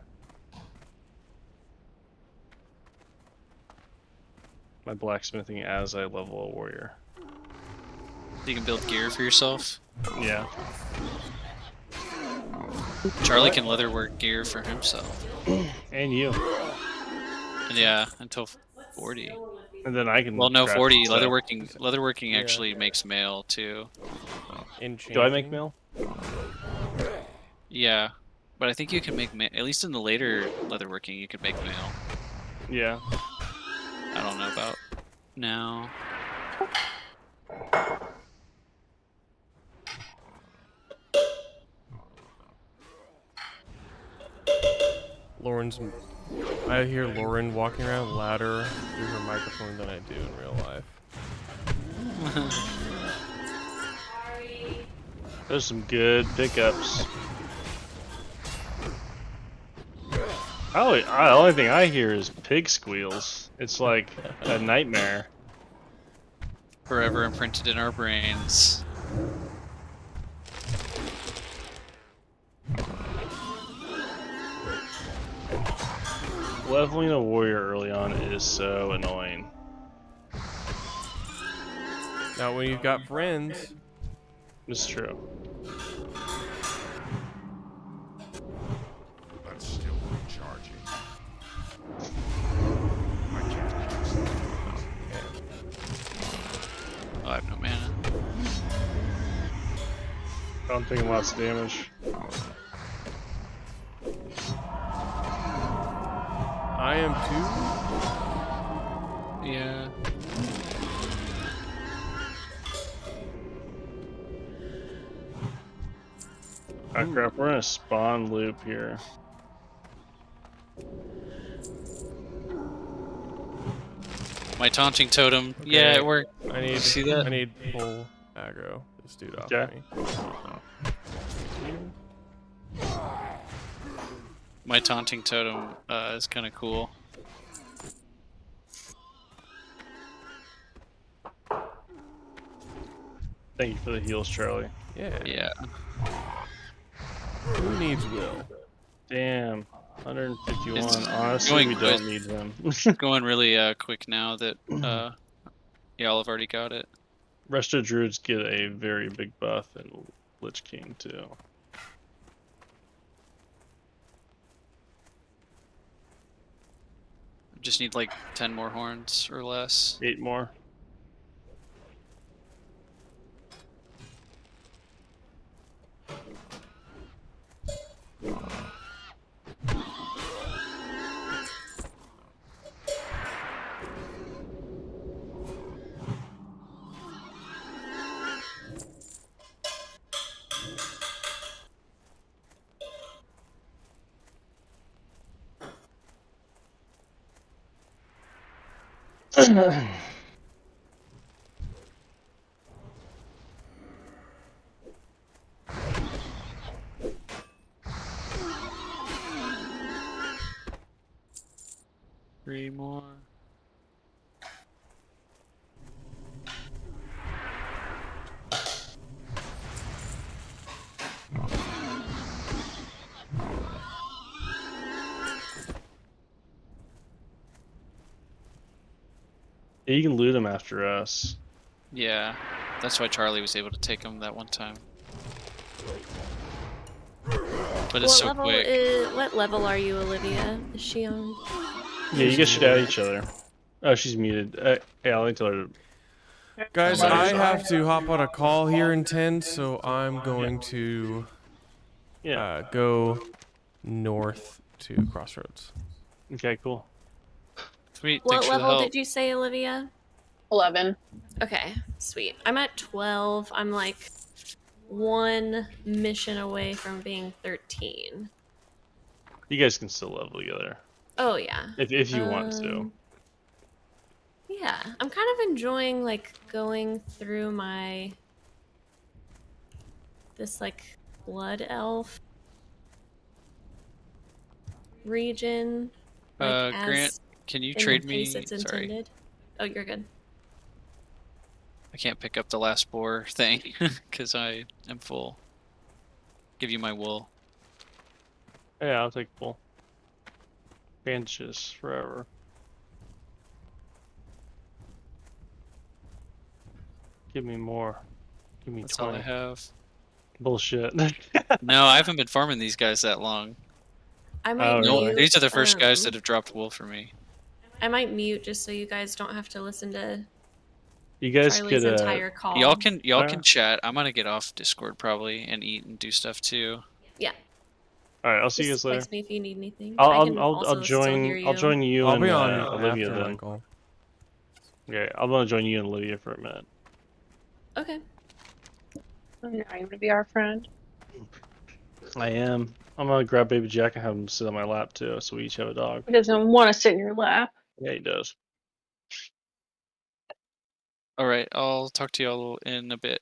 [SPEAKER 2] my blacksmithing as I level a warrior.
[SPEAKER 3] You can build gear for yourself.
[SPEAKER 2] Yeah.
[SPEAKER 3] Charlie can leatherwork gear for himself.
[SPEAKER 2] And you.
[SPEAKER 3] And yeah, until 40.
[SPEAKER 2] And then I can.
[SPEAKER 3] Well, no,
[SPEAKER 2] craft
[SPEAKER 3] 40.
[SPEAKER 2] stuff.
[SPEAKER 3] Leatherworking
[SPEAKER 1] Yeah.
[SPEAKER 3] actually makes mail too.
[SPEAKER 1] Enchanting.
[SPEAKER 2] Do I make mail?
[SPEAKER 3] Yeah, but I think you can make mail. At least in the later leatherworking, you could make mail.
[SPEAKER 2] Yeah.
[SPEAKER 3] I don't know about now.
[SPEAKER 1] Lauren's. I hear Lauren walking around louder through her microphone than I do in real life.
[SPEAKER 2] There's some good pickups. The only thing I hear is pig squeals. It's like a nightmare.
[SPEAKER 3] Forever imprinted in our brains.
[SPEAKER 2] Leveling a warrior early on is so annoying.
[SPEAKER 1] Now when you've got friends.
[SPEAKER 2] It's true.
[SPEAKER 11] That's still recharging. I can't cast that yet.
[SPEAKER 3] Oh, I have no mana.
[SPEAKER 2] I'm taking lots of damage.
[SPEAKER 1] I am too.
[SPEAKER 3] Yeah.
[SPEAKER 2] Oh crap, we're in a spawn loop here.
[SPEAKER 3] My taunting totem.
[SPEAKER 1] Okay.
[SPEAKER 3] Yeah, it worked.
[SPEAKER 1] I need.
[SPEAKER 3] See that?
[SPEAKER 1] I need full aggro. This dude off
[SPEAKER 2] Okay.
[SPEAKER 1] me.
[SPEAKER 3] My taunting totem is kind of cool.
[SPEAKER 2] Thank you for the heals, Charlie.
[SPEAKER 1] Yeah.
[SPEAKER 3] Yeah.
[SPEAKER 1] Who needs will?
[SPEAKER 2] Damn. 151.
[SPEAKER 3] It's
[SPEAKER 2] Honestly, we
[SPEAKER 3] going
[SPEAKER 2] don't
[SPEAKER 3] quick.
[SPEAKER 2] need them.
[SPEAKER 3] Going really quick now that y'all have already got it.
[SPEAKER 2] Resto Druids get a very big buff in Lich King too.
[SPEAKER 3] Just need like 10 more horns or less.
[SPEAKER 2] 8 more.
[SPEAKER 3] Three more.
[SPEAKER 2] Yeah, you can loot them after us.
[SPEAKER 3] Yeah, that's why Charlie was able to take him that one time. but it's so
[SPEAKER 15] level
[SPEAKER 3] quick.
[SPEAKER 15] what level are you, Olivia? Is she on?
[SPEAKER 2] Yeah, you guys should add each other. Oh, she's muted. Yeah, I'll tell her.
[SPEAKER 1] Guys,
[SPEAKER 2] Somebody
[SPEAKER 1] I
[SPEAKER 2] should-
[SPEAKER 1] have to hop on a call here in 10, so I'm going to go north to Crossroads.
[SPEAKER 2] Okay, cool.
[SPEAKER 3] Sweet.
[SPEAKER 15] What
[SPEAKER 3] Thanks for the
[SPEAKER 15] level
[SPEAKER 3] help.
[SPEAKER 15] did you say, Olivia?
[SPEAKER 13] 11.
[SPEAKER 15] Okay, sweet. I'm at 12. I'm like one mission away from being 13.
[SPEAKER 2] You guys can still level together.
[SPEAKER 15] Oh yeah.
[SPEAKER 2] If you want to.
[SPEAKER 15] Yeah, I'm kind of enjoying like going through this like blood elf region. Like,
[SPEAKER 3] Grant, can you
[SPEAKER 15] in
[SPEAKER 3] trade
[SPEAKER 15] the
[SPEAKER 3] me?
[SPEAKER 15] case it's
[SPEAKER 3] Sorry,
[SPEAKER 15] intended. Oh, you're good.
[SPEAKER 3] I can't pick up the last boar thing because I am full. Give you my wool.
[SPEAKER 2] Yeah, I'll take full. Bandages forever. Give me more. Give me
[SPEAKER 3] That's
[SPEAKER 2] 20.
[SPEAKER 3] all I have.
[SPEAKER 2] Bullshit.
[SPEAKER 3] No, I haven't been farming these guys that long.
[SPEAKER 15] I might
[SPEAKER 3] No,
[SPEAKER 15] mute,
[SPEAKER 3] these are the first guys
[SPEAKER 15] um,
[SPEAKER 3] that have dropped wool for me.
[SPEAKER 15] I might mute just so you guys don't have to listen to
[SPEAKER 2] You guys
[SPEAKER 15] Charlie's
[SPEAKER 2] could.
[SPEAKER 15] entire call.
[SPEAKER 3] Y'all can
[SPEAKER 2] Alright.
[SPEAKER 3] chat. I'm gonna get off Discord probably and eat and do stuff too.
[SPEAKER 15] Yeah.
[SPEAKER 2] All right, I'll see you
[SPEAKER 15] Just
[SPEAKER 2] guys later.
[SPEAKER 15] text me if you need anything.
[SPEAKER 2] I'll
[SPEAKER 15] I can
[SPEAKER 2] I'll
[SPEAKER 15] also still hear
[SPEAKER 2] I'll join you
[SPEAKER 1] I'll
[SPEAKER 2] and
[SPEAKER 1] be on
[SPEAKER 2] Olivia
[SPEAKER 1] after my
[SPEAKER 2] then.
[SPEAKER 1] call.
[SPEAKER 2] Yeah, I'm gonna join you and Olivia for a minute.
[SPEAKER 15] Okay.
[SPEAKER 13] Are you going to be our friend?
[SPEAKER 2] I am. I'm gonna grab Baby Jack and have him sit on my lap too, so we each have a dog.
[SPEAKER 13] He doesn't want to sit in your lap.
[SPEAKER 2] Yeah, he does.
[SPEAKER 3] All right, I'll talk to y'all in a bit.